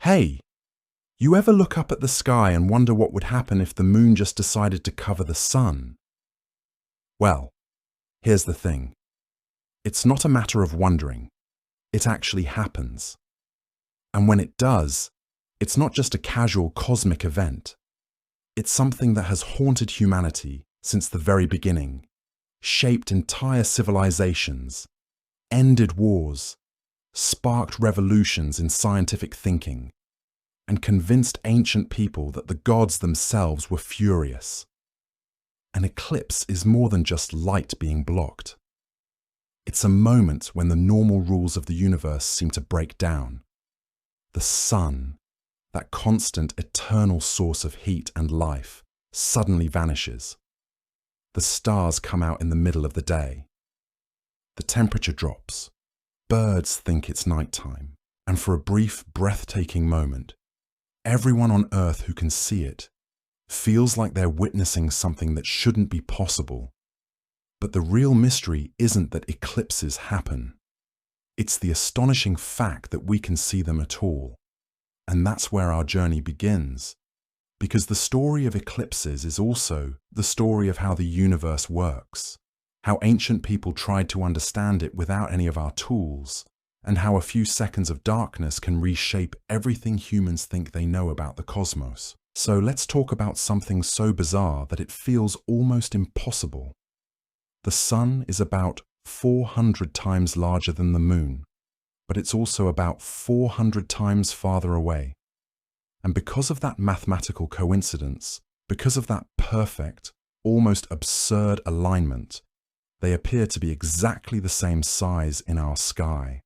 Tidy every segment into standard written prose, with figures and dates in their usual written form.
Hey, you ever look up at the sky and wonder what would happen if the moon just decided to cover the sun? Well, here's the thing. It's not a matter of wondering. It actually happens. And when it does, it's not just a casual cosmic event. It's something that has haunted humanity since the very beginning, shaped entire civilizations, ended wars, sparked revolutions in scientific thinking, and convinced ancient people that the gods themselves were furious. An eclipse is more than just light being blocked. It's a moment when the normal rules of the universe seem to break down. The sun, that constant eternal source of heat and life, suddenly vanishes. The stars come out in the middle of the day. The temperature drops. Birds think it's nighttime, and for a brief, breathtaking moment, everyone on Earth who can see it feels like they're witnessing something that shouldn't be possible. But the real mystery isn't that eclipses happen. It's the astonishing fact that we can see them at all. And that's where our journey begins. Because the story of eclipses is also the story of how the universe works, how ancient people tried to understand it without any of our tools, and how a few seconds of darkness can reshape everything humans think they know about the cosmos. So let's talk about something so bizarre that it feels almost impossible. The sun is about 400 times larger than the moon, but it's also about 400 times farther away. And because of that mathematical coincidence, because of that perfect, almost absurd alignment, they appear to be exactly the same size in our sky.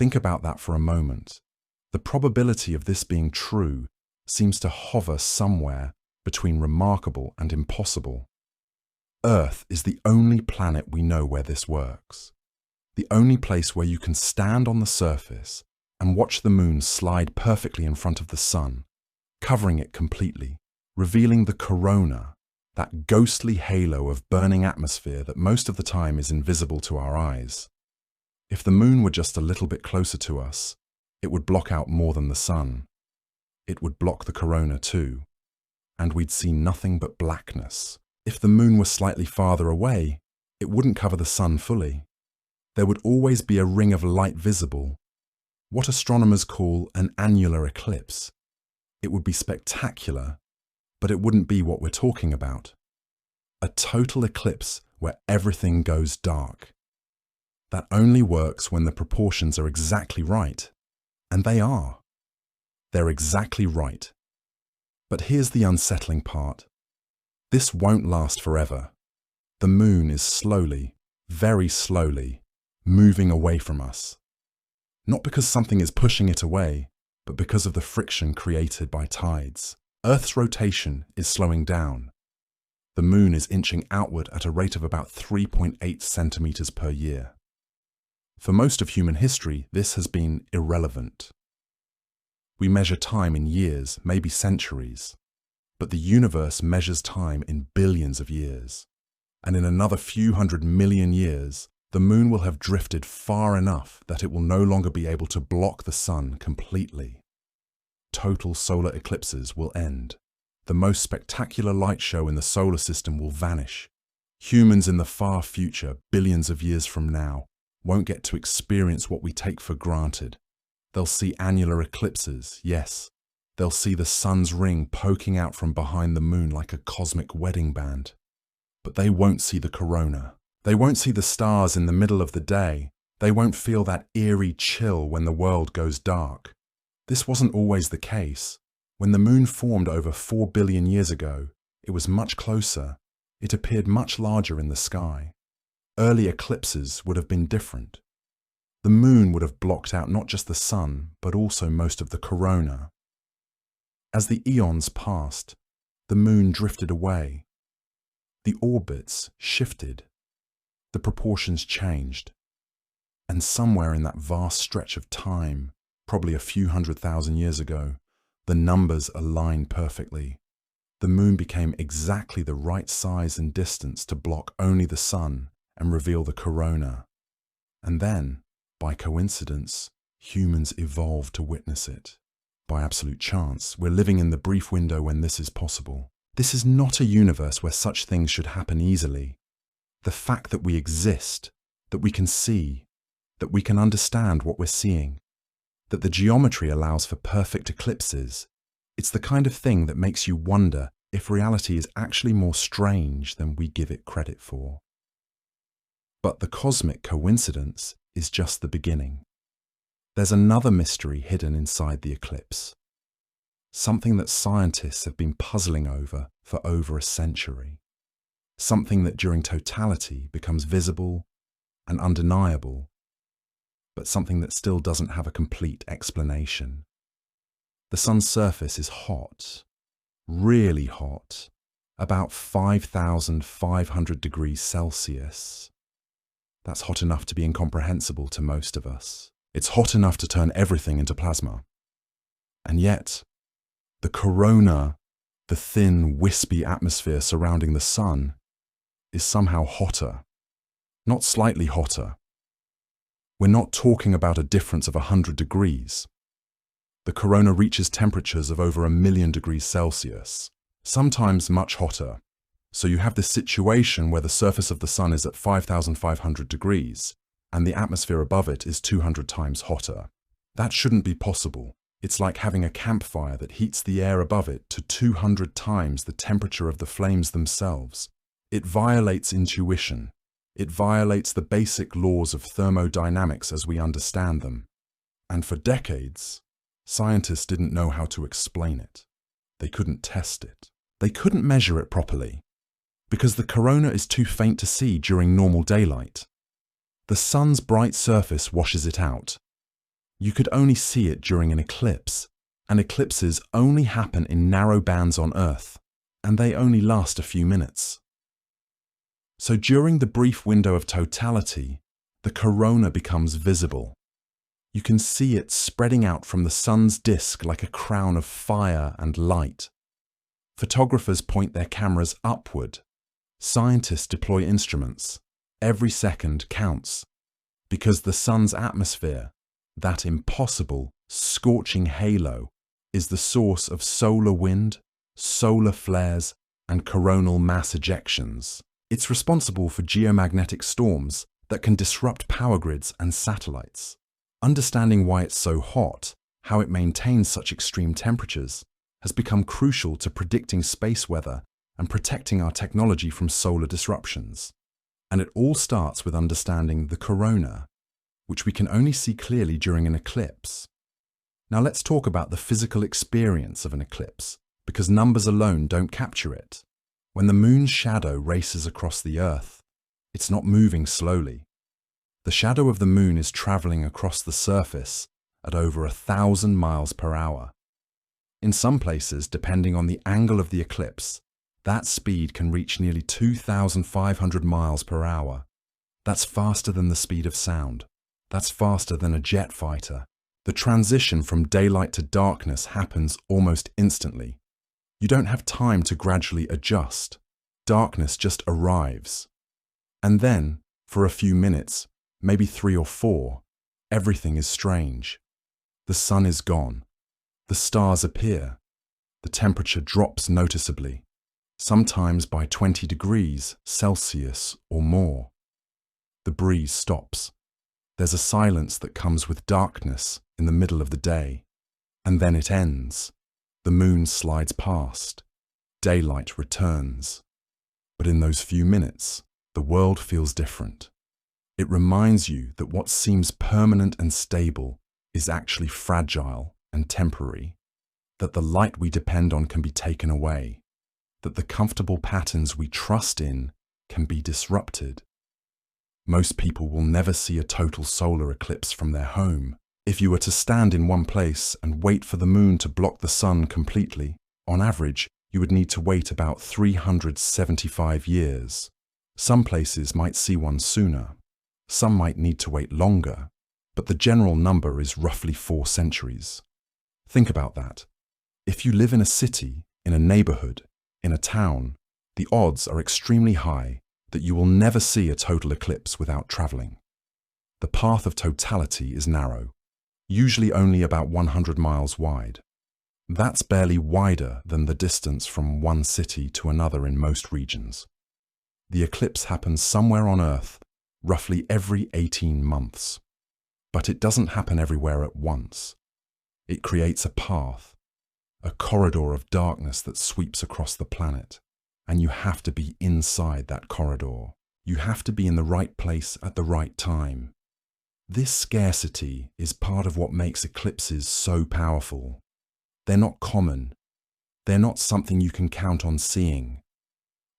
Think about that for a moment. The probability of this being true seems to hover somewhere between remarkable and impossible. Earth is the only planet we know where this works. The only place where you can stand on the surface and watch the moon slide perfectly in front of the sun, covering it completely, revealing the corona, that ghostly halo of burning atmosphere that most of the time is invisible to our eyes. If the moon were just a little bit closer to us, it would block out more than the sun. It would block the corona too, and we'd see nothing but blackness. If the moon were slightly farther away, it wouldn't cover the sun fully. There would always be a ring of light visible, what astronomers call an annular eclipse. It would be spectacular, but it wouldn't be what we're talking about. A total eclipse where everything goes dark. That only works when the proportions are exactly right. And they are. They're exactly right. But here's the unsettling part. This won't last forever. The moon is slowly, very slowly, moving away from us. Not because something is pushing it away, but because of the friction created by tides. Earth's rotation is slowing down. The moon is inching outward at a rate of about 3.8 centimeters per year. For most of human history, this has been irrelevant. We measure time in years, maybe centuries, but the universe measures time in billions of years. And in another few 100 million years, the moon will have drifted far enough that it will no longer be able to block the sun completely. Total solar eclipses will end. The most spectacular light show in the solar system will vanish. Humans in the far future, billions of years from now, won't get to experience what we take for granted. They'll see annular eclipses, yes. They'll see the sun's ring poking out from behind the moon like a cosmic wedding band. But they won't see the corona. They won't see the stars in the middle of the day. They won't feel that eerie chill when the world goes dark. This wasn't always the case. When the moon formed over 4 billion years ago, it was much closer. It appeared much larger in the sky. Early eclipses would have been different. The moon would have blocked out not just the sun, but also most of the corona. As the eons passed, the moon drifted away. The orbits shifted. The proportions changed. And somewhere in that vast stretch of time, probably a few 100,000 years ago, the numbers aligned perfectly. The moon became exactly the right size and distance to block only the sun and reveal the corona. And then, by coincidence, Humans evolved to witness it. By absolute chance, we're living in the brief window when this is possible. This is not a universe where such things should happen easily. The fact that we exist, that we can see, that we can understand what we're seeing, that the geometry allows for perfect eclipses, it's the kind of thing that makes you wonder if reality is actually more strange than we give it credit for. But the cosmic coincidence is just the beginning. There's another mystery hidden inside the eclipse, something that scientists have been puzzling over for over a century, something that during totality becomes visible and undeniable, but something that still doesn't have a complete explanation. The sun's surface is hot, really hot, about 5,500 degrees Celsius. That's hot enough to be incomprehensible to most of us. It's hot enough to turn everything into plasma. And yet, the corona, the thin, wispy atmosphere surrounding the sun, is somehow hotter, not slightly hotter. We're not talking about a difference of 100 degrees. The corona reaches temperatures of over 1,000,000 degrees Celsius, sometimes much hotter. So you have this situation where the surface of the sun is at 5,500 degrees, and the atmosphere above it is 200 times hotter. That shouldn't be possible. It's like having a campfire that heats the air above it to 200 times the temperature of the flames themselves. It violates intuition. It violates the basic laws of thermodynamics as we understand them. And for decades, scientists didn't know how to explain it. They couldn't test it. They couldn't measure it properly, because the corona is too faint to see during normal daylight. The sun's bright surface washes it out. You could only see it during an eclipse, and eclipses only happen in narrow bands on Earth, and they only last a few minutes. So during the brief window of totality, the corona becomes visible. You can see it spreading out from the sun's disk like a crown of fire and light. Photographers point their cameras upward. Scientists deploy instruments. Every second counts, because the sun's atmosphere, that impossible, scorching halo, is the source of solar wind, solar flares, and coronal mass ejections. It's responsible for geomagnetic storms that can disrupt power grids and satellites. Understanding why it's so hot, how it maintains such extreme temperatures, has become crucial to predicting space weather and protecting our technology from solar disruptions. And it all starts with understanding the corona, which we can only see clearly during an eclipse. Now let's talk about the physical experience of an eclipse, because numbers alone don't capture it. When the moon's shadow races across the Earth, it's not moving slowly. The shadow of the moon is traveling across the surface at over 1,000 miles per hour. In some places, depending on the angle of the eclipse, that speed can reach nearly 2,500 miles per hour. That's faster than the speed of sound. That's faster than a jet fighter. The transition from daylight to darkness happens almost instantly. You don't have time to gradually adjust. Darkness just arrives. And then, for a few minutes, maybe 3 or 4, everything is strange. The sun is gone. The stars appear. The temperature drops noticeably, sometimes by 20 degrees Celsius or more. The breeze stops. There's a silence that comes with darkness in the middle of the day. And then it ends. The moon slides past. Daylight returns. But in those few minutes, the world feels different. It reminds you that what seems permanent and stable is actually fragile and temporary, that the light we depend on can be taken away, that the comfortable patterns we trust in can be disrupted. Most people will never see a total solar eclipse from their home. If you were to stand in one place and wait for the moon to block the sun completely, on average, you would need to wait about 375 years. Some places might see one sooner. Some might need to wait longer, but the general number is roughly 4 centuries. Think about that. If you live in a city, in a neighborhood, in a town, the odds are extremely high that you will never see a total eclipse without traveling. The path of totality is narrow. usually only about 100 miles wide. That's barely wider than the distance from one city to another in most regions. The eclipse happens somewhere on Earth, roughly every 18 months. But it doesn't happen everywhere at once. It creates a path, a corridor of darkness that sweeps across the planet. And you have to be inside that corridor. You have to be in the right place at the right time. This scarcity is part of what makes eclipses so powerful. They're not common. They're not something you can count on seeing.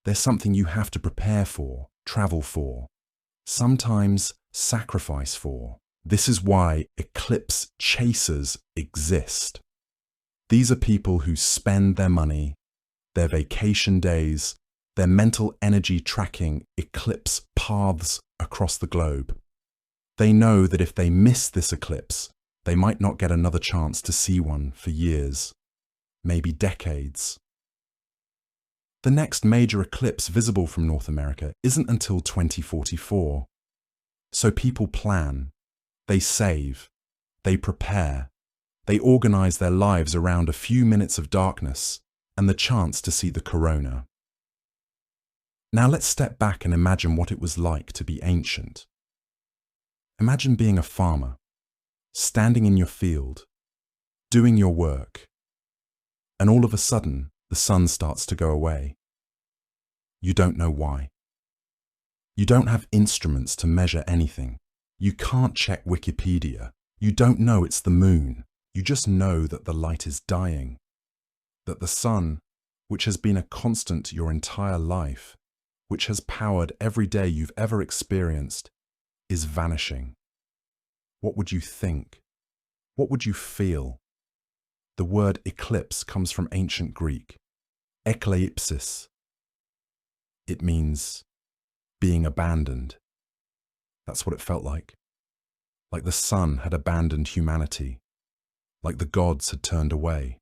They're something you have to prepare for, travel for, sometimes sacrifice for. This is why eclipse chasers exist. These are people who spend their money, their vacation days, their mental energy tracking eclipse paths across the globe. They know that if they miss this eclipse, they might not get another chance to see one for years, maybe decades. The next major eclipse visible from North America isn't until 2044. So people plan, they save, they prepare, they organize their lives around a few minutes of darkness and the chance to see the corona. Now let's step back and imagine what it was like to be ancient. Imagine being a farmer, standing in your field, doing your work, and all of a sudden the sun starts to go away. You don't know why. You don't have instruments to measure anything. You can't check Wikipedia. You don't know it's the moon. You just know that the light is dying. That the sun, which has been a constant your entire life, which has powered every day you've ever experienced, is vanishing. What would you think? What would you feel? The word eclipse comes from ancient Greek, Eclipses. It means being abandoned. That's what it felt like the sun had abandoned humanity, like the gods had turned away.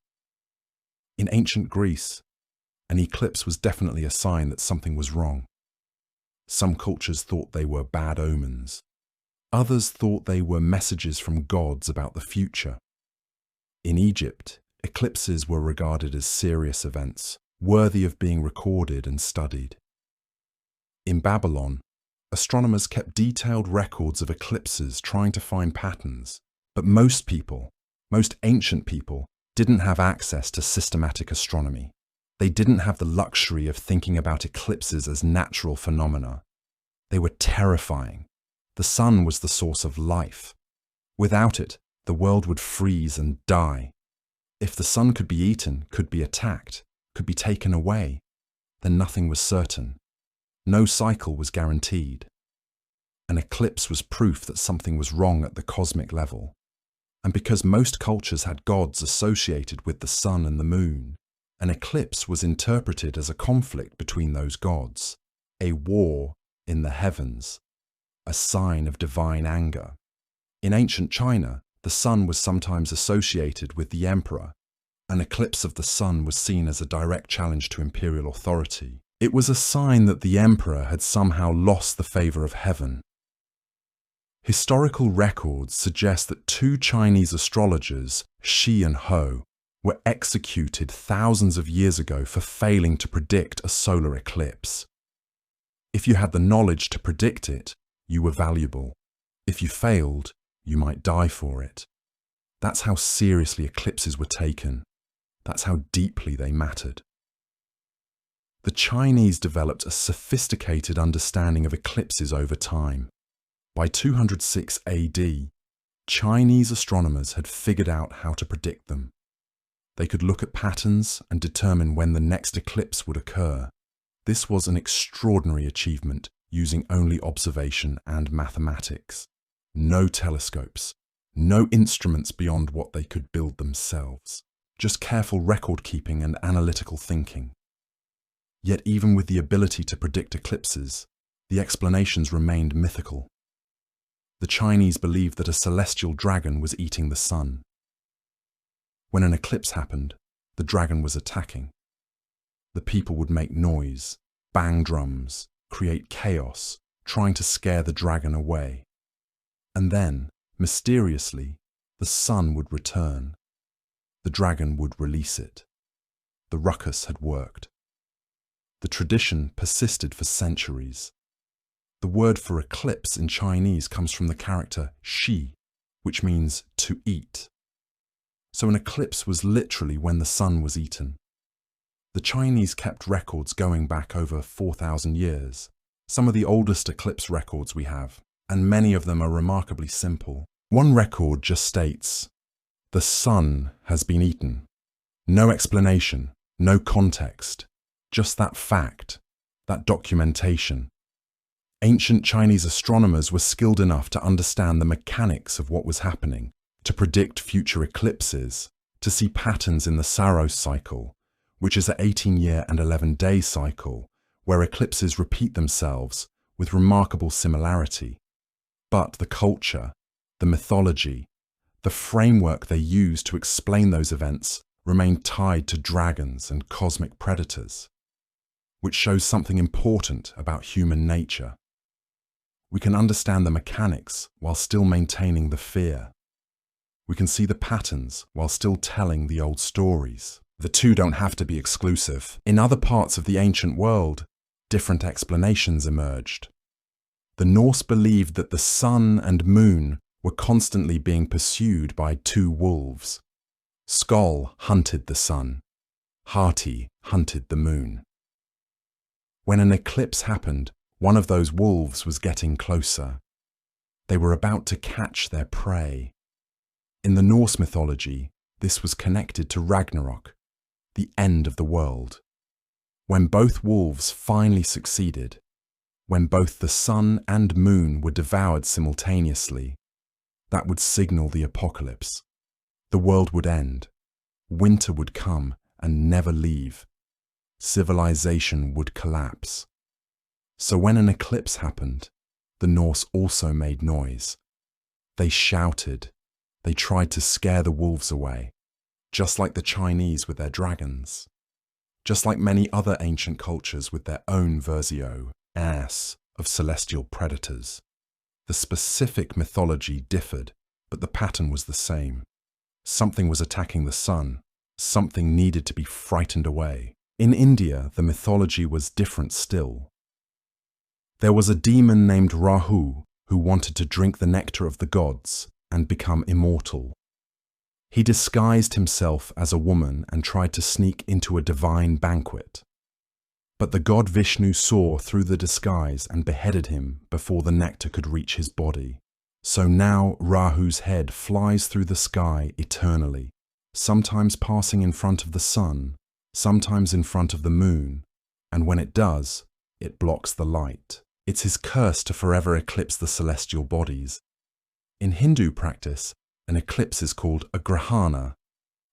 In ancient Greece, an eclipse was definitely a sign that something was wrong. Some cultures thought they were bad omens. Others thought they were messages from gods about the future. In Egypt, eclipses were regarded as serious events, worthy of being recorded and studied. In Babylon, astronomers kept detailed records of eclipses trying to find patterns, but most ancient people, didn't have access to systematic astronomy. They didn't have the luxury of thinking about eclipses as natural phenomena. They were terrifying. The sun was the source of life. Without it, the world would freeze and die. If the sun could be eaten, could be attacked, could be taken away, then nothing was certain. No cycle was guaranteed. An eclipse was proof that something was wrong at the cosmic level. And because most cultures had gods associated with the sun and the moon, an eclipse was interpreted as a conflict between those gods, a war in the heavens, a sign of divine anger. In ancient China, the sun was sometimes associated with the emperor. An eclipse of the sun was seen as a direct challenge to imperial authority. It was a sign that the emperor had somehow lost the favor of heaven. Historical records suggest that two Chinese astrologers, Shi and Ho, were executed thousands of years ago for failing to predict a solar eclipse. If you had the knowledge to predict it, you were valuable. If you failed, you might die for it. That's how seriously eclipses were taken. That's how deeply they mattered. The Chinese developed a sophisticated understanding of eclipses over time. By 206 AD, Chinese astronomers had figured out how to predict them. They could look at patterns and determine when the next eclipse would occur. This was an extraordinary achievement using only observation and mathematics. No telescopes, no instruments beyond what they could build themselves. Just careful record keeping and analytical thinking. Yet even with the ability to predict eclipses, the explanations remained mythical. The Chinese believed that a celestial dragon was eating the sun. When an eclipse happened, the dragon was attacking. The people would make noise, bang drums, create chaos, trying to scare the dragon away. And then, mysteriously, The sun would return. The dragon would release it. The ruckus had worked. The tradition persisted for centuries. The word for eclipse in Chinese comes from the character shi, which means to eat. So an eclipse was literally when the sun was eaten. The Chinese kept records going back over 4,000 years, some of the oldest eclipse records we have, and many of them are remarkably simple. One record just states, "The sun has been eaten." No explanation, no context, just that fact, that documentation. Ancient Chinese astronomers were skilled enough to understand the mechanics of what was happening, to predict future eclipses, to see patterns in the Saros cycle, which is an 18-year and 11-day cycle, where eclipses repeat themselves with remarkable similarity. But the culture, the mythology, the framework they use to explain those events remain tied to dragons and cosmic predators, which shows something important about human nature. We can understand the mechanics while still maintaining the fear. We can see the patterns while still telling the old stories. The two don't have to be exclusive. In other parts of the ancient world, different explanations emerged. The Norse believed that the sun and moon were constantly being pursued by two wolves. Skoll hunted the sun. Hati hunted the moon. When an eclipse happened, one of those wolves was getting closer. They were about to catch their prey. In the Norse mythology, this was connected to Ragnarok, the end of the world. When both wolves finally succeeded, when both the sun and moon were devoured simultaneously, that would signal the apocalypse. The world would end. Winter would come and never leave. Civilization would collapse. So when an eclipse happened, the Norse also made noise. They shouted. They tried to scare the wolves away, just like the Chinese with their dragons, just like many other ancient cultures with their own versio, of celestial predators. The specific mythology differed, but the pattern was the same. Something was attacking the sun. Something needed to be frightened away. In India, the mythology was different still. There was a demon named Rahu who wanted to drink the nectar of the gods and become immortal. He disguised himself as a woman and tried to sneak into a divine banquet. But the god Vishnu saw through the disguise and beheaded him before the nectar could reach his body. So now Rahu's head flies through the sky eternally, sometimes passing in front of the sun, sometimes in front of the moon, and when it does, it blocks the light. It's his curse to forever eclipse the celestial bodies. In Hindu practice, an eclipse is called a grahana,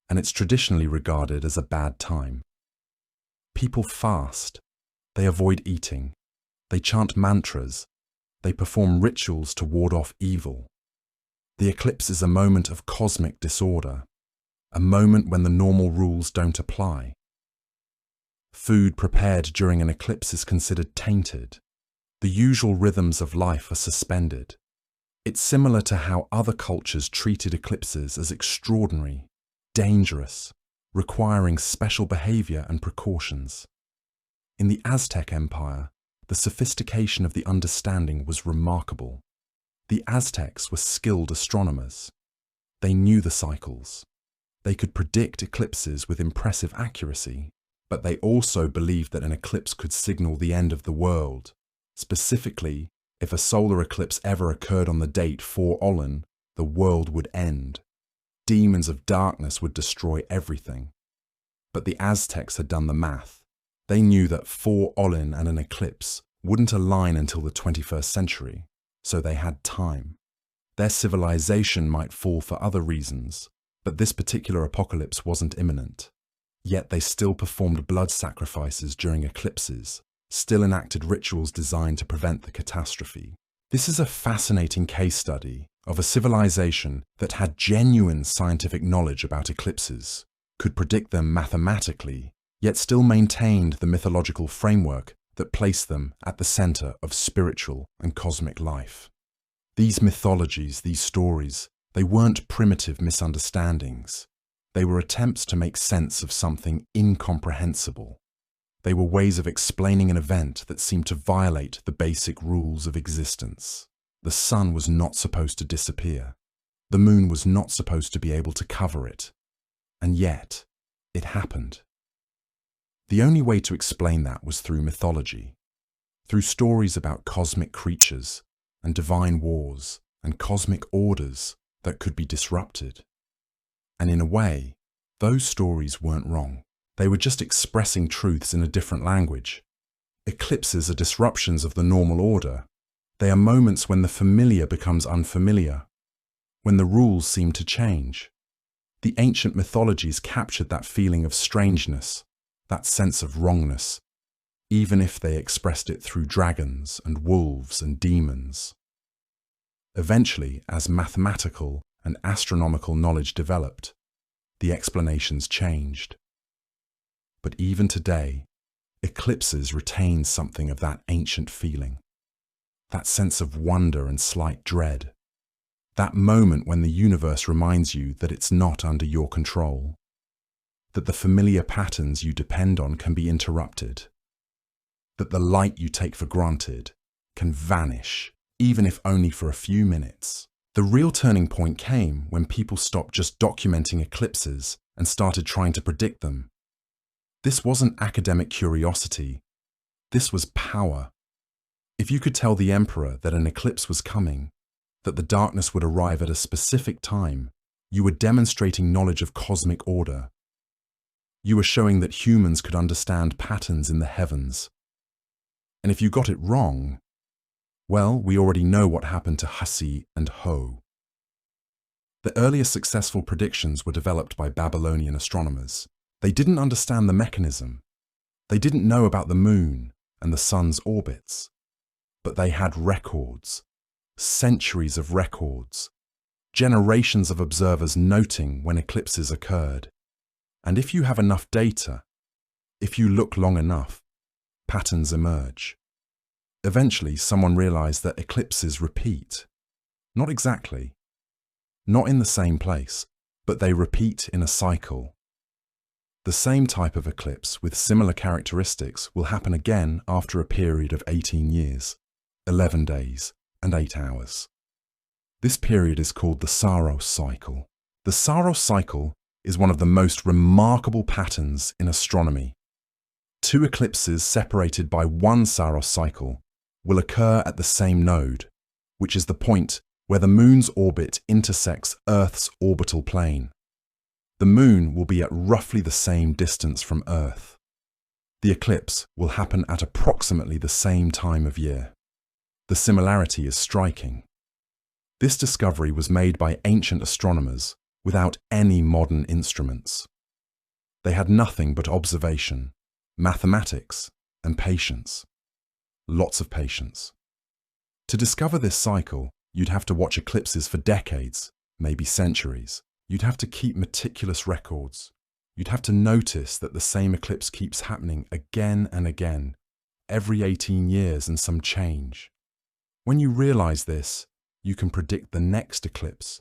and it's traditionally regarded as a bad time. People fast, they avoid eating, they chant mantras, they perform rituals to ward off evil. The eclipse is a moment of cosmic disorder, a moment when the normal rules don't apply. Food prepared during an eclipse is considered tainted. The usual rhythms of life are suspended. It's similar to how other cultures treated eclipses as extraordinary, dangerous, requiring special behavior and precautions. In the Aztec Empire, the sophistication of the understanding was remarkable. The Aztecs were skilled astronomers. They knew the cycles. They could predict eclipses with impressive accuracy, but they also believed that an eclipse could signal the end of the world. Specifically, if a solar eclipse ever occurred on the date 4 Olin, the world would end. Demons of darkness would destroy everything. But the Aztecs had done the math. They knew that 4 Olin and an eclipse wouldn't align until the 21st century, so they had time. Their civilization might fall for other reasons, but this particular apocalypse wasn't imminent. Yet they still performed blood sacrifices during eclipses, still enacted rituals designed to prevent the catastrophe. This is a fascinating case study of a civilization that had genuine scientific knowledge about eclipses, could predict them mathematically, yet still maintained the mythological framework that placed them at the center of spiritual and cosmic life. These mythologies, these stories, They weren't primitive misunderstandings. They were attempts to make sense of something incomprehensible. They were ways of explaining an event that seemed to violate the basic rules of existence. The sun was not supposed to disappear. The moon was not supposed to be able to cover it. And yet, it happened. The only way to explain that was through mythology, through stories about cosmic creatures and divine wars and cosmic orders that could be disrupted. And in a way, those stories weren't wrong. They were just expressing truths in a different language. Eclipses are disruptions of the normal order. They are moments when the familiar becomes unfamiliar, when the rules seem to change. The ancient mythologies captured that feeling of strangeness, that sense of wrongness, even if they expressed it through dragons and wolves and demons. Eventually, as mathematical and astronomical knowledge developed, the explanations changed. But even today, eclipses retain something of that ancient feeling, that sense of wonder and slight dread, that moment when the universe reminds you that it's not under your control, that the familiar patterns you depend on can be interrupted, that the light you take for granted can vanish, even if only for a few minutes. The real turning point came when people stopped just documenting eclipses and started trying to predict them. This wasn't academic curiosity. This was power. If you could tell the emperor that an eclipse was coming, that the darkness would arrive at a specific time, you were demonstrating knowledge of cosmic order. You were showing that humans could understand patterns in the heavens. And if you got it wrong, well, we already know what happened to Hussey and Ho. The earliest successful predictions were developed by Babylonian astronomers. They didn't understand the mechanism. They didn't know about the moon and the sun's orbits. But they had records, centuries of records, generations of observers noting when eclipses occurred. And if you have enough data, if you look long enough, patterns emerge. Eventually, someone realized that eclipses repeat. Not exactly, not in the same place, but they repeat in a cycle. The same type of eclipse with similar characteristics will happen again after a period of 18 years, 11 days, and 8 hours. This period is called the Saros cycle. The Saros cycle is one of the most remarkable patterns in astronomy. 2 eclipses separated by 1 Saros cycle will occur at the same node, which is the point where the moon's orbit intersects Earth's orbital plane. The moon will be at roughly the same distance from Earth. The eclipse will happen at approximately the same time of year. The similarity is striking. This discovery was made by ancient astronomers without any modern instruments. They had nothing but observation, mathematics, and patience. Lots of patience. To discover this cycle, you'd have to watch eclipses for decades, maybe centuries. You'd have to keep meticulous records. You'd have to notice that the same eclipse keeps happening again and again, every 18 years and some change. When you realize this, you can predict the next eclipse.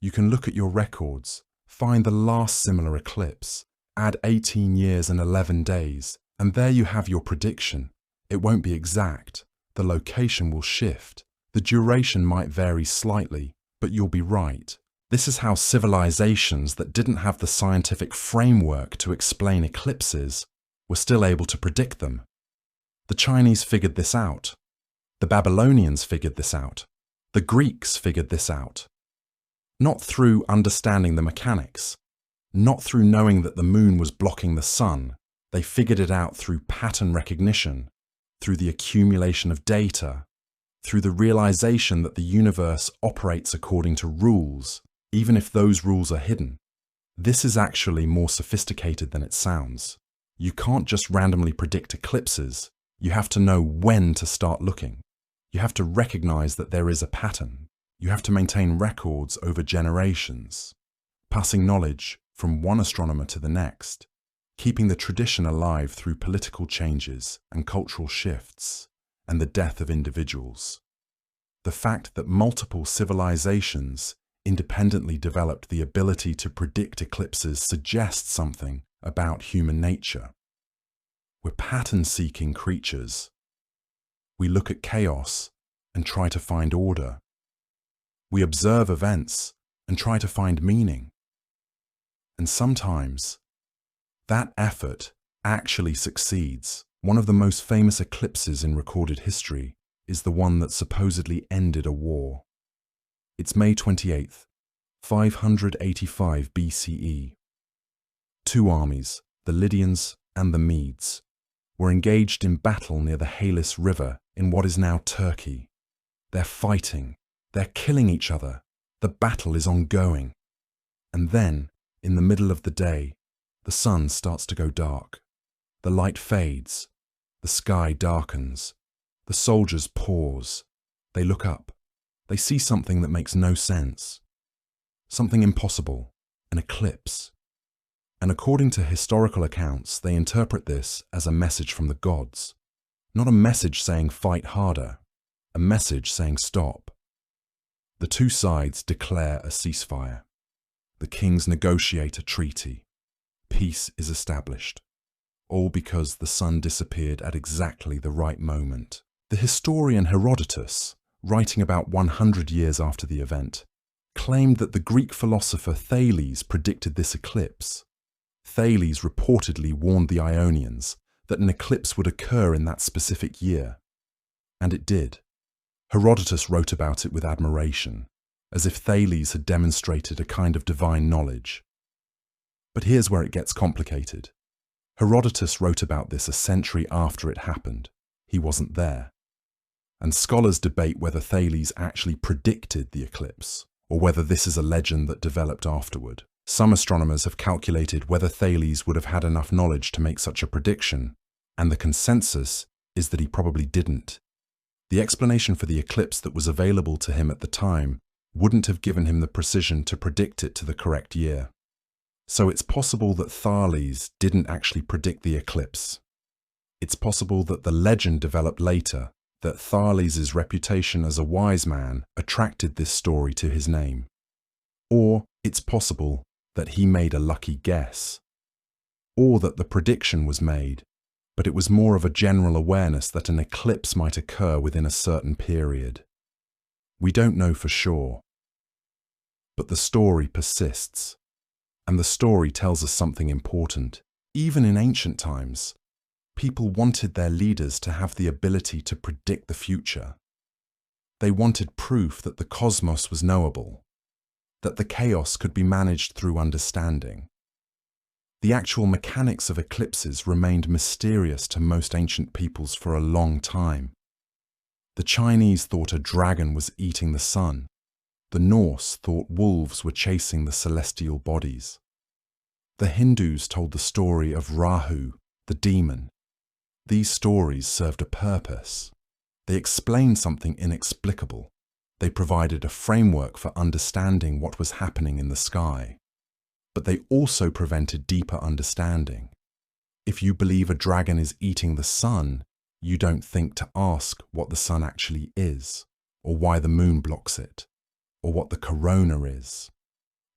You can look at your records, find the last similar eclipse, add 18 years and 11 days, and there you have your prediction. It won't be exact. The location will shift. The duration might vary slightly, but you'll be right. This is how civilizations that didn't have the scientific framework to explain eclipses were still able to predict them. The Chinese figured this out. The Babylonians figured this out. The Greeks figured this out. Not through understanding the mechanics, not through knowing that the moon was blocking the sun. They figured it out through pattern recognition, through the accumulation of data, through the realization that the universe operates according to rules, even if those rules are hidden. This is actually more sophisticated than it sounds. You can't just randomly predict eclipses. You have to know when to start looking. You have to recognize that there is a pattern. You have to maintain records over generations, passing knowledge from one astronomer to the next, keeping the tradition alive through political changes and cultural shifts, and the death of individuals. The fact that multiple civilizations, independently developed the ability to predict eclipses suggests something about human nature. We're pattern-seeking creatures. We look at chaos and try to find order. We observe events and try to find meaning. And sometimes, that effort actually succeeds. One of the most famous eclipses in recorded history is the one that supposedly ended a war. It's May 28th, 585 BCE. Two armies, the Lydians and the Medes, were engaged in battle near the Halys River in what is now Turkey. They're fighting, they're killing each other, the battle is ongoing. And then, in the middle of the day, the sun starts to go dark. The light fades, the sky darkens, the soldiers pause, they look up, they see something that makes no sense. Something impossible, an eclipse. And according to historical accounts, they interpret this as a message from the gods. Not a message saying fight harder, a message saying stop. The two sides declare a ceasefire. The kings negotiate a treaty. Peace is established. All because the sun disappeared at exactly the right moment. The historian Herodotus, writing about 100 years after the event, claimed that the Greek philosopher Thales predicted this eclipse. Thales reportedly warned the Ionians that an eclipse would occur in that specific year. And it did. Herodotus wrote about it with admiration, as if Thales had demonstrated a kind of divine knowledge. But here's where it gets complicated. Herodotus wrote about this a century after it happened. He wasn't there. And scholars debate whether Thales actually predicted the eclipse, or whether this is a legend that developed afterward. Some astronomers have calculated whether Thales would have had enough knowledge to make such a prediction, and the consensus is that he probably didn't. The explanation for the eclipse that was available to him at the time wouldn't have given him the precision to predict it to the correct year. So it's possible that Thales didn't actually predict the eclipse. It's possible that the legend developed later, that Thales' reputation as a wise man attracted this story to his name. Or it's possible that he made a lucky guess. Or that the prediction was made, but it was more of a general awareness that an eclipse might occur within a certain period. We don't know for sure. But the story persists. And the story tells us something important. Even in ancient times, people wanted their leaders to have the ability to predict the future. They wanted proof that the cosmos was knowable, that the chaos could be managed through understanding. The actual mechanics of eclipses remained mysterious to most ancient peoples for a long time. The Chinese thought a dragon was eating the sun. The Norse thought wolves were chasing the celestial bodies. The Hindus told the story of Rahu, the demon. These stories served a purpose. They explained something inexplicable. They provided a framework for understanding what was happening in the sky. But they also prevented deeper understanding. If you believe a dragon is eating the sun, you don't think to ask what the sun actually is, or why the moon blocks it, or what the corona is.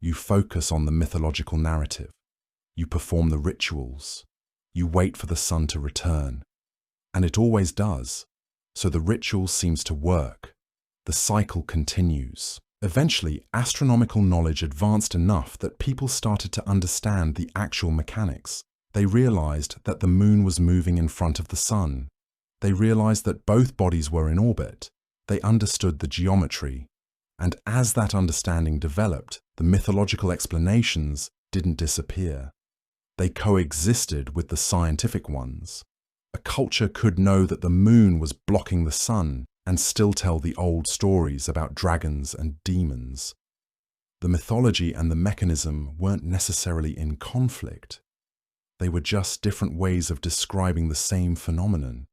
You focus on the mythological narrative. You perform the rituals. You wait for the sun to return. And it always does. So the ritual seems to work. The cycle continues. Eventually, astronomical knowledge advanced enough that people started to understand the actual mechanics. They realized that the moon was moving in front of the sun. They realized that both bodies were in orbit. They understood the geometry. And as that understanding developed, the mythological explanations didn't disappear. They coexisted with the scientific ones. A culture could know that the moon was blocking the sun and still tell the old stories about dragons and demons. The mythology and the mechanism weren't necessarily in conflict. They were just different ways of describing the same phenomenon,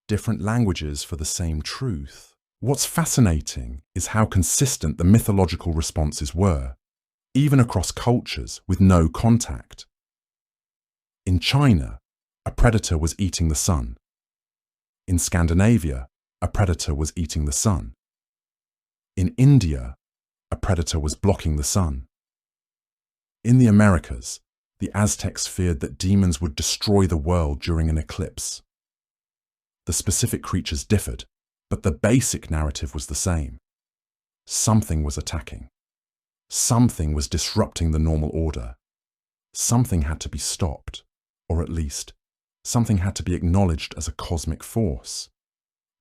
different languages for the same truth. What's fascinating is how consistent the mythological responses were, even across cultures with no contact. In China, a predator was eating the sun. In Scandinavia, a predator was eating the sun. In India, A predator was blocking the sun. In the Americas, the Aztecs feared that demons would destroy the world during an eclipse. The specific creatures differed, but the basic narrative was the same. Something was attacking. Something was disrupting the normal order. Something had to be stopped, or at least, something had to be acknowledged as a cosmic force.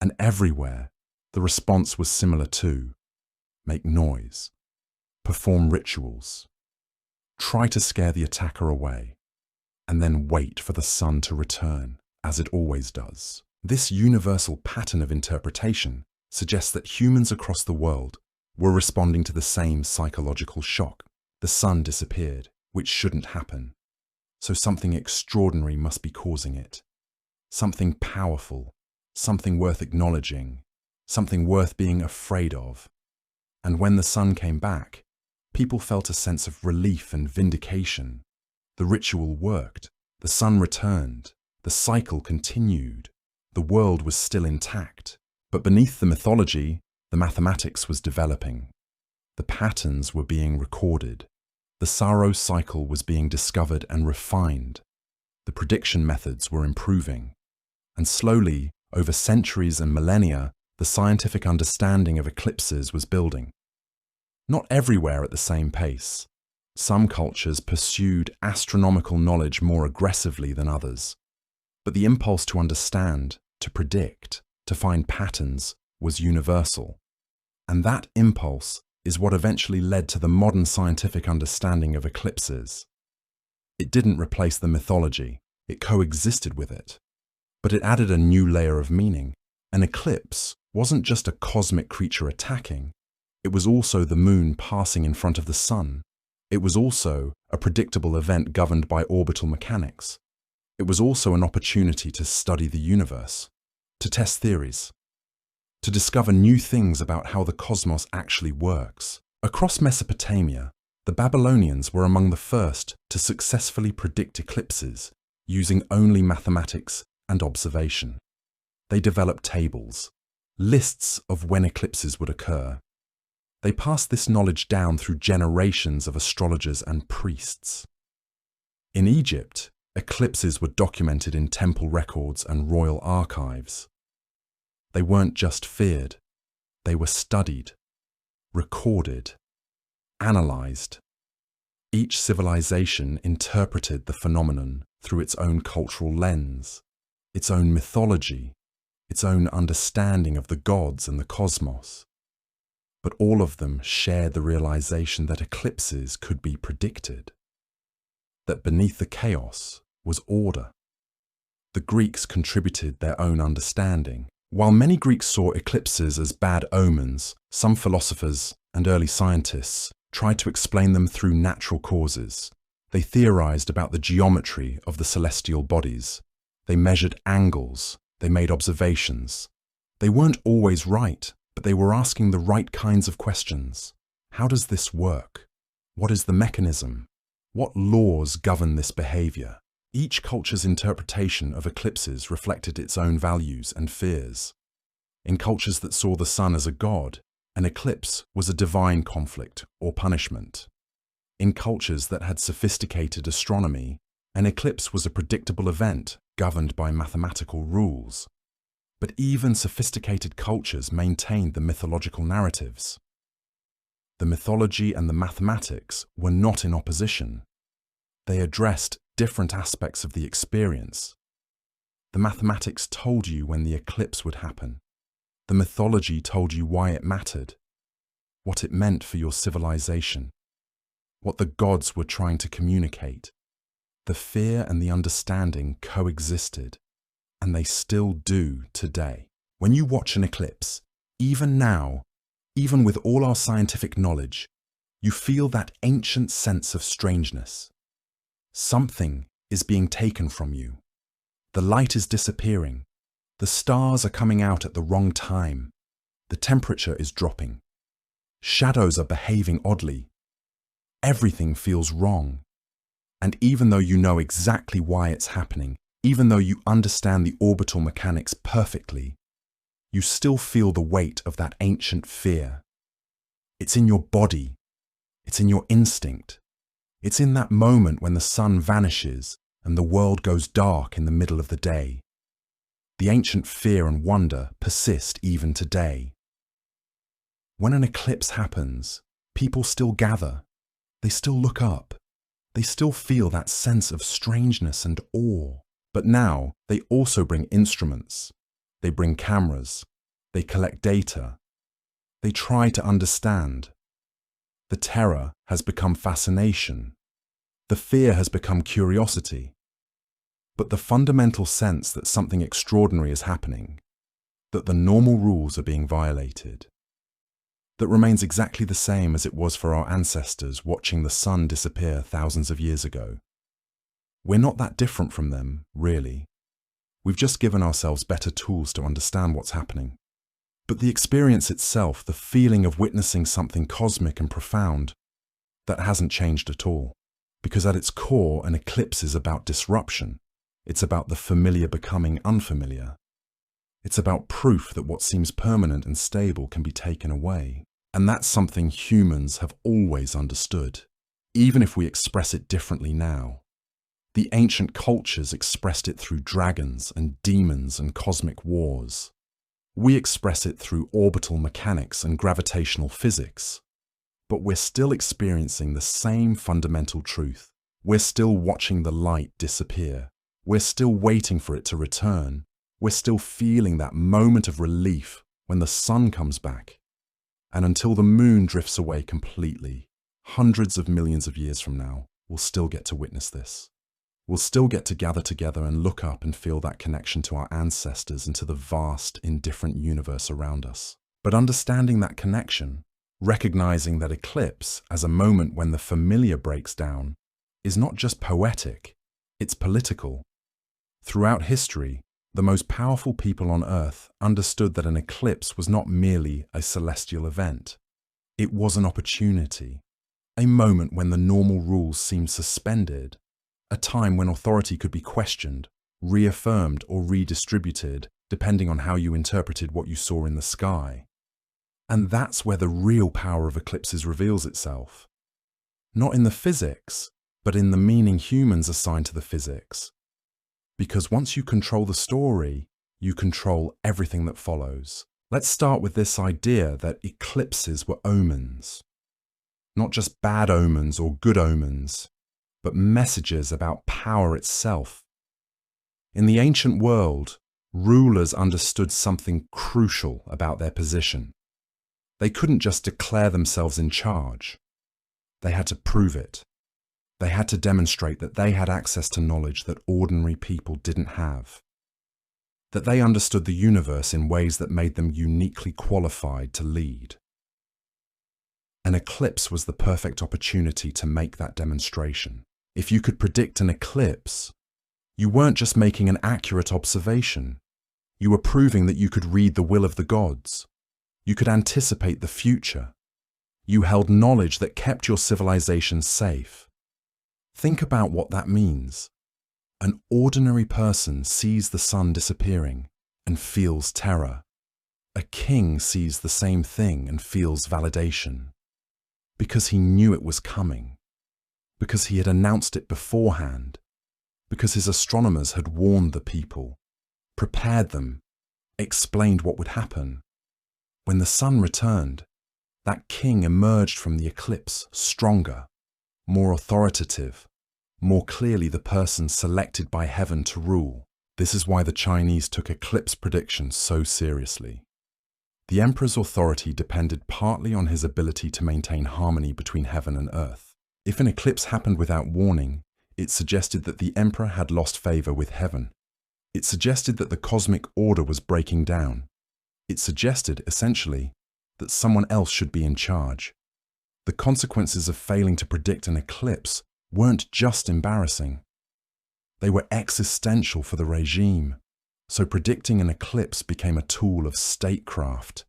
And everywhere, the response was similar to: make noise, perform rituals, try to scare the attacker away, and then wait for the sun to return, as it always does. This universal pattern of interpretation suggests that humans across the world were responding to the same psychological shock. The sun disappeared, which shouldn't happen. So something extraordinary must be causing it. Something powerful, something worth acknowledging, something worth being afraid of. And when the sun came back, people felt a sense of relief and vindication. The ritual worked, the sun returned, the cycle continued, the world was still intact. But beneath the mythology, the mathematics was developing. The patterns were being recorded. The Saros cycle was being discovered and refined. The prediction methods were improving. And slowly, over centuries and millennia, the scientific understanding of eclipses was building. Not everywhere at the same pace. Some cultures pursued astronomical knowledge more aggressively than others. But the impulse to understand, to predict, to find patterns was universal. And that impulse is what eventually led to the modern scientific understanding of eclipses. It didn't replace the mythology, it coexisted with it. But it added a new layer of meaning. An eclipse wasn't just a cosmic creature attacking, it was also the moon passing in front of the sun. It was also a predictable event governed by orbital mechanics. It was also an opportunity to study the universe, to test theories, to discover new things about how the cosmos actually works. Across Mesopotamia, the Babylonians were among the first to successfully predict eclipses using only mathematics and observation. They developed tables, lists of when eclipses would occur. They passed this knowledge down through generations of astrologers and priests. In Egypt, eclipses were documented in temple records and royal archives. They weren't just feared, they were studied, recorded, analyzed. Each civilization interpreted the phenomenon through its own cultural lens, its own mythology, its own understanding of the gods and the cosmos. But all of them shared the realization that eclipses could be predicted, that beneath the chaos was order. The Greeks contributed their own understanding. While many Greeks saw eclipses as bad omens, some philosophers and early scientists tried to explain them through natural causes. They theorized about the geometry of the celestial bodies. They measured angles. They made observations. They weren't always right, but they were asking the right kinds of questions. How does this work? What is the mechanism? What laws govern this behavior? Each culture's interpretation of eclipses reflected its own values and fears. In cultures that saw the sun as a god, an eclipse was a divine conflict or punishment. In cultures that had sophisticated astronomy, an eclipse was a predictable event governed by mathematical rules. But even sophisticated cultures maintained the mythological narratives. The mythology and the mathematics were not in opposition. They addressed different aspects of the experience. The mathematics told you when the eclipse would happen. The mythology told you why it mattered, what it meant for your civilization, what the gods were trying to communicate. The fear and the understanding coexisted, and they still do today. When you watch an eclipse, even now, even with all our scientific knowledge, you feel that ancient sense of strangeness. Something is being taken from you. The light is disappearing. The stars are coming out at the wrong time. The temperature is dropping. Shadows are behaving oddly. Everything feels wrong. And even though you know exactly why it's happening, even though you understand the orbital mechanics perfectly, you still feel the weight of that ancient fear. It's in your body. It's in your instinct. It's in that moment when the sun vanishes and the world goes dark in the middle of the day. The ancient fear and wonder persist even today. When an eclipse happens, people still gather. They still look up. They still feel that sense of strangeness and awe. But now they also bring instruments. They bring cameras. They collect data. They try to understand. The terror has become fascination. The fear has become curiosity. But the fundamental sense that something extraordinary is happening, that the normal rules are being violated, that remains exactly the same as it was for our ancestors watching the sun disappear thousands of years ago. We're not that different from them, really. We've just given ourselves better tools to understand what's happening. But the experience itself, the feeling of witnessing something cosmic and profound, that hasn't changed at all. Because at its core, an eclipse is about disruption. It's about the familiar becoming unfamiliar. It's about proof that what seems permanent and stable can be taken away. And that's something humans have always understood, even if we express it differently now. The ancient cultures expressed it through dragons and demons and cosmic wars. We express it through orbital mechanics and gravitational physics. But we're still experiencing the same fundamental truth. We're still watching the light disappear. We're still waiting for it to return. We're still feeling that moment of relief when the sun comes back. And until the moon drifts away completely, hundreds of millions of years from now, we'll still get to witness this. We'll still get to gather together and look up and feel that connection to our ancestors and to the vast, indifferent universe around us. But understanding that connection, recognizing that eclipse as a moment when the familiar breaks down, is not just poetic, it's political. Throughout history, the most powerful people on Earth understood that an eclipse was not merely a celestial event. It was an opportunity, a moment when the normal rules seemed suspended, a time when authority could be questioned, reaffirmed or redistributed, depending on how you interpreted what you saw in the sky. And that's where the real power of eclipses reveals itself. Not in the physics, but in the meaning humans assign to the physics. Because once you control the story, you control everything that follows. Let's start with this idea that eclipses were omens. Not just bad omens or good omens, but messages about power itself. In the ancient world, rulers understood something crucial about their position. They couldn't just declare themselves in charge. They had to prove it. They had to demonstrate that they had access to knowledge that ordinary people didn't have. That they understood the universe in ways that made them uniquely qualified to lead. An eclipse was the perfect opportunity to make that demonstration. If you could predict an eclipse, you weren't just making an accurate observation. You were proving that you could read the will of the gods. You could anticipate the future. You held knowledge that kept your civilization safe. Think about what that means. An ordinary person sees the sun disappearing and feels terror. A king sees the same thing and feels validation. Because he knew it was coming. Because he had announced it beforehand. Because his astronomers had warned the people, prepared them, explained what would happen. When the sun returned, that king emerged from the eclipse stronger, more authoritative, more clearly the person selected by heaven to rule. This is why the Chinese took eclipse predictions so seriously. The emperor's authority depended partly on his ability to maintain harmony between heaven and earth. If an eclipse happened without warning, it suggested that the emperor had lost favor with heaven. It suggested that the cosmic order was breaking down. It suggested, essentially, that someone else should be in charge. The consequences of failing to predict an eclipse weren't just embarrassing. They were existential for the regime. So predicting an eclipse became a tool of statecraft.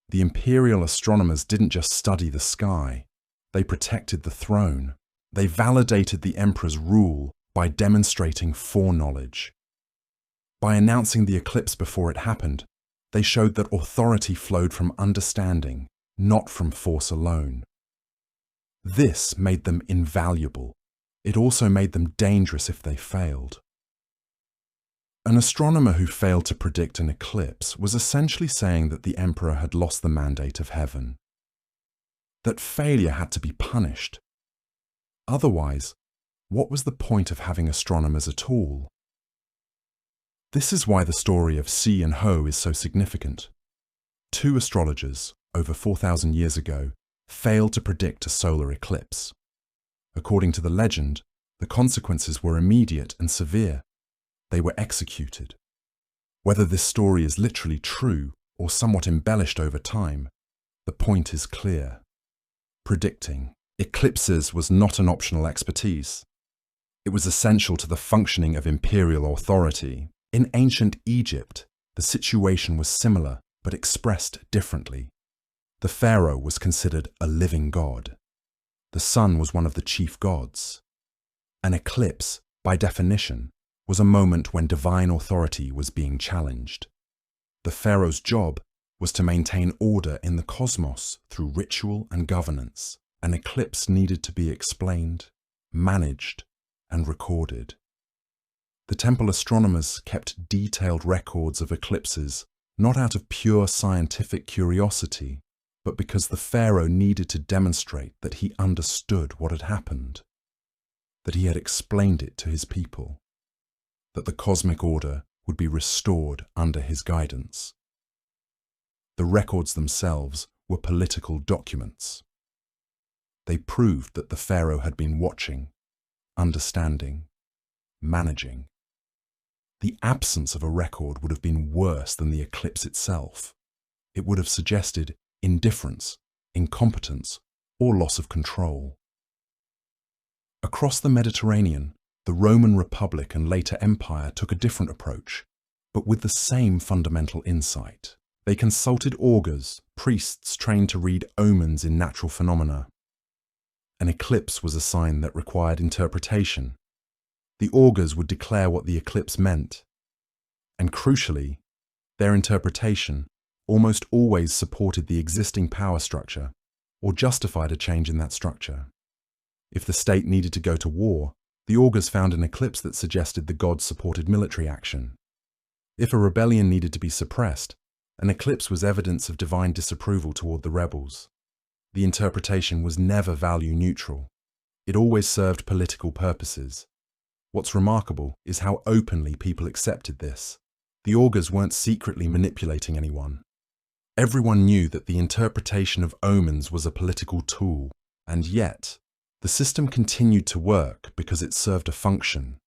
The Imperial astronomers didn't just study the sky. They protected the throne. They validated the emperor's rule by demonstrating foreknowledge. By announcing the eclipse before it happened, they showed that authority flowed from understanding, not from force alone. This made them invaluable. It also made them dangerous if they failed. An astronomer who failed to predict an eclipse was essentially saying that the emperor had lost the mandate of heaven, that failure had to be punished. Otherwise, what was the point of having astronomers at all? This is why the story of Si and Ho is so significant. Two astrologers, over 4,000 years ago, failed to predict a solar eclipse. According to the legend, the consequences were immediate and severe. They were executed. Whether this story is literally true or somewhat embellished over time, the point is clear. Predicting eclipses was not an optional expertise. It was essential to the functioning of imperial authority. In ancient Egypt, the situation was similar but expressed differently. The pharaoh was considered a living god. The sun was one of the chief gods. An eclipse, by definition, was a moment when divine authority was being challenged. The pharaoh's job was to maintain order in the cosmos through ritual and governance. An eclipse needed to be explained, managed, and recorded. The temple astronomers kept detailed records of eclipses, not out of pure scientific curiosity, but because the pharaoh needed to demonstrate that he understood what had happened, that he had explained it to his people, that the cosmic order would be restored under his guidance. The records themselves were political documents. They proved that the pharaoh had been watching, understanding, managing. The absence of a record would have been worse than the eclipse itself. It would have suggested indifference, incompetence, or loss of control. Across the Mediterranean, the Roman Republic and later Empire took a different approach, but with the same fundamental insight. They consulted augurs, priests trained to read omens in natural phenomena. An eclipse was a sign that required interpretation. The augurs would declare what the eclipse meant, and crucially, their interpretation almost always supported the existing power structure or justified a change in that structure. If the state needed to go to war, the augurs found an eclipse that suggested the gods supported military action. If a rebellion needed to be suppressed, an eclipse was evidence of divine disapproval toward the rebels. The interpretation was never value neutral. It always served political purposes. What's remarkable is how openly people accepted this. The augurs weren't secretly manipulating anyone. Everyone knew that the interpretation of omens was a political tool, and yet, the system continued to work because it served a function.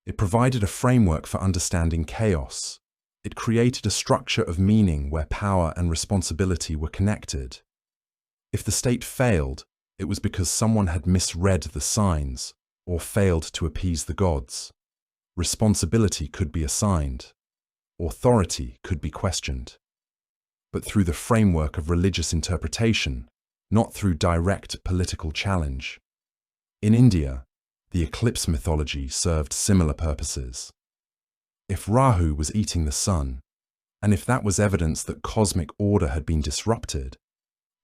It provided a framework for understanding chaos. It created a structure of meaning where power and responsibility were connected. If the state failed, it was because someone had misread the signs or failed to appease the gods. Responsibility could be assigned. Authority could be questioned. But through the framework of religious interpretation, not through direct political challenge. In India, the eclipse mythology served similar purposes. If Rahu was eating the sun, and if that was evidence that cosmic order had been disrupted,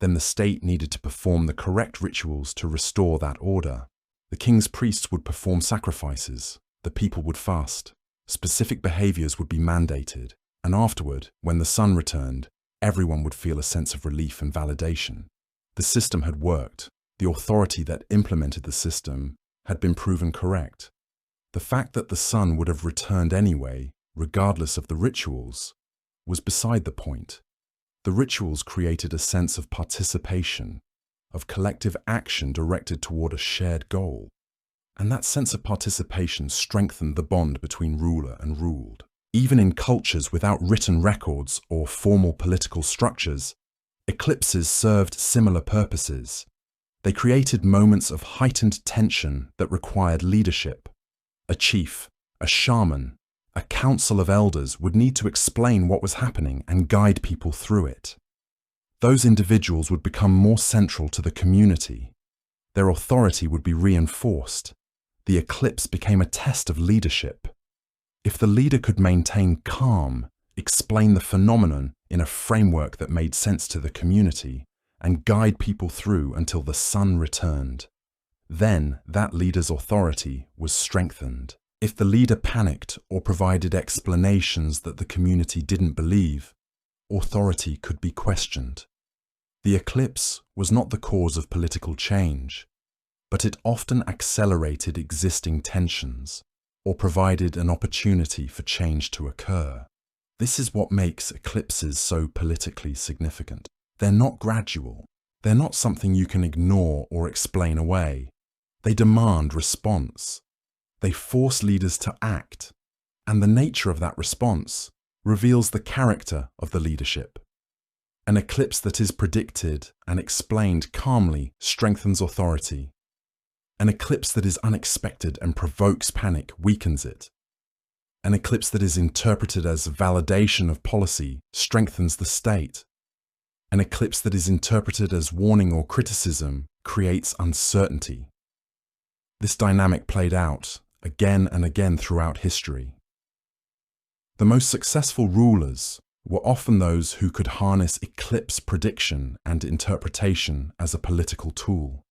then the state needed to perform the correct rituals to restore that order. The king's priests would perform sacrifices, the people would fast, specific behaviors would be mandated, and afterward, when the sun returned, everyone would feel a sense of relief and validation. The system had worked. The authority that implemented the system had been proven correct. The fact that the sun would have returned anyway, regardless of the rituals, was beside the point. The rituals created a sense of participation, of collective action directed toward a shared goal. And that sense of participation strengthened the bond between ruler and ruled. Even in cultures without written records or formal political structures, eclipses served similar purposes. They created moments of heightened tension that required leadership. A chief, a shaman, a council of elders would need to explain what was happening and guide people through it. Those individuals would become more central to the community. Their authority would be reinforced. The eclipse became a test of leadership. If the leader could maintain calm, explain the phenomenon in a framework that made sense to the community, and guide people through until the sun returned. Then that leader's authority was strengthened. If the leader panicked or provided explanations that the community didn't believe, authority could be questioned. The eclipse was not the cause of political change, but it often accelerated existing tensions or provided an opportunity for change to occur. This is what makes eclipses so politically significant. They're not gradual. They're not something you can ignore or explain away. They demand response. They force leaders to act, and the nature of that response reveals the character of the leadership. An eclipse that is predicted and explained calmly strengthens authority. An eclipse that is unexpected and provokes panic weakens it. An eclipse that is interpreted as validation of policy strengthens the state. An eclipse that is interpreted as warning or criticism creates uncertainty. This dynamic played out again and again throughout history. The most successful rulers were often those who could harness eclipse prediction and interpretation as a political tool.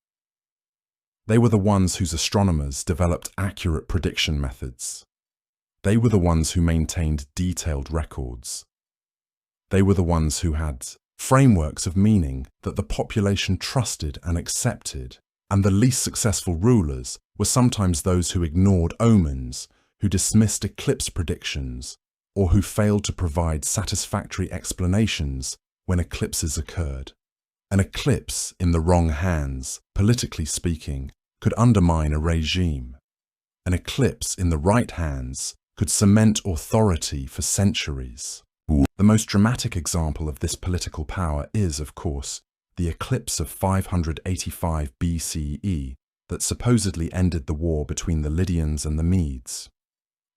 They were the ones whose astronomers developed accurate prediction methods. They were the ones who maintained detailed records. They were the ones who had frameworks of meaning that the population trusted and accepted. And the least successful rulers were sometimes those who ignored omens, who dismissed eclipse predictions, or who failed to provide satisfactory explanations when eclipses occurred. An eclipse in the wrong hands, politically speaking, could undermine a regime. An eclipse in the right hands could cement authority for centuries. The most dramatic example of this political power is, of course, the eclipse of 585 BCE that supposedly ended the war between the Lydians and the Medes.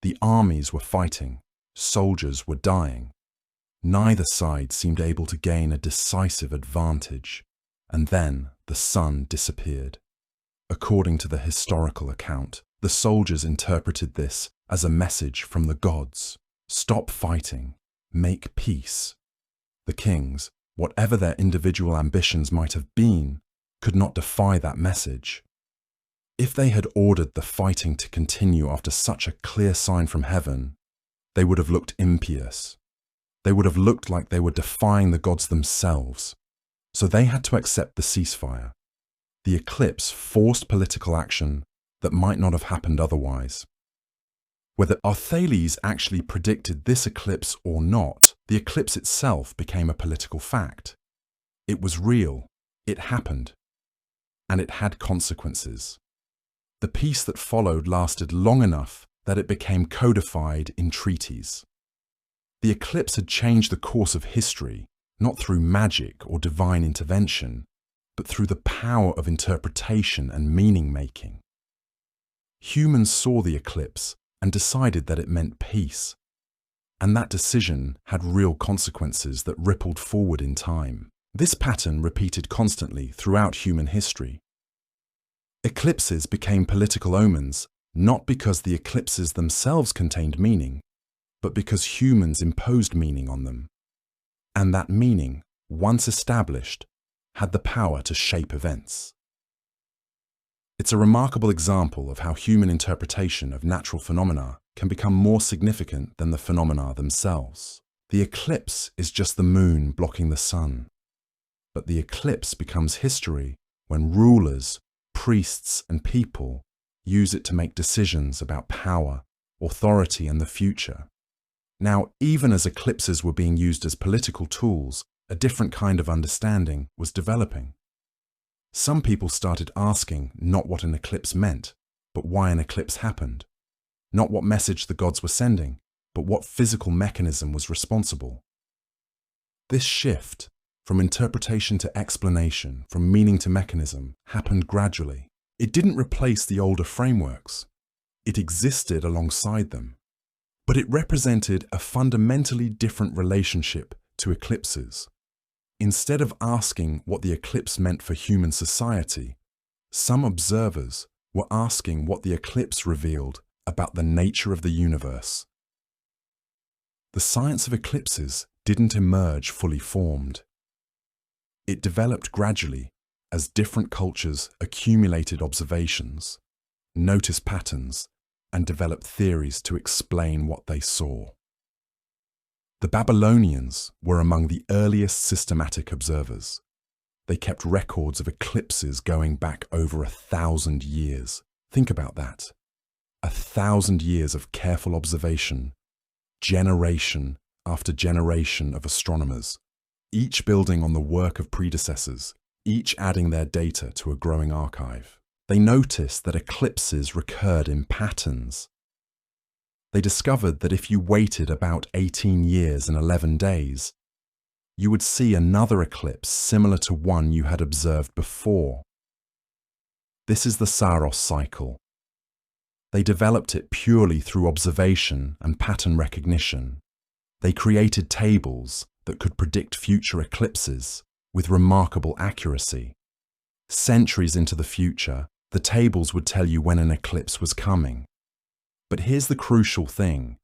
The armies were fighting, soldiers were dying. Neither side seemed able to gain a decisive advantage, and then the sun disappeared. According to the historical account, the soldiers interpreted this as a message from the gods. Stop fighting, make peace. The kings, whatever their individual ambitions might have been, could not defy that message. If they had ordered the fighting to continue after such a clear sign from heaven, they would have looked impious. They would have looked like they were defying the gods themselves. So they had to accept the ceasefire. The eclipse forced political action that might not have happened otherwise. Whether Arthales actually predicted this eclipse or not, the eclipse itself became a political fact. It was real, it happened, and it had consequences. The peace that followed lasted long enough that it became codified in treaties. The eclipse had changed the course of history, not through magic or divine intervention, but through the power of interpretation and meaning-making. Humans saw the eclipse and decided that it meant peace. And that decision had real consequences that rippled forward in time. This pattern repeated constantly throughout human history. Eclipses became political omens not because the eclipses themselves contained meaning, but because humans imposed meaning on them. And that meaning, once established, had the power to shape events. It's a remarkable example of how human interpretation of natural phenomena can become more significant than the phenomena themselves. The eclipse is just the moon blocking the sun. But the eclipse becomes history when rulers, priests, and people use it to make decisions about power, authority, and the future. Now, even as eclipses were being used as political tools, a different kind of understanding was developing. Some people started asking not what an eclipse meant, but why an eclipse happened. Not what message the gods were sending, but what physical mechanism was responsible. This shift, from interpretation to explanation, from meaning to mechanism, happened gradually. It didn't replace the older frameworks. It existed alongside them. But it represented a fundamentally different relationship to eclipses. Instead of asking what the eclipse meant for human society, some observers were asking what the eclipse revealed about the nature of the universe. The science of eclipses didn't emerge fully formed. It developed gradually as different cultures accumulated observations, noticed patterns, and developed theories to explain what they saw. The Babylonians were among the earliest systematic observers. They kept records of eclipses going back over 1,000 years. Think about that. 1,000 years of careful observation, generation after generation of astronomers, each building on the work of predecessors, each adding their data to a growing archive. They noticed that eclipses recurred in patterns. They discovered that if you waited about 18 years and 11 days, you would see another eclipse similar to one you had observed before. This is the Saros cycle. They developed it purely through observation and pattern recognition. They created tables that could predict future eclipses with remarkable accuracy. Centuries into the future, the tables would tell you when an eclipse was coming. But here's the crucial thing.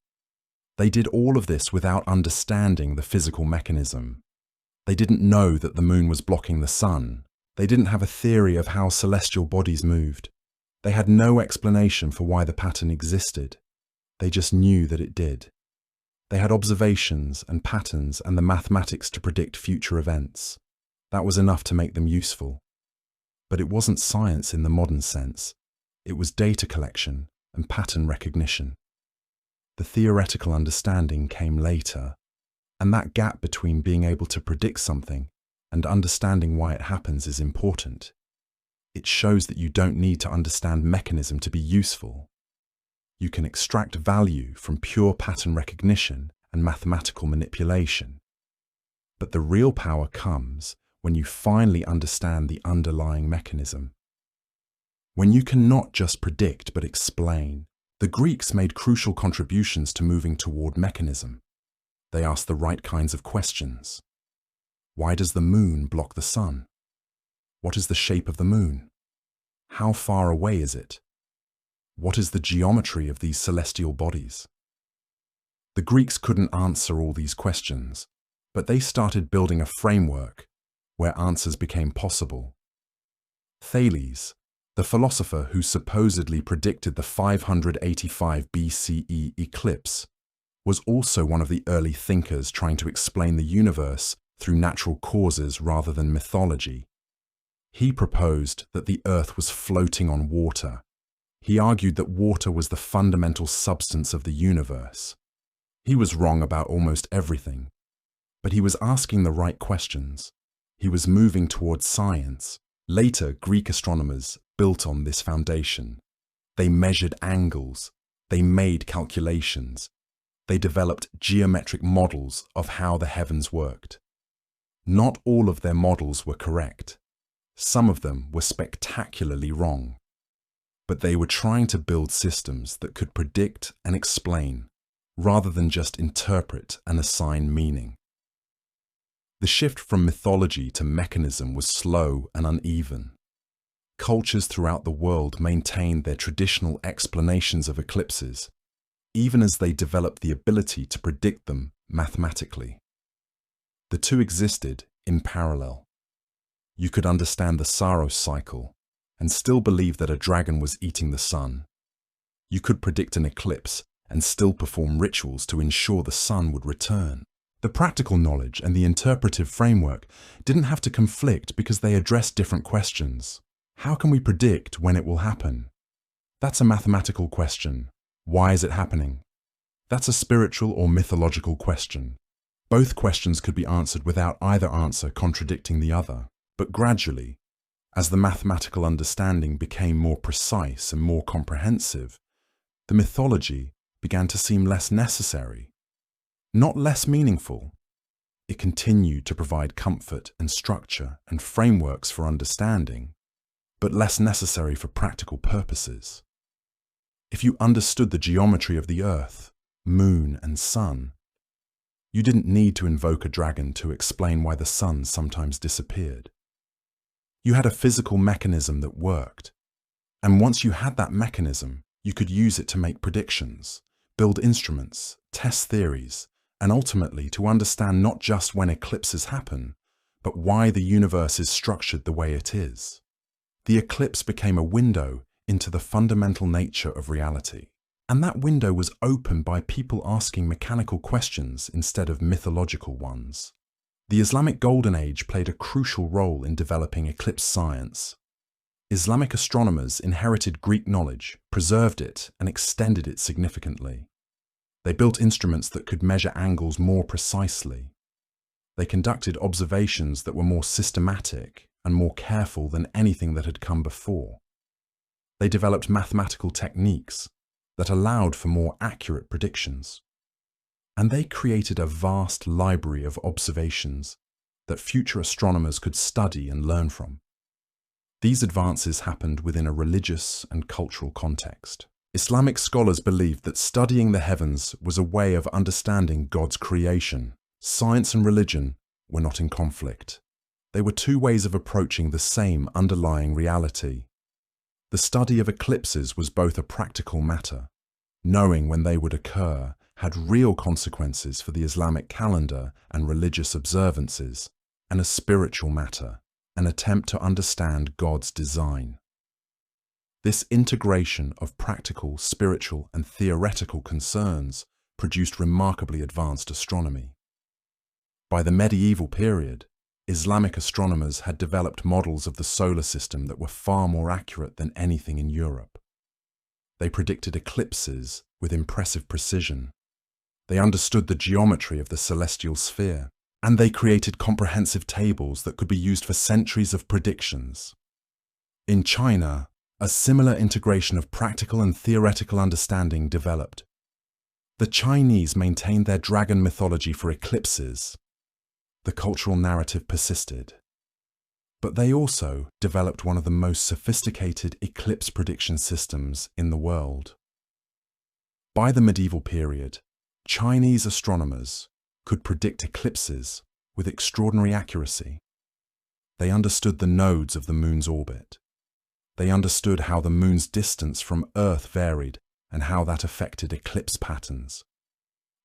They did all of this without understanding the physical mechanism. They didn't know that the moon was blocking the sun. They didn't have a theory of how celestial bodies moved. They had no explanation for why the pattern existed. They just knew that it did. They had observations and patterns and the mathematics to predict future events. That was enough to make them useful. But it wasn't science in the modern sense. It was data collection and pattern recognition. The theoretical understanding came later, and that gap between being able to predict something and understanding why it happens is important. It shows that you don't need to understand mechanism to be useful. You can extract value from pure pattern recognition and mathematical manipulation. But the real power comes when you finally understand the underlying mechanism. When you can not just predict but explain. The Greeks made crucial contributions to moving toward mechanism. They asked the right kinds of questions. Why does the moon block the sun? What is the shape of the moon? How far away is it? What is the geometry of these celestial bodies? The Greeks couldn't answer all these questions, but they started building a framework where answers became possible. Thales, the philosopher who supposedly predicted the 585 BCE eclipse, was also one of the early thinkers trying to explain the universe through natural causes rather than mythology. He proposed that the Earth was floating on water. He argued that water was the fundamental substance of the universe. He was wrong about almost everything, but he was asking the right questions. He was moving towards science. Later, Greek astronomers built on this foundation. They measured angles. They made calculations. They developed geometric models of how the heavens worked. Not all of their models were correct. Some of them were spectacularly wrong. But they were trying to build systems that could predict and explain, rather than just interpret and assign meaning. The shift from mythology to mechanism was slow and uneven. Cultures throughout the world maintained their traditional explanations of eclipses, even as they developed the ability to predict them mathematically. The two existed in parallel. You could understand the Saros cycle and still believe that a dragon was eating the sun. You could predict an eclipse and still perform rituals to ensure the sun would return. The practical knowledge and the interpretive framework didn't have to conflict because they addressed different questions. How can we predict when it will happen? That's a mathematical question. Why is it happening? That's a spiritual or mythological question. Both questions could be answered without either answer contradicting the other. But gradually, as the mathematical understanding became more precise and more comprehensive, the mythology began to seem less necessary. Not less meaningful. It continued to provide comfort and structure and frameworks for understanding, but less necessary for practical purposes. If you understood the geometry of the Earth, moon, and sun, you didn't need to invoke a dragon to explain why the sun sometimes disappeared. You had a physical mechanism that worked, and once you had that mechanism, you could use it to make predictions, build instruments, test theories, and ultimately to understand not just when eclipses happen, but why the universe is structured the way it is. The eclipse became a window into the fundamental nature of reality. And that window was opened by people asking mechanical questions instead of mythological ones. The Islamic Golden Age played a crucial role in developing eclipse science. Islamic astronomers inherited Greek knowledge, preserved it, and extended it significantly. They built instruments that could measure angles more precisely. They conducted observations that were more systematic and more careful than anything that had come before. They developed mathematical techniques that allowed for more accurate predictions. And they created a vast library of observations that future astronomers could study and learn from. These advances happened within a religious and cultural context. Islamic scholars believed that studying the heavens was a way of understanding God's creation. Science and religion were not in conflict. They were two ways of approaching the same underlying reality. The study of eclipses was both a practical matter. Knowing when they would occur had real consequences for the Islamic calendar and religious observances, and a spiritual matter, an attempt to understand God's design. This integration of practical, spiritual, and theoretical concerns produced remarkably advanced astronomy. By the medieval period, Islamic astronomers had developed models of the solar system that were far more accurate than anything in Europe. They predicted eclipses with impressive precision. They understood the geometry of the celestial sphere, and they created comprehensive tables that could be used for centuries of predictions. In China, a similar integration of practical and theoretical understanding developed. The Chinese maintained their dragon mythology for eclipses. The cultural narrative persisted. But they also developed one of the most sophisticated eclipse prediction systems in the world. By the medieval period, Chinese astronomers could predict eclipses with extraordinary accuracy. They understood the nodes of the moon's orbit. They understood how the moon's distance from Earth varied and how that affected eclipse patterns.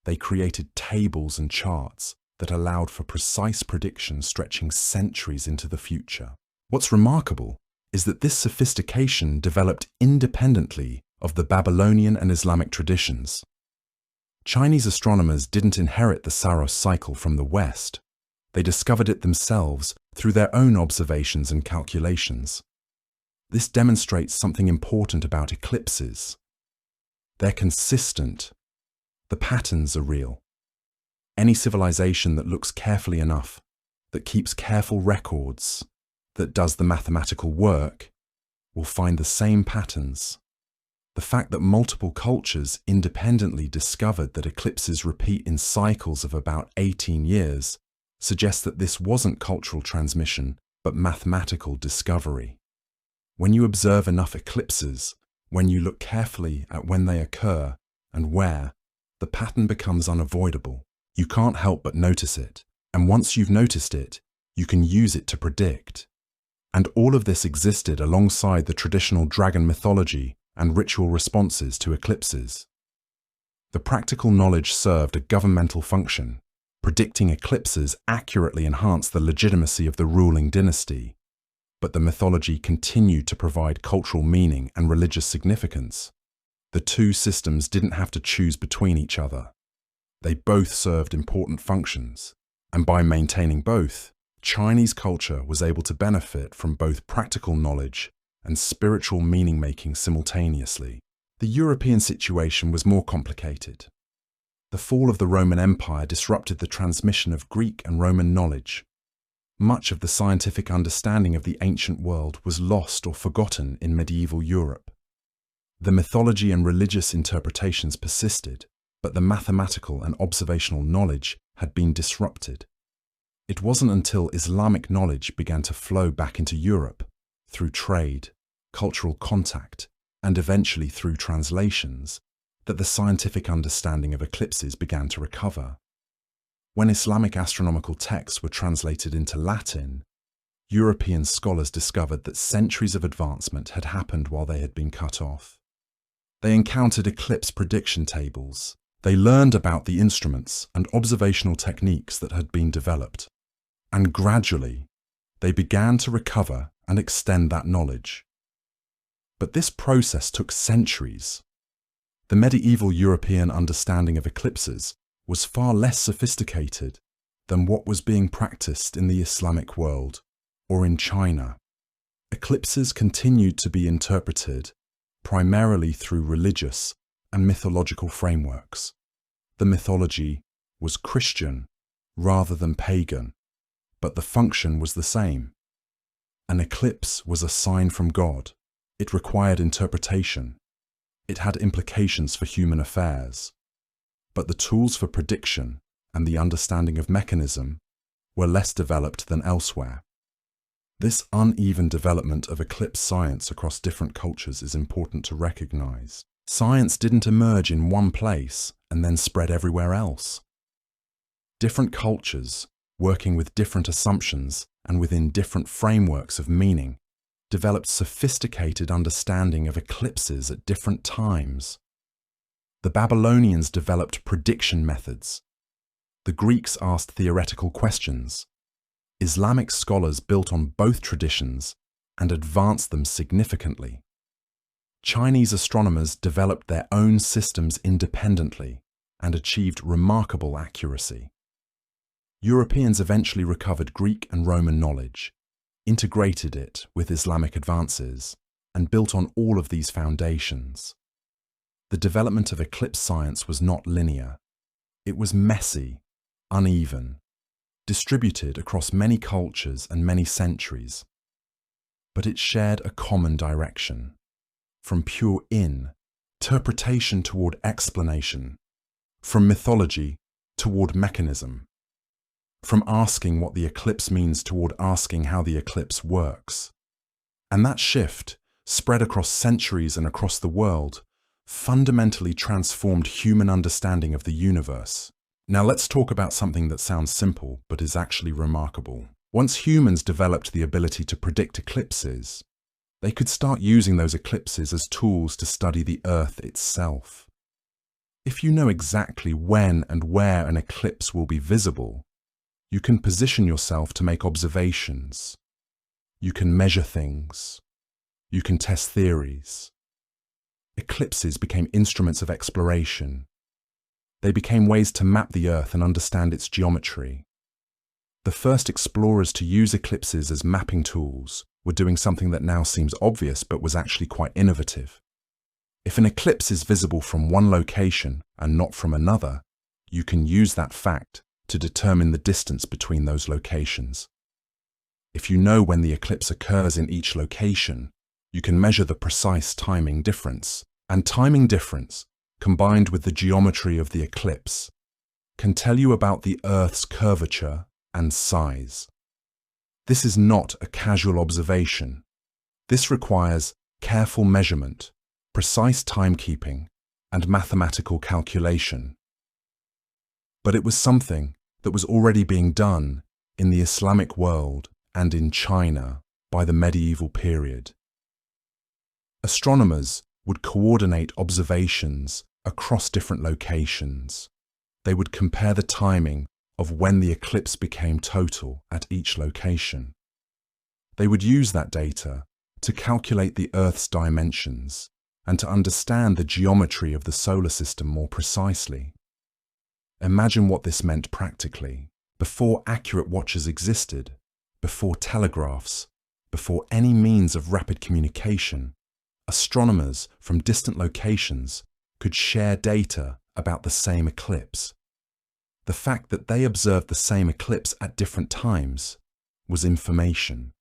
They created tables and charts that allowed for precise predictions stretching centuries into the future. What's remarkable is that this sophistication developed independently of the Babylonian and Islamic traditions. Chinese astronomers didn't inherit the Saros cycle from the West. They discovered it themselves through their own observations and calculations. This demonstrates something important about eclipses. They're consistent. The patterns are real. Any civilization that looks carefully enough, that keeps careful records, that does the mathematical work, will find the same patterns. The fact that multiple cultures independently discovered that eclipses repeat in cycles of about 18 years suggests that this wasn't cultural transmission, but mathematical discovery. When you observe enough eclipses, when you look carefully at when they occur and where, the pattern becomes unavoidable. You can't help but notice it, and once you've noticed it, you can use it to predict. And all of this existed alongside the traditional dragon mythology and ritual responses to eclipses. The practical knowledge served a governmental function. Predicting eclipses accurately enhanced the legitimacy of the ruling dynasty, but the mythology continued to provide cultural meaning and religious significance. The two systems didn't have to choose between each other. They both served important functions, and by maintaining both, Chinese culture was able to benefit from both practical knowledge and spiritual meaning-making simultaneously. The European situation was more complicated. The fall of the Roman Empire disrupted the transmission of Greek and Roman knowledge. Much of the scientific understanding of the ancient world was lost or forgotten in medieval Europe. The mythology and religious interpretations persisted, but the mathematical and observational knowledge had been disrupted. It wasn't until Islamic knowledge began to flow back into Europe, through trade, cultural contact, and eventually through translations, that the scientific understanding of eclipses began to recover. When Islamic astronomical texts were translated into Latin, European scholars discovered that centuries of advancement had happened while they had been cut off. They encountered eclipse prediction tables. They learned about the instruments and observational techniques that had been developed. And gradually, they began to recover and extend that knowledge. But this process took centuries. The medieval European understanding of eclipses was far less sophisticated than what was being practiced in the Islamic world or in China. Eclipses continued to be interpreted primarily through religious and mythological frameworks. The mythology was Christian rather than pagan, but the function was the same. An eclipse was a sign from God. It required interpretation. It had implications for human affairs. But the tools for prediction and the understanding of mechanism were less developed than elsewhere. This uneven development of eclipse science across different cultures is important to recognize. Science didn't emerge in one place and then spread everywhere else. Different cultures, working with different assumptions and within different frameworks of meaning, developed sophisticated understanding of eclipses at different times. The Babylonians developed prediction methods. The Greeks asked theoretical questions. Islamic scholars built on both traditions and advanced them significantly. Chinese astronomers developed their own systems independently and achieved remarkable accuracy. Europeans eventually recovered Greek and Roman knowledge, integrated it with Islamic advances, and built on all of these foundations. The development of eclipse science was not linear. It was messy, uneven, distributed across many cultures and many centuries. But it shared a common direction, from pure interpretation toward explanation, from mythology toward mechanism, from asking what the eclipse means toward asking how the eclipse works. And that shift, spread across centuries and across the world, fundamentally transformed human understanding of the universe. Now let's talk about something that sounds simple but is actually remarkable. Once humans developed the ability to predict eclipses, they could start using those eclipses as tools to study the Earth itself. If you know exactly when and where an eclipse will be visible, you can position yourself to make observations. You can measure things. You can test theories. Eclipses became instruments of exploration. They became ways to map the Earth and understand its geometry. The first explorers to use eclipses as mapping tools were doing something that now seems obvious but was actually quite innovative. If an eclipse is visible from one location and not from another, you can use that fact to determine the distance between those locations. If you know when the eclipse occurs in each location, you can measure the precise timing difference. And timing difference, combined with the geometry of the eclipse, can tell you about the Earth's curvature and size. This is not a casual observation. This requires careful measurement, precise timekeeping, and mathematical calculation. But it was something that was already being done in the Islamic world and in China by the medieval period. Astronomers would coordinate observations across different locations. They would compare the timing of when the eclipse became total at each location. They would use that data to calculate the Earth's dimensions and to understand the geometry of the solar system more precisely. Imagine what this meant practically. Before accurate watches existed, before telegraphs, before any means of rapid communication, astronomers from distant locations could share data about the same eclipse. The fact that they observed the same eclipse at different times was information.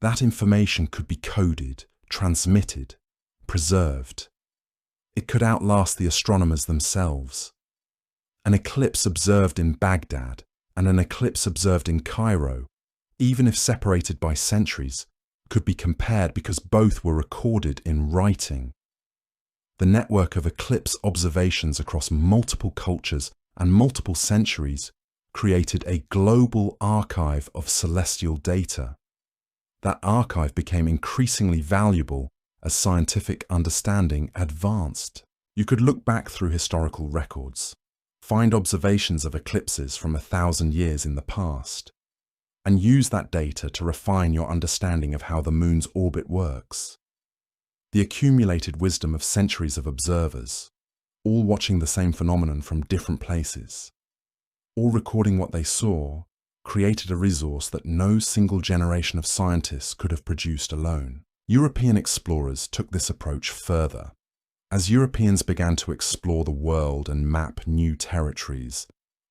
That information could be coded, transmitted, preserved. It could outlast the astronomers themselves. An eclipse observed in Baghdad and an eclipse observed in Cairo, even if separated by centuries, could be compared because both were recorded in writing. The network of eclipse observations across multiple cultures and multiple centuries created a global archive of celestial data. That archive became increasingly valuable as scientific understanding advanced. You could look back through historical records, find observations of eclipses from 1,000 years in the past, and use that data to refine your understanding of how the moon's orbit works. The accumulated wisdom of centuries of observers, all watching the same phenomenon from different places, all recording what they saw, created a resource that no single generation of scientists could have produced alone. European explorers took this approach further. As Europeans began to explore the world and map new territories,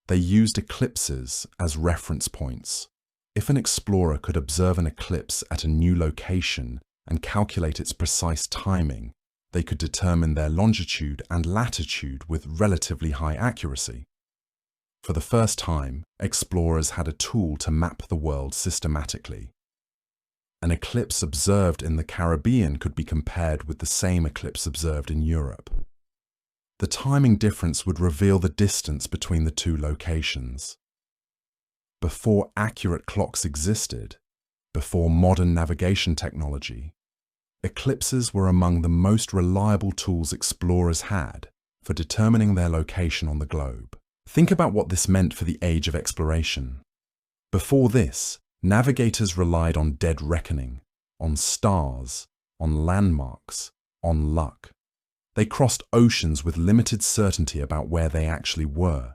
they used eclipses as reference points. If an explorer could observe an eclipse at a new location and calculate its precise timing, they could determine their longitude and latitude with relatively high accuracy. For the first time, explorers had a tool to map the world systematically. An eclipse observed in the Caribbean could be compared with the same eclipse observed in Europe. The timing difference would reveal the distance between the two locations. Before accurate clocks existed, before modern navigation technology, eclipses were among the most reliable tools explorers had for determining their location on the globe. Think about what this meant for the age of exploration. Before this, navigators relied on dead reckoning, on stars, on landmarks, on luck. They crossed oceans with limited certainty about where they actually were.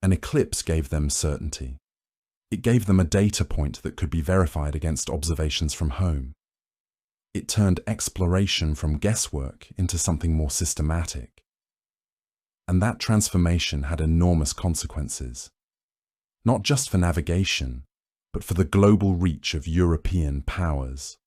An eclipse gave them certainty. It gave them a data point that could be verified against observations from home. It turned exploration from guesswork into something more systematic. And that transformation had enormous consequences, not just for navigation, but for the global reach of European powers.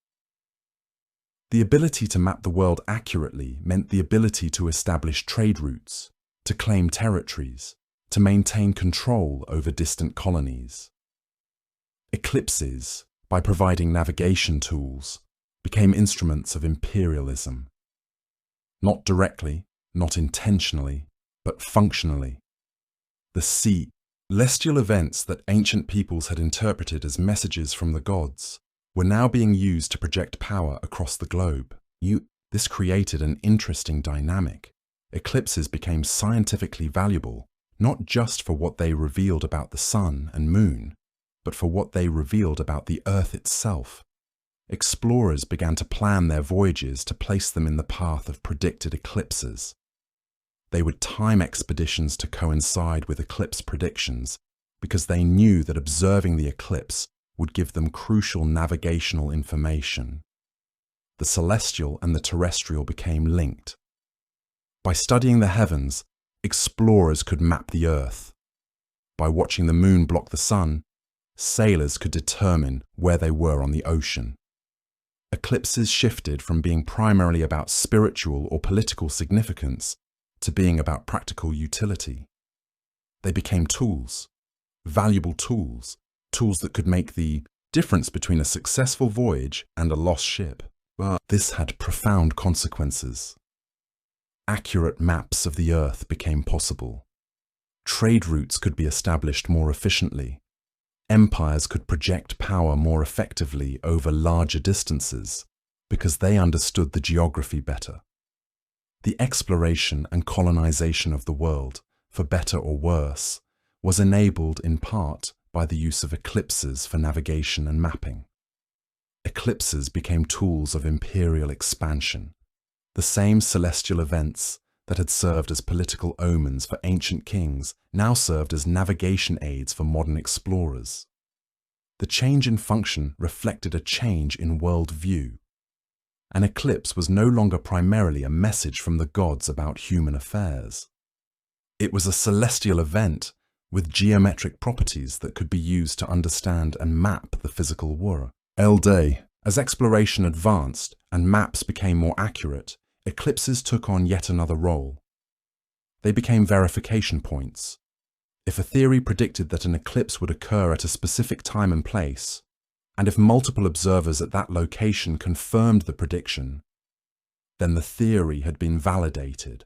The ability to map the world accurately meant the ability to establish trade routes, to claim territories, to maintain control over distant colonies. Eclipses, by providing navigation tools, became instruments of imperialism. Not directly, not intentionally, but functionally. The celestial events that ancient peoples had interpreted as messages from the gods were now being used to project power across the globe. This created an interesting dynamic. Eclipses became scientifically valuable, not just for what they revealed about the sun and moon, but for what they revealed about the Earth itself. Explorers began to plan their voyages to place them in the path of predicted eclipses. They would time expeditions to coincide with eclipse predictions because they knew that observing the eclipse would give them crucial navigational information. The celestial and the terrestrial became linked. By studying the heavens, explorers could map the Earth. By watching the moon block the sun, sailors could determine where they were on the ocean. Eclipses shifted from being primarily about spiritual or political significance to being about practical utility. They became tools, valuable tools, tools that could make the difference between a successful voyage and a lost ship. But this had profound consequences. Accurate maps of the Earth became possible. Trade routes could be established more efficiently. Empires could project power more effectively over larger distances because they understood the geography better. The exploration and colonization of the world, for better or worse, was enabled in part by the use of eclipses for navigation and mapping. Eclipses became tools of imperial expansion. The same celestial events that had served as political omens for ancient kings now served as navigation aids for modern explorers. The change in function reflected a change in world view. An eclipse was no longer primarily a message from the gods about human affairs. It was a celestial event with geometric properties that could be used to understand and map the physical world. As exploration advanced and maps became more accurate, eclipses took on yet another role. They became verification points. If a theory predicted that an eclipse would occur at a specific time and place, and if multiple observers at that location confirmed the prediction, then the theory had been validated.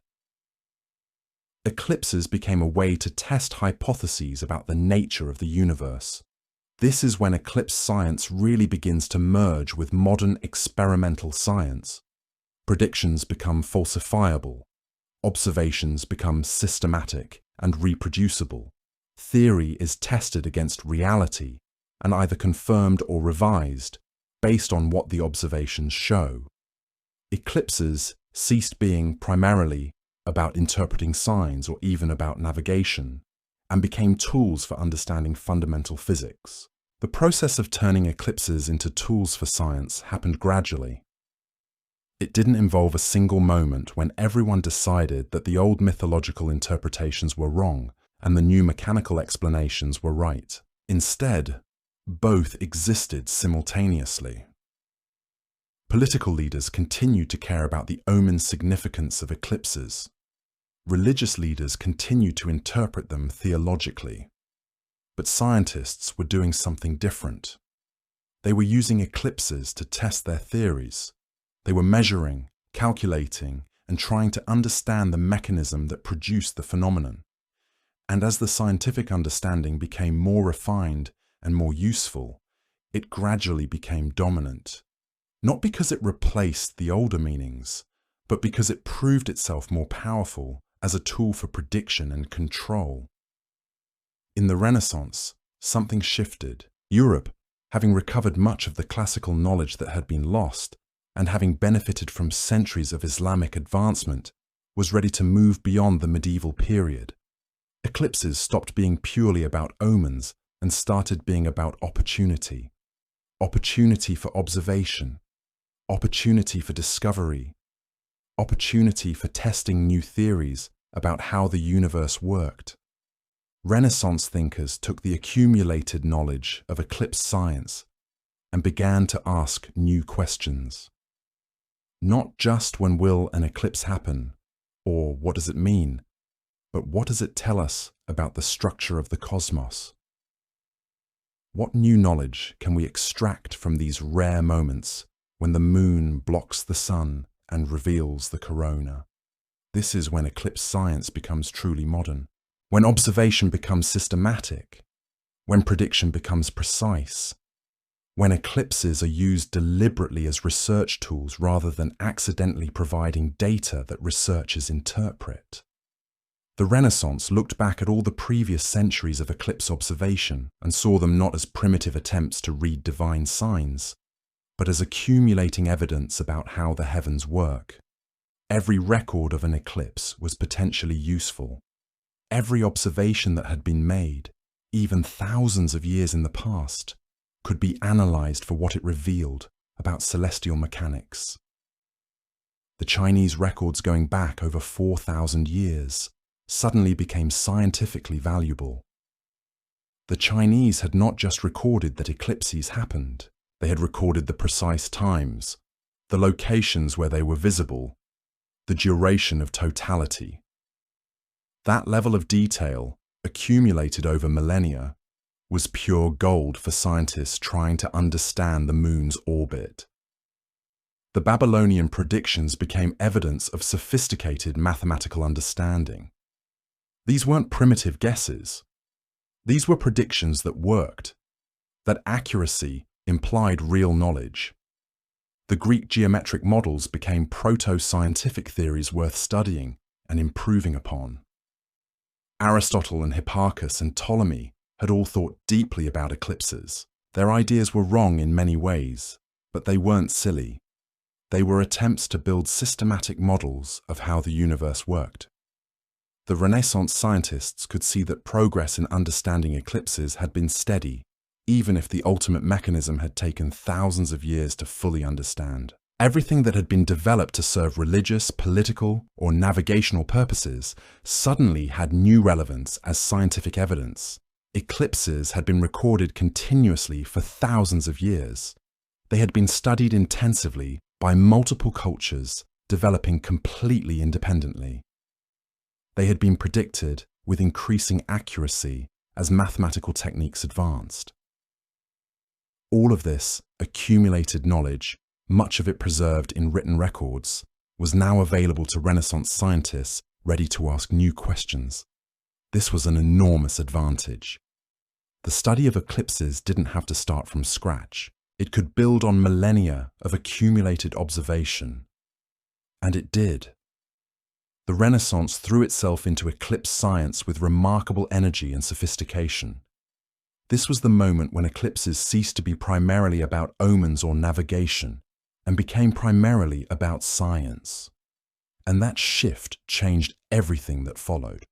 Eclipses became a way to test hypotheses about the nature of the universe. This is when eclipse science really begins to merge with modern experimental science. Predictions become falsifiable. Observations become systematic and reproducible. Theory is tested against reality, and either confirmed or revised based on what the observations show. Eclipses ceased being primarily about interpreting signs or even about navigation, and became tools for understanding fundamental physics. The process of turning eclipses into tools for science happened gradually. It didn't involve a single moment when everyone decided that the old mythological interpretations were wrong and the new mechanical explanations were right. Instead, both existed simultaneously. Political leaders continued to care about the omen significance of eclipses. Religious leaders continued to interpret them theologically. But scientists were doing something different. They were using eclipses to test their theories. They were measuring, calculating, and trying to understand the mechanism that produced the phenomenon. And as the scientific understanding became more refined and more useful, it gradually became dominant. Not because it replaced the older meanings, but because it proved itself more powerful as a tool for prediction and control. In the Renaissance, something shifted. Europe, having recovered much of the classical knowledge that had been lost, and having benefited from centuries of Islamic advancement, was ready to move beyond the medieval period. Eclipses stopped being purely about omens and started being about opportunity. Opportunity for observation, opportunity for discovery, opportunity for testing new theories about how the universe worked. Renaissance thinkers took the accumulated knowledge of eclipse science and began to ask new questions. Not just when will an eclipse happen, or what does it mean, but what does it tell us about the structure of the cosmos? What new knowledge can we extract from these rare moments when the moon blocks the sun and reveals the corona? This is when eclipse science becomes truly modern, when observation becomes systematic, when prediction becomes precise, when eclipses are used deliberately as research tools rather than accidentally providing data that researchers interpret. The Renaissance looked back at all the previous centuries of eclipse observation and saw them not as primitive attempts to read divine signs, but as accumulating evidence about how the heavens work. Every record of an eclipse was potentially useful. Every observation that had been made, even thousands of years in the past, could be analyzed for what it revealed about celestial mechanics. The Chinese records going back over 4,000 years suddenly became scientifically valuable. The Chinese had not just recorded that eclipses happened, they had recorded the precise times, the locations where they were visible, the duration of totality. That level of detail, accumulated over millennia, was pure gold for scientists trying to understand the moon's orbit. The Babylonian predictions became evidence of sophisticated mathematical understanding. These weren't primitive guesses. These were predictions that worked, that accuracy implied real knowledge. The Greek geometric models became proto-scientific theories worth studying and improving upon. Aristotle and Hipparchus and Ptolemy had all thought deeply about eclipses. Their ideas were wrong in many ways, but they weren't silly. They were attempts to build systematic models of how the universe worked. The Renaissance scientists could see that progress in understanding eclipses had been steady, even if the ultimate mechanism had taken thousands of years to fully understand. Everything that had been developed to serve religious, political, or navigational purposes suddenly had new relevance as scientific evidence. Eclipses had been recorded continuously for thousands of years. They had been studied intensively by multiple cultures, developing completely independently. They had been predicted with increasing accuracy as mathematical techniques advanced. All of this accumulated knowledge, much of it preserved in written records, was now available to Renaissance scientists ready to ask new questions. This was an enormous advantage. The study of eclipses didn't have to start from scratch. It could build on millennia of accumulated observation. And it did. The Renaissance threw itself into eclipse science with remarkable energy and sophistication. This was the moment when eclipses ceased to be primarily about omens or navigation and became primarily about science. And that shift changed everything that followed.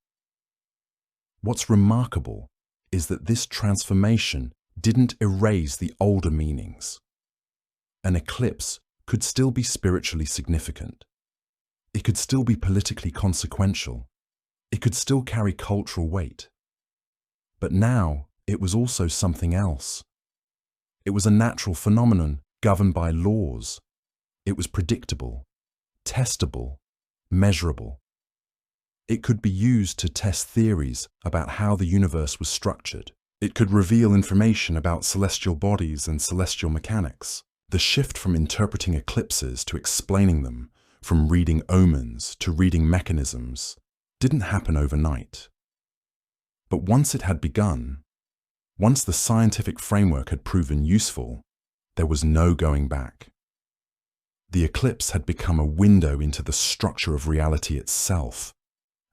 What's remarkable is that this transformation didn't erase the older meanings. An eclipse could still be spiritually significant. It could still be politically consequential. It could still carry cultural weight. But now it was also something else. It was a natural phenomenon governed by laws. It was predictable, testable, measurable. It could be used to test theories about how the universe was structured. It could reveal information about celestial bodies and celestial mechanics. The shift from interpreting eclipses to explaining them, from reading omens to reading mechanisms, didn't happen overnight. But once it had begun, once the scientific framework had proven useful, there was no going back. The eclipse had become a window into the structure of reality itself,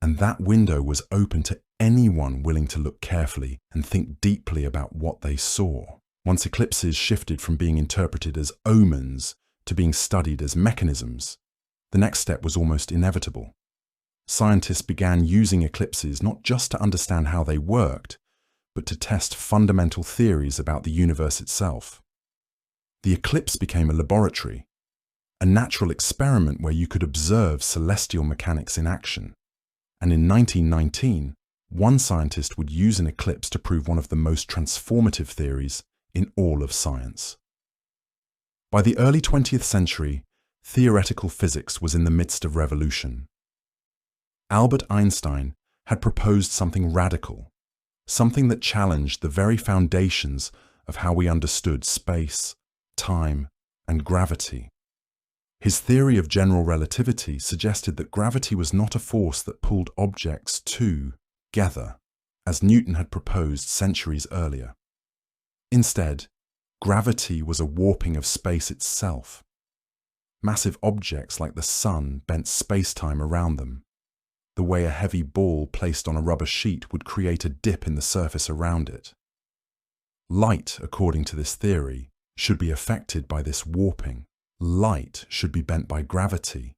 and that window was open to anyone willing to look carefully and think deeply about what they saw. Once eclipses shifted from being interpreted as omens to being studied as mechanisms, the next step was almost inevitable. Scientists began using eclipses not just to understand how they worked, but to test fundamental theories about the universe itself. The eclipse became a laboratory, a natural experiment where you could observe celestial mechanics in action. And in 1919, one scientist would use an eclipse to prove one of the most transformative theories in all of science. By the early 20th century, theoretical physics was in the midst of revolution. Albert Einstein had proposed something radical, something that challenged the very foundations of how we understood space, time, and gravity. His theory of general relativity suggested that gravity was not a force that pulled objects together, as Newton had proposed centuries earlier. Instead, gravity was a warping of space itself. Massive objects like the sun bent space-time around them, the way a heavy ball placed on a rubber sheet would create a dip in the surface around it. Light, according to this theory, should be affected by this warping. Light should be bent by gravity.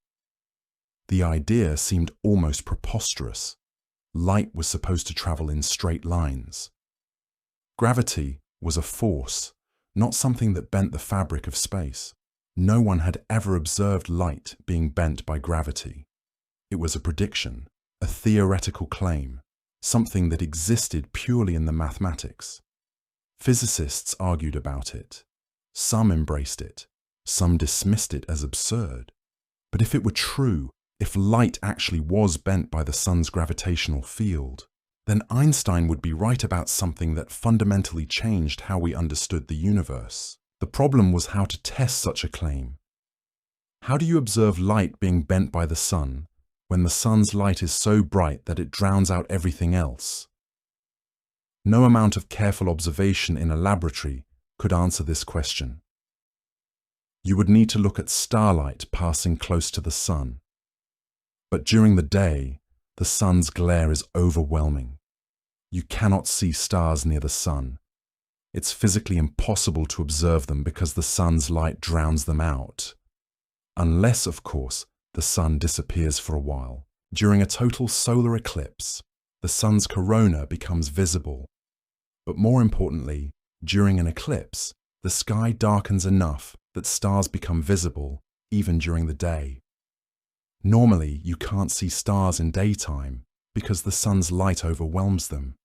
The idea seemed almost preposterous. Light was supposed to travel in straight lines. Gravity was a force, not something that bent the fabric of space. No one had ever observed light being bent by gravity. It was a prediction, a theoretical claim, something that existed purely in the mathematics. Physicists argued about it. Some embraced it. Some dismissed it as absurd. But if it were true, if light actually was bent by the sun's gravitational field, then Einstein would be right about something that fundamentally changed how we understood the universe. The problem was how to test such a claim. How do you observe light being bent by the sun when the sun's light is so bright that it drowns out everything else? No amount of careful observation in a laboratory could answer this question. You would need to look at starlight passing close to the sun. But during the day, the sun's glare is overwhelming. You cannot see stars near the sun. It's physically impossible to observe them because the sun's light drowns them out. Unless, of course, the sun disappears for a while. During a total solar eclipse, the sun's corona becomes visible. But more importantly, during an eclipse, the sky darkens enough that stars become visible even during the day. Normally, you can't see stars in daytime because the sun's light overwhelms them.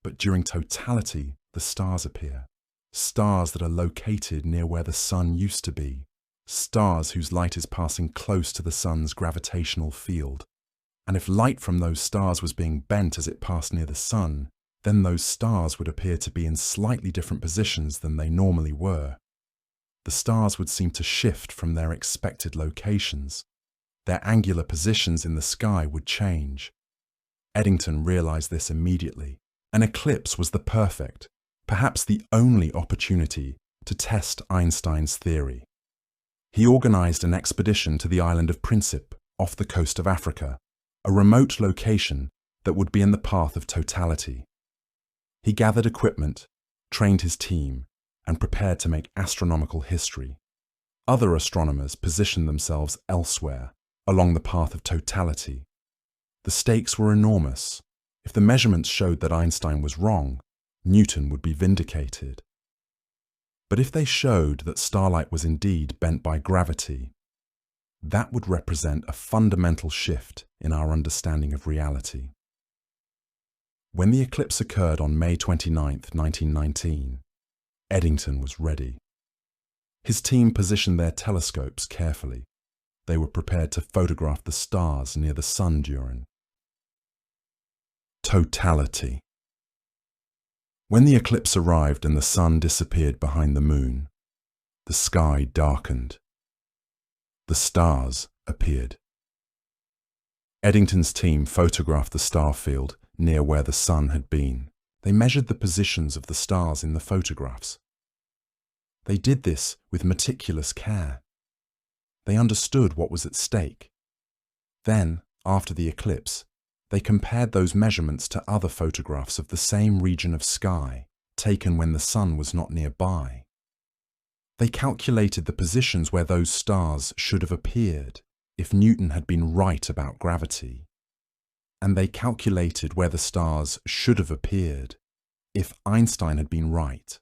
But during totality, the stars appear. Stars that are located near where the sun used to be. Stars whose light is passing close to the sun's gravitational field. And if light from those stars was being bent as it passed near the sun, then those stars would appear to be in slightly different positions than they normally were. The stars would seem to shift from their expected locations. Their angular positions in the sky would change. Eddington realized this immediately. An eclipse was the perfect, perhaps the only opportunity to test Einstein's theory. He organized an expedition to the island of Principe, off the coast of Africa, a remote location that would be in the path of totality. He gathered equipment, trained his team, and prepared to make astronomical history. Other astronomers positioned themselves elsewhere, along the path of totality. The stakes were enormous. If the measurements showed that Einstein was wrong, Newton would be vindicated. But if they showed that starlight was indeed bent by gravity, that would represent a fundamental shift in our understanding of reality. When the eclipse occurred on May 29, 1919, Eddington was ready. His team positioned their telescopes carefully. They were prepared to photograph the stars near the sun during Totality. When the eclipse arrived and the sun disappeared behind the moon, the sky darkened. The stars appeared. Eddington's team photographed the star field near where the sun had been. They measured the positions of the stars in the photographs. They did this with meticulous care. They understood what was at stake. Then, after the eclipse, they compared those measurements to other photographs of the same region of sky, taken when the sun was not nearby. They calculated the positions where those stars should have appeared if Newton had been right about gravity. And they calculated where the stars should have appeared if Einstein had been right.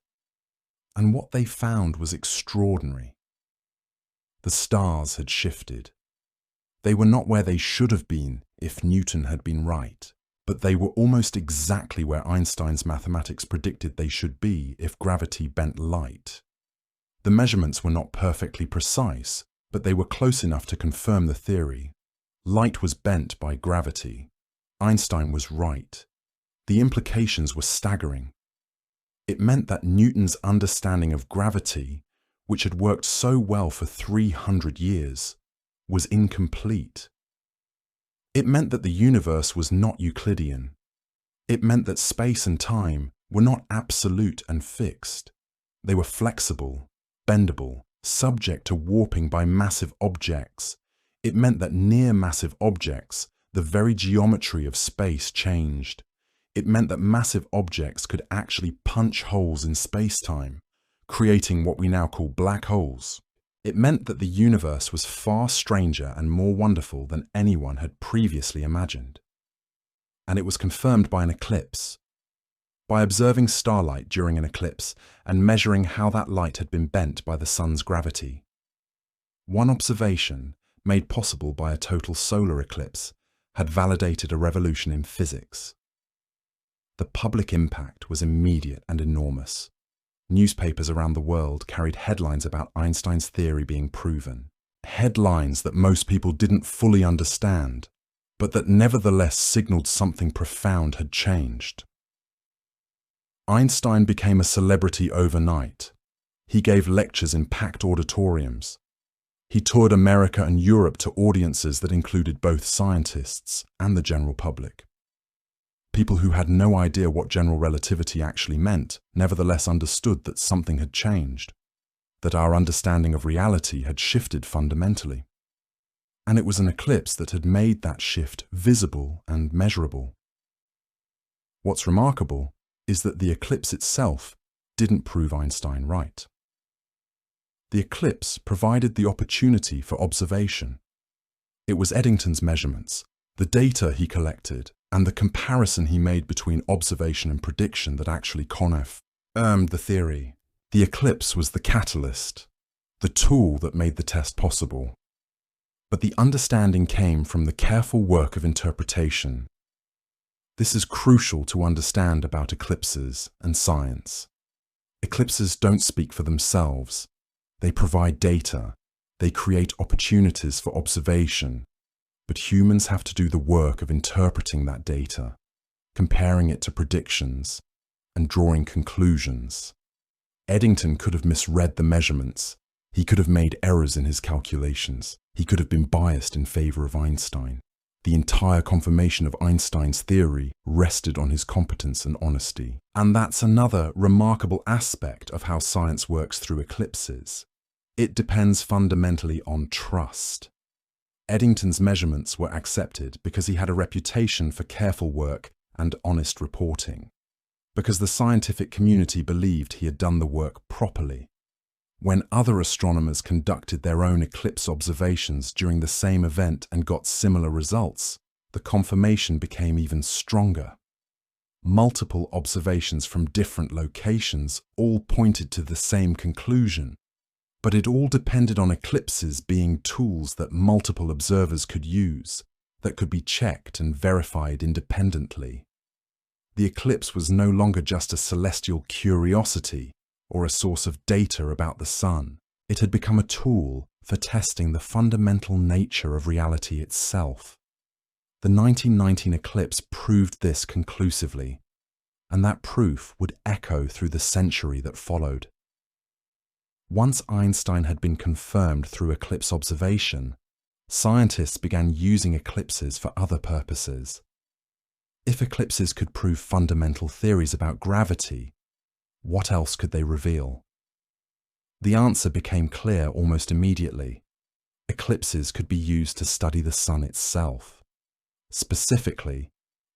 And what they found was extraordinary. The stars had shifted. They were not where they should have been if Newton had been right, but they were almost exactly where Einstein's mathematics predicted they should be if gravity bent light. The measurements were not perfectly precise, but they were close enough to confirm the theory. Light was bent by gravity. Einstein was right. The implications were staggering. It meant that Newton's understanding of gravity, which had worked so well for 300 years, was incomplete. It meant that the universe was not Euclidean. It meant that space and time were not absolute and fixed. They were flexible, bendable, subject to warping by massive objects. It meant that near massive objects, the very geometry of space changed. It meant that massive objects could actually punch holes in space-time, creating what we now call black holes. It meant that the universe was far stranger and more wonderful than anyone had previously imagined. And it was confirmed by an eclipse. By observing starlight during an eclipse and measuring how that light had been bent by the sun's gravity. One observation, made possible by a total solar eclipse, had validated a revolution in physics. The public impact was immediate and enormous. Newspapers around the world carried headlines about Einstein's theory being proven. Headlines that most people didn't fully understand, but that nevertheless signaled something profound had changed. Einstein became a celebrity overnight. He gave lectures in packed auditoriums. He toured America and Europe to audiences that included both scientists and the general public. People who had no idea what general relativity actually meant nevertheless understood that something had changed, that our understanding of reality had shifted fundamentally. And it was an eclipse that had made that shift visible and measurable. What's remarkable is that the eclipse itself didn't prove Einstein right. The eclipse provided the opportunity for observation. It was Eddington's measurements, the data he collected, and the comparison he made between observation and prediction that actually confirmed the theory. The eclipse was the catalyst, the tool that made the test possible. But the understanding came from the careful work of interpretation. This is crucial to understand about eclipses and science. Eclipses don't speak for themselves. They provide data. They create opportunities for observation. But humans have to do the work of interpreting that data, comparing it to predictions, and drawing conclusions. Eddington could have misread the measurements. He could have made errors in his calculations. He could have been biased in favor of Einstein. The entire confirmation of Einstein's theory rested on his competence and honesty. And that's another remarkable aspect of how science works through eclipses. It depends fundamentally on trust. Eddington's measurements were accepted because he had a reputation for careful work and honest reporting. because the scientific community believed he had done the work properly. When other astronomers conducted their own eclipse observations during the same event and got similar results, the confirmation became even stronger. Multiple observations from different locations all pointed to the same conclusion, but it all depended on eclipses being tools that multiple observers could use, that could be checked and verified independently. The eclipse was no longer just a celestial curiosity or a source of data about the sun. It had become a tool for testing the fundamental nature of reality itself. The 1919 eclipse proved this conclusively, and that proof would echo through the century that followed. Once Einstein had been confirmed through eclipse observation, scientists began using eclipses for other purposes. If eclipses could prove fundamental theories about gravity, what else could they reveal? The answer became clear almost immediately. Eclipses could be used to study the sun itself. Specifically,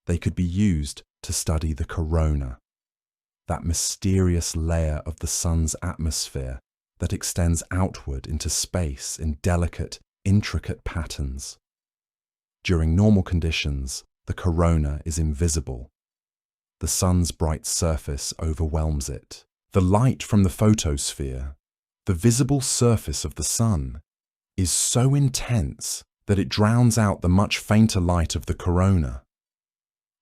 they could be used to study the corona, that mysterious layer of the sun's atmosphere that extends outward into space in delicate, intricate patterns. During normal conditions, the corona is invisible. The sun's bright surface overwhelms it. The light from the photosphere, the visible surface of the sun, is so intense that it drowns out the much fainter light of the corona.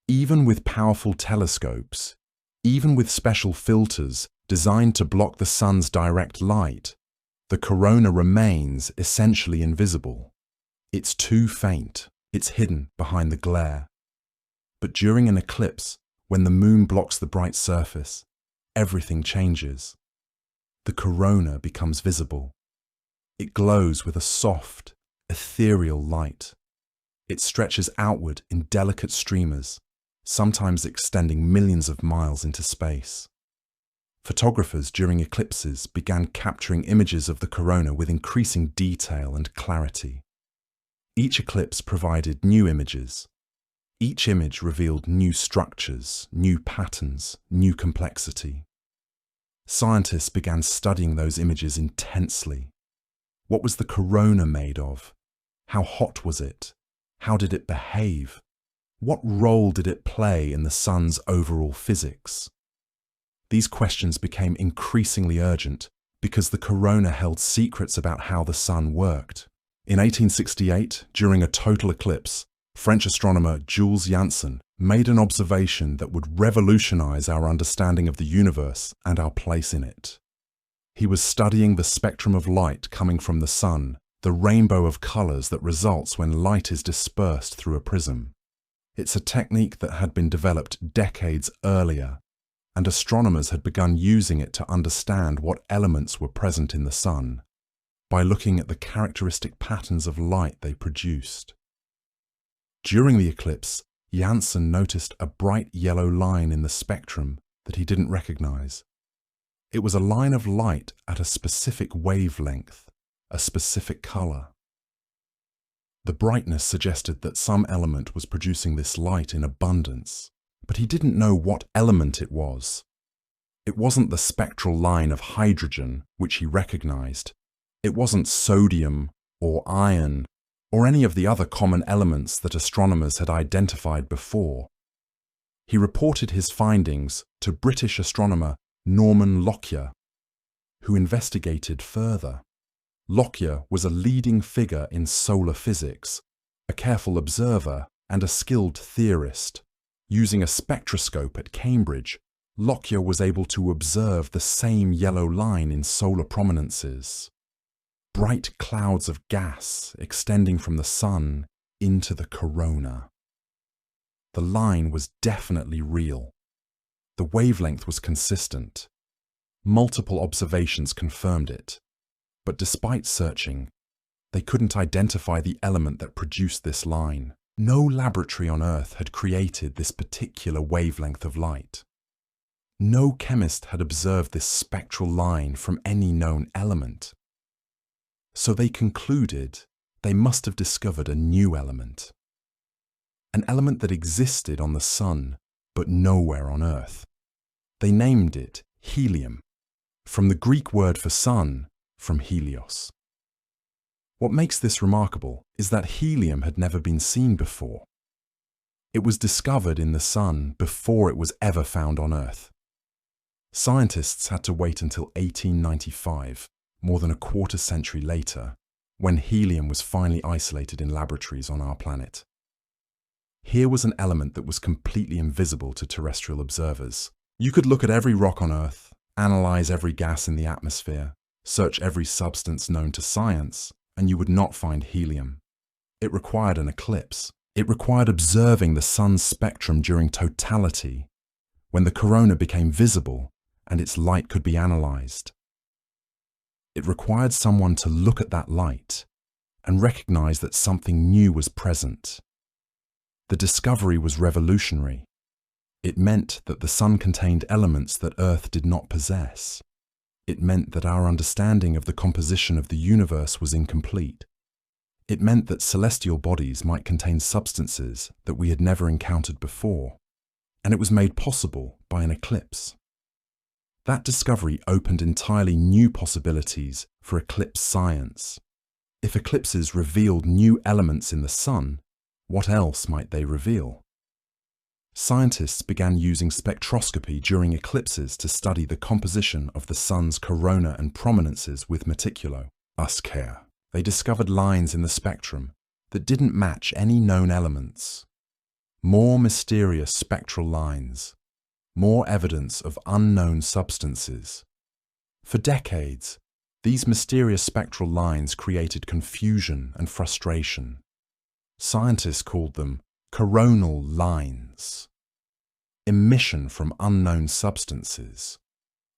Even with powerful telescopes, even with special filters designed to block the sun's direct light, the corona remains essentially invisible. It's too faint. It's hidden behind the glare. But during an eclipse, when the moon blocks the bright surface, everything changes. The corona becomes visible. It glows with a soft, ethereal light. It stretches outward in delicate streamers, sometimes extending millions of miles into space. Photographers during eclipses began capturing images of the corona with increasing detail and clarity. Each eclipse provided new images. Each image revealed new structures, new patterns, new complexity. Scientists began studying those images intensely. What was the corona made of? How hot was it? How did it behave? What role did it play in the sun's overall physics? These questions became increasingly urgent because the corona held secrets about how the sun worked. In 1868, during a total eclipse, French astronomer Jules Janssen made an observation that would revolutionize our understanding of the universe and our place in it. He was studying the spectrum of light coming from the sun, the rainbow of colors that results when light is dispersed through a prism. It's a technique that had been developed decades earlier, and astronomers had begun using it to understand what elements were present in the sun, by looking at the characteristic patterns of light they produced. During the eclipse, Janssen noticed a bright yellow line in the spectrum that he didn't recognize. It was a line of light at a specific wavelength, a specific color. The brightness suggested that some element was producing this light in abundance, but he didn't know what element it was. It wasn't the spectral line of hydrogen, which he recognized. It wasn't sodium or iron or any of the other common elements that astronomers had identified before. He reported his findings to British astronomer Norman Lockyer, who investigated further. Lockyer was a leading figure in solar physics, a careful observer and a skilled theorist. Using a spectroscope at Cambridge, Lockyer was able to observe the same yellow line in solar prominences. Bright clouds of gas extending from the sun into the corona. The line was definitely real. The wavelength was consistent. Multiple observations confirmed it. But despite searching, they couldn't identify the element that produced this line. No laboratory on Earth had created this particular wavelength of light. No chemist had observed this spectral line from any known element. So they concluded they must have discovered a new element. An element that existed on the sun, but nowhere on Earth. They named it Helium, from the Greek word for sun, from Helios. What makes this remarkable is that helium had never been seen before. It was discovered in the sun before it was ever found on Earth. Scientists had to wait until 1895, more than a quarter century later, when helium was finally isolated in laboratories on our planet. Here was an element that was completely invisible to terrestrial observers. You could look at every rock on Earth, analyze every gas in the atmosphere, search every substance known to science, and you would not find helium. It required an eclipse. It required observing the sun's spectrum during totality, when the corona became visible and its light could be analyzed. It required someone to look at that light and recognize that something new was present. The discovery was revolutionary. It meant that the sun contained elements that Earth did not possess. It meant that our understanding of the composition of the universe was incomplete. It meant that celestial bodies might contain substances that we had never encountered before, and it was made possible by an eclipse. That discovery opened entirely new possibilities for eclipse science. If eclipses revealed new elements in the sun, what else might they reveal? Scientists began using spectroscopy during eclipses to study the composition of the sun's corona and prominences with care. They discovered lines in the spectrum that didn't match any known elements. More mysterious spectral lines, more evidence of unknown substances. For decades, these mysterious spectral lines created confusion and frustration. Scientists called them coronal lines. Emission from unknown substances.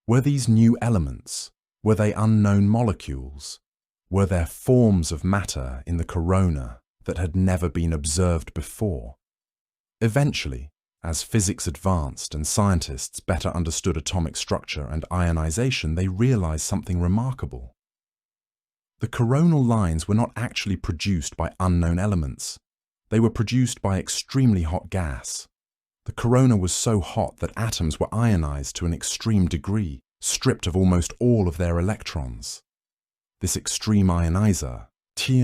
Were these new elements? Were they unknown molecules? Were there forms of matter in the corona that had never been observed before? Eventually, as physics advanced and scientists better understood atomic structure and ionization, they realized something remarkable. The coronal lines were not actually produced by unknown elements. They were produced by extremely hot gas. The corona was so hot that atoms were ionized to an extreme degree, stripped of almost all of their electrons. This extreme ionizer,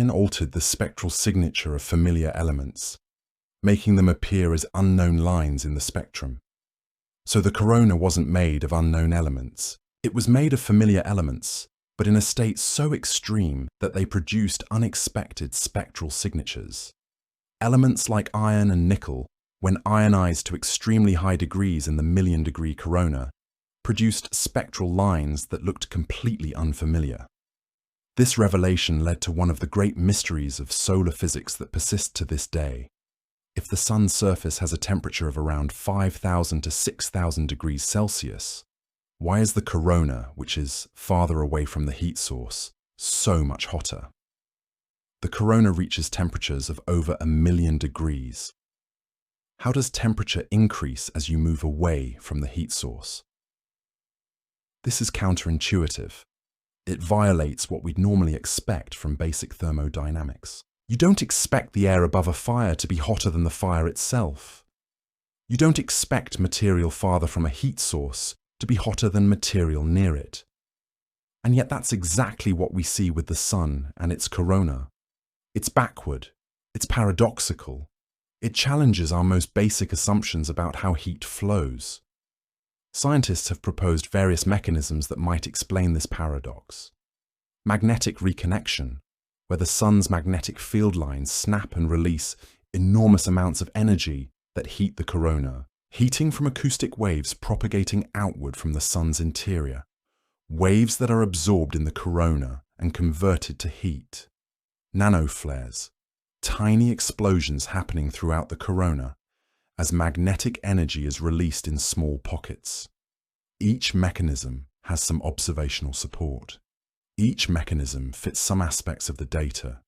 altered the spectral signature of familiar elements, making them appear as unknown lines in the spectrum. So the corona wasn't made of unknown elements. It was made of familiar elements, but in a state so extreme that they produced unexpected spectral signatures. Elements like iron and nickel, when ionized to extremely high degrees in the million-degree corona, produced spectral lines that looked completely unfamiliar. This revelation led to one of the great mysteries of solar physics that persist to this day. If the sun's surface has a temperature of around 5,000 to 6,000 degrees Celsius, why is the corona, which is farther away from the heat source, so much hotter? The corona reaches temperatures of over 1,000,000 degrees. How does temperature increase as you move away from the heat source? This is counterintuitive. It violates what we'd normally expect from basic thermodynamics. You don't expect the air above a fire to be hotter than the fire itself. You don't expect material farther from a heat source to be hotter than material near it. And yet that's exactly what we see with the sun and its corona. It's backward. It's paradoxical. It challenges our most basic assumptions about how heat flows. Scientists have proposed various mechanisms that might explain this paradox. Magnetic reconnection, where the sun's magnetic field lines snap and release enormous amounts of energy that heat the corona, heating from acoustic waves propagating outward from the sun's interior, waves that are absorbed in the corona and converted to heat. Nanoflares, tiny explosions happening throughout the corona as magnetic energy is released in small pockets. Each mechanism has some observational support. Each mechanism fits some aspects of the data,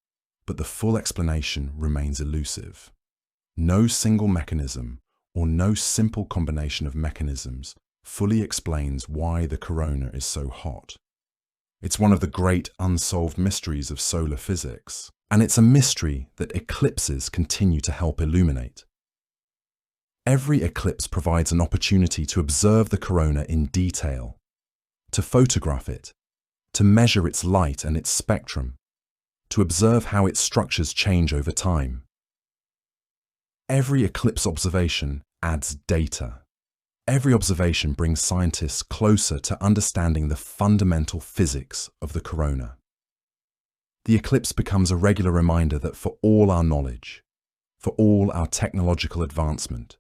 but the full explanation remains elusive. No single mechanism or no simple combination of mechanisms fully explains why the corona is so hot. It's one of the great unsolved mysteries of solar physics, and it's a mystery that eclipses continue to help illuminate. Every eclipse provides an opportunity to observe the corona in detail, to photograph it, to measure its light and its spectrum, to observe how its structures change over time. Every eclipse observation adds data. Every observation brings scientists closer to understanding the fundamental physics of the corona. The eclipse becomes a regular reminder that for all our knowledge, for all our technological advancement,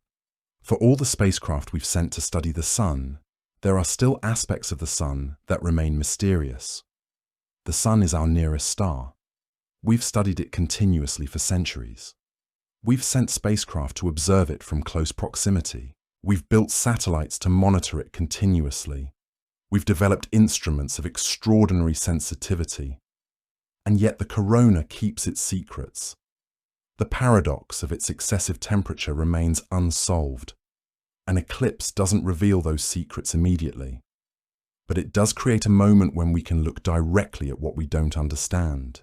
for all the spacecraft we've sent to study the sun, there are still aspects of the sun that remain mysterious. The sun is our nearest star. We've studied it continuously for centuries. We've sent spacecraft to observe it from close proximity. We've built satellites to monitor it continuously. We've developed instruments of extraordinary sensitivity. And yet the corona keeps its secrets. The paradox of its excessive temperature remains unsolved. An eclipse doesn't reveal those secrets immediately, but it does create a moment when we can look directly at what we don't understand,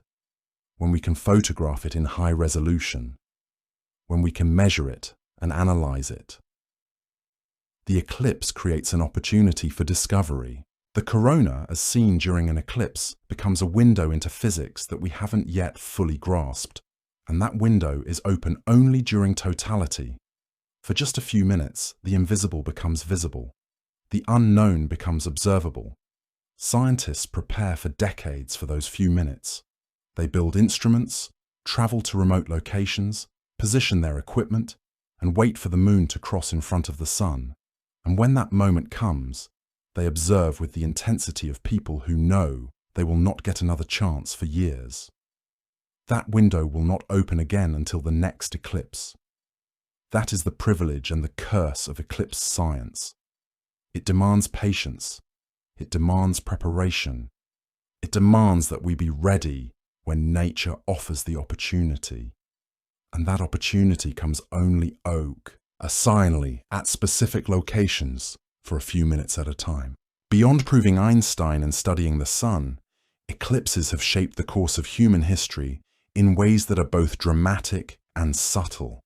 when we can photograph it in high resolution, when we can measure it and analyze it. The eclipse creates an opportunity for discovery. The corona, as seen during an eclipse, becomes a window into physics that we haven't yet fully grasped. And that window is open only during totality. For just a few minutes, the invisible becomes visible. The unknown becomes observable. Scientists prepare for decades for those few minutes. They build instruments, travel to remote locations, position their equipment, and wait for the moon to cross in front of the sun. And when that moment comes, they observe with the intensity of people who know they will not get another chance for years. That window will not open again until the next eclipse. That is the privilege and the curse of eclipse science. It demands patience. It demands preparation. It demands that we be ready when nature offers the opportunity. And that opportunity comes only assignedly at specific locations for a few minutes at a time. Beyond proving Einstein and studying the sun, eclipses have shaped the course of human history in ways that are both dramatic and subtle.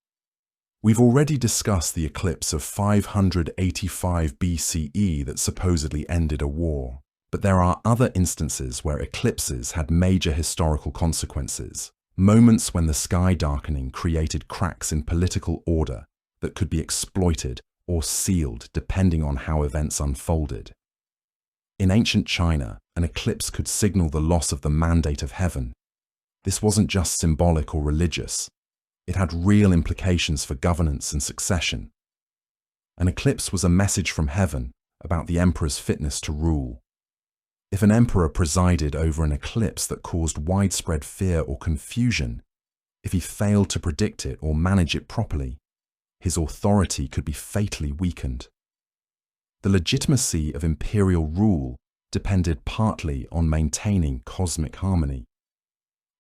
We've already discussed the eclipse of 585 BCE that supposedly ended a war, but there are other instances where eclipses had major historical consequences, moments when the sky darkening created cracks in political order that could be exploited or sealed depending on how events unfolded. In ancient China, an eclipse could signal the loss of the mandate of heaven. This wasn't just symbolic or religious. It had real implications for governance and succession. An eclipse was a message from heaven about the emperor's fitness to rule. If an emperor presided over an eclipse that caused widespread fear or confusion, if he failed to predict it or manage it properly, his authority could be fatally weakened. The legitimacy of imperial rule depended partly on maintaining cosmic harmony.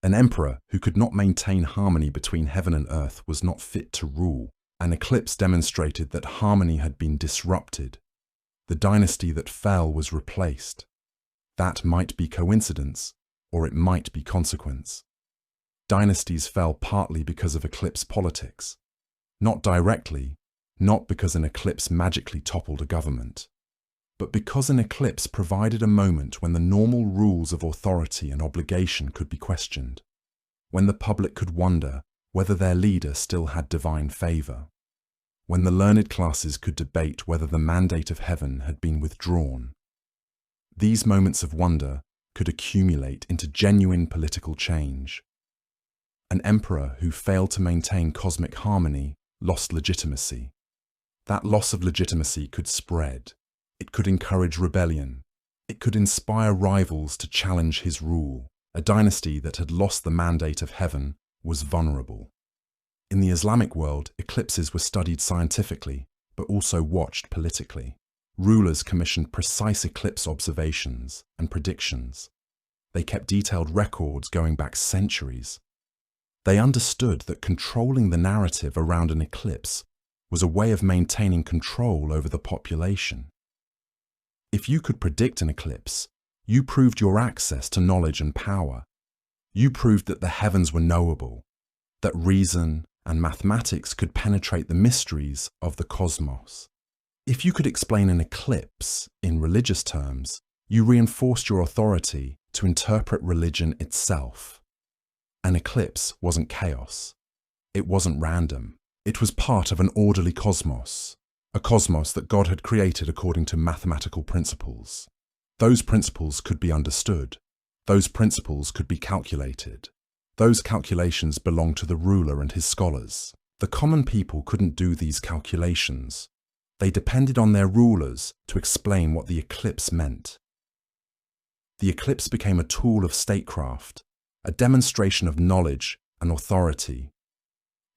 An emperor who could not maintain harmony between heaven and earth was not fit to rule. An eclipse demonstrated that harmony had been disrupted. The dynasty that fell was replaced. That might be coincidence, or it might be consequence. Dynasties fell partly because of eclipse politics. Not directly, not because an eclipse magically toppled a government, but because an eclipse provided a moment when the normal rules of authority and obligation could be questioned, when the public could wonder whether their leader still had divine favor, when the learned classes could debate whether the mandate of heaven had been withdrawn. These moments of wonder could accumulate into genuine political change. An emperor who failed to maintain cosmic harmony lost legitimacy. That loss of legitimacy could spread. It could encourage rebellion. It could inspire rivals to challenge his rule. A dynasty that had lost the mandate of heaven was vulnerable. In the Islamic world, eclipses were studied scientifically, but also watched politically. Rulers commissioned precise eclipse observations and predictions. They kept detailed records going back centuries. They understood that controlling the narrative around an eclipse was a way of maintaining control over the population. If you could predict an eclipse, you proved your access to knowledge and power. You proved that the heavens were knowable, that reason and mathematics could penetrate the mysteries of the cosmos. If you could explain an eclipse in religious terms, you reinforced your authority to interpret religion itself. An eclipse wasn't chaos. It wasn't random. It was part of an orderly cosmos, a cosmos that God had created according to mathematical principles. Those principles could be understood. Those principles could be calculated. Those calculations belonged to the ruler and his scholars. The common people couldn't do these calculations. They depended on their rulers to explain what the eclipse meant. The eclipse became a tool of statecraft, a demonstration of knowledge and authority.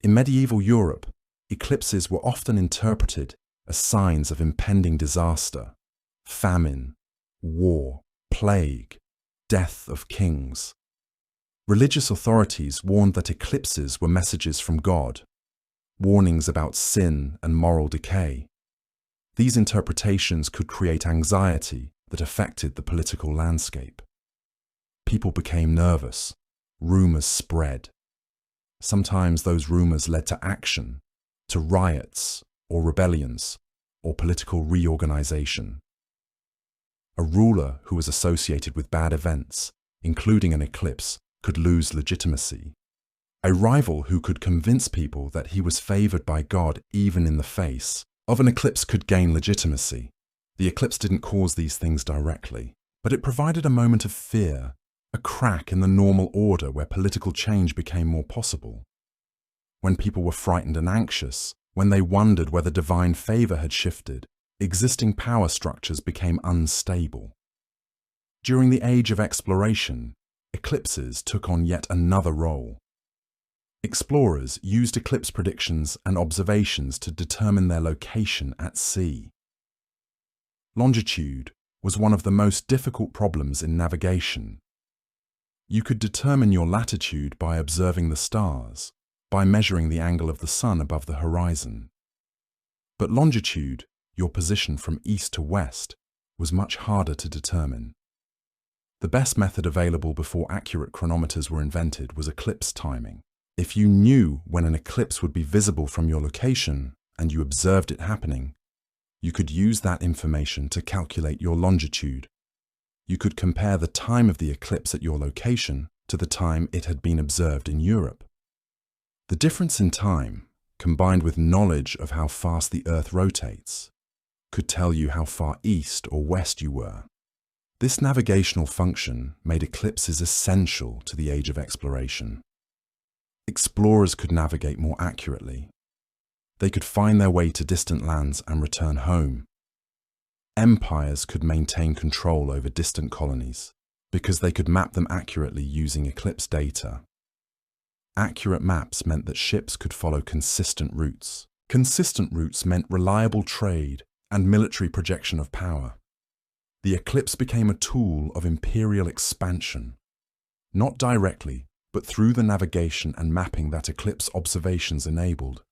In medieval Europe, eclipses were often interpreted as signs of impending disaster, famine, war, plague, death of kings. Religious authorities warned that eclipses were messages from God, warnings about sin and moral decay. These interpretations could create anxiety that affected the political landscape. People became nervous. Rumors spread. Sometimes those rumors led to action, to riots or rebellions or political reorganization. A ruler who was associated with bad events, including an eclipse, could lose legitimacy. A rival who could convince people that he was favored by God even in the face of an eclipse could gain legitimacy. The eclipse didn't cause these things directly, but it provided a moment of fear, a crack in the normal order where political change became more possible. When people were frightened and anxious, when they wondered whether divine favor had shifted, existing power structures became unstable. During the age of exploration, eclipses took on yet another role. Explorers used eclipse predictions and observations to determine their location at sea. Longitude was one of the most difficult problems in navigation. You could determine your latitude by observing the stars, by measuring the angle of the sun above the horizon. But longitude, your position from east to west, was much harder to determine. The best method available before accurate chronometers were invented was eclipse timing. If you knew when an eclipse would be visible from your location and you observed it happening, you could use that information to calculate your longitude. You could compare the time of the eclipse at your location to the time it had been observed in Europe. The difference in time, combined with knowledge of how fast the Earth rotates, could tell you how far east or west you were. This navigational function made eclipses essential to the age of exploration. Explorers could navigate more accurately. They could find their way to distant lands and return home. Empires could maintain control over distant colonies because they could map them accurately using eclipse data. Accurate maps meant that ships could follow consistent routes. Consistent routes meant reliable trade and military projection of power. The eclipse became a tool of imperial expansion, not directly, but through the navigation and mapping that eclipse observations enabled.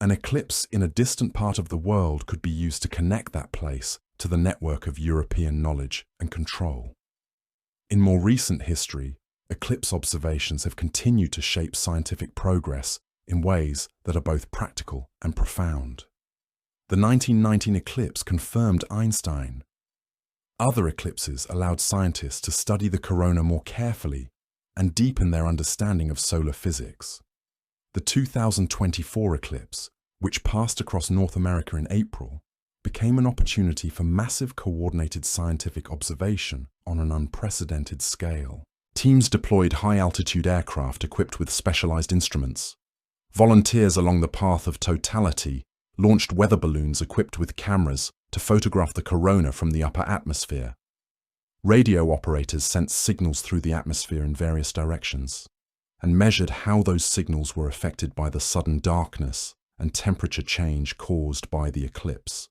An eclipse in a distant part of the world could be used to connect that place to the network of European knowledge and control. In more recent history, eclipse observations have continued to shape scientific progress in ways that are both practical and profound. The 1919 eclipse confirmed Einstein. Other eclipses allowed scientists to study the corona more carefully and deepen their understanding of solar physics. The 2024 eclipse, which passed across North America in April, became an opportunity for massive coordinated scientific observation on an unprecedented scale. Teams deployed high-altitude aircraft equipped with specialized instruments. Volunteers along the path of Totality launched weather balloons equipped with cameras to photograph the corona from the upper atmosphere. Radio operators sent signals through the atmosphere in various directions and measured how those signals were affected by the sudden darkness and temperature change caused by the eclipse.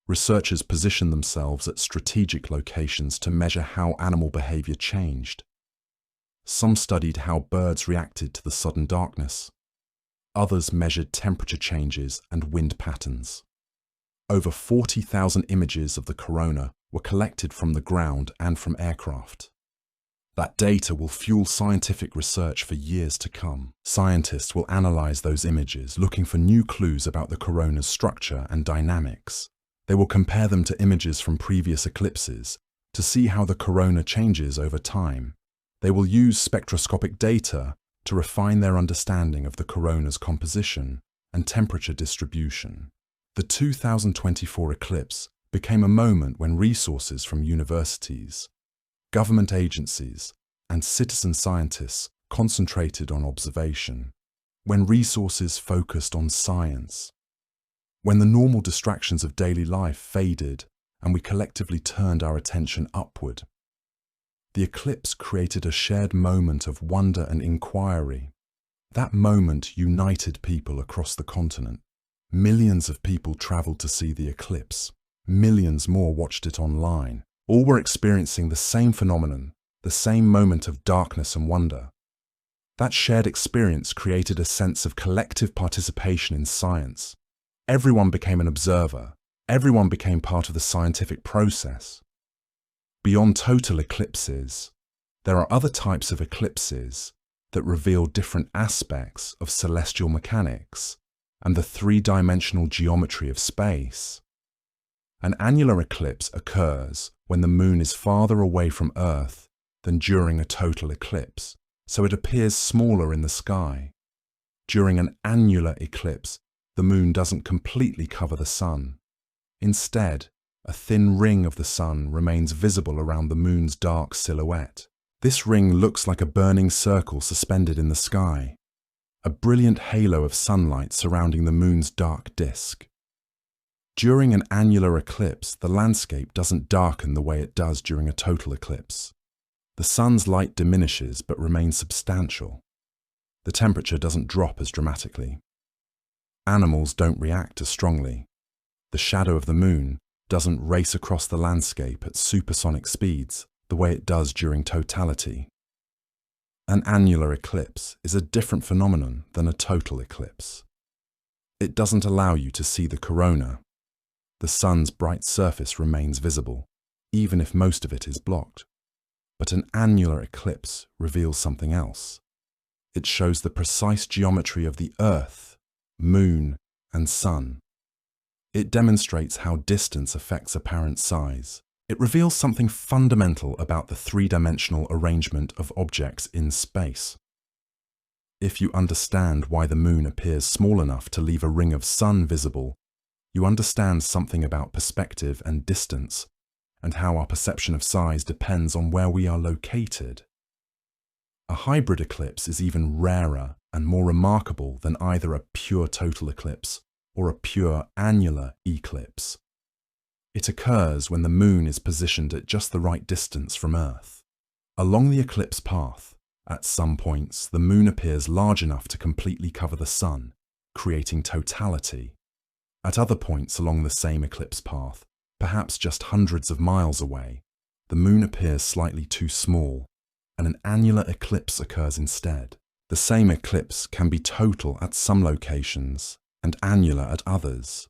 Researchers positioned themselves at strategic locations to measure how animal behavior changed. Some studied how birds reacted to the sudden darkness. Others measured temperature changes and wind patterns. Over 40,000 images of the corona were collected from the ground and from aircraft. That data will fuel scientific research for years to come. Scientists will analyze those images, looking for new clues about the corona's structure and dynamics. They will compare them to images from previous eclipses to see how the corona changes over time. They will use spectroscopic data to refine their understanding of the corona's composition and temperature distribution. The 2024 eclipse became a moment when resources from universities, government agencies, and citizen scientists concentrated on observation, when resources focused on science, when the normal distractions of daily life faded and we collectively turned our attention upward. The eclipse created a shared moment of wonder and inquiry. That moment united people across the continent. Millions of people traveled to see the eclipse. Millions more watched it online. All were experiencing the same phenomenon, the same moment of darkness and wonder. That shared experience created a sense of collective participation in science. Everyone became an observer. Everyone became part of the scientific process. Beyond total eclipses, there are other types of eclipses that reveal different aspects of celestial mechanics and the three-dimensional geometry of space. An annular eclipse occurs when the moon is farther away from Earth than during a total eclipse, so it appears smaller in the sky. During an annular eclipse, the moon doesn't completely cover the sun. Instead, a thin ring of the sun remains visible around the moon's dark silhouette. This ring looks like a burning circle suspended in the sky, a brilliant halo of sunlight surrounding the moon's dark disk. During an annular eclipse, the landscape doesn't darken the way it does during a total eclipse. The sun's light diminishes but remains substantial. The temperature doesn't drop as dramatically. Animals don't react as strongly. The shadow of the moon doesn't race across the landscape at supersonic speeds the way it does during totality. An annular eclipse is a different phenomenon than a total eclipse. It doesn't allow you to see the corona. The sun's bright surface remains visible, even if most of it is blocked. But an annular eclipse reveals something else. It shows the precise geometry of the Earth, moon, and sun. It demonstrates how distance affects apparent size. It reveals something fundamental about the three-dimensional arrangement of objects in space. If you understand why the moon appears small enough to leave a ring of sun visible, you understand something about perspective and distance, and how our perception of size depends on where we are located. A hybrid eclipse is even rarer and more remarkable than either a pure total eclipse or a pure annular eclipse. It occurs when the moon is positioned at just the right distance from Earth. Along the eclipse path, at some points, the moon appears large enough to completely cover the sun, creating totality. At other points along the same eclipse path, perhaps just hundreds of miles away, the moon appears slightly too small, and an annular eclipse occurs instead. The same eclipse can be total at some locations and annular at others.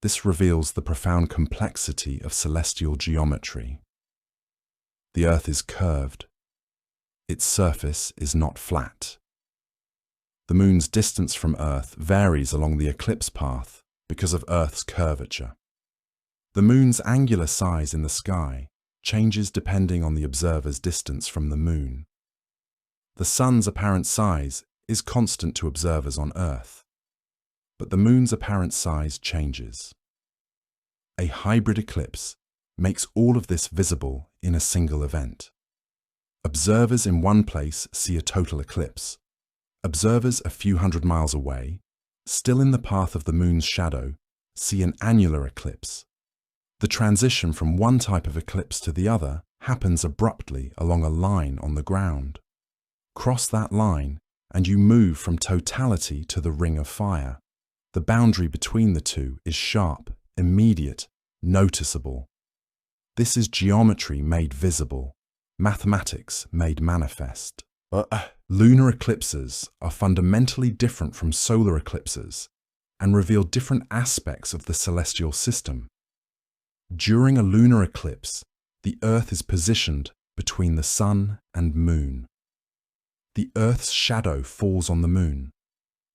This reveals the profound complexity of celestial geometry. The Earth is curved. Its surface is not flat. The moon's distance from Earth varies along the eclipse path because of Earth's curvature. The moon's angular size in the sky changes depending on the observer's distance from the moon. The sun's apparent size is constant to observers on Earth, but the moon's apparent size changes. A hybrid eclipse makes all of this visible in a single event. Observers in one place see a total eclipse. Observers a few hundred miles away, still in the path of the moon's shadow, see an annular eclipse. The transition from one type of eclipse to the other happens abruptly along a line on the ground. Cross that line and you move from totality to the ring of fire. The boundary between the two is sharp, immediate, noticeable. This is geometry made visible, mathematics made manifest. Lunar eclipses are fundamentally different from solar eclipses and reveal different aspects of the celestial system. During a lunar eclipse, the Earth is positioned between the sun and moon. The Earth's shadow falls on the moon.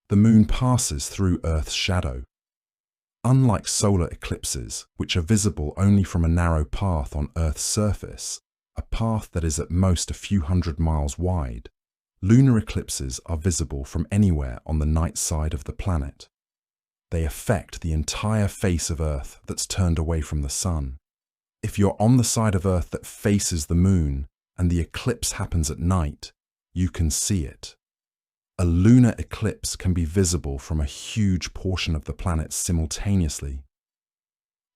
The moon passes through Earth's shadow. Unlike solar eclipses, which are visible only from a narrow path on Earth's surface, a path that is at most a few hundred miles wide, lunar eclipses are visible from anywhere on the night side of the planet. They affect the entire face of Earth that's turned away from the sun. If you're on the side of Earth that faces the moon and the eclipse happens at night, you can see it. A lunar eclipse can be visible from a huge portion of the planet simultaneously.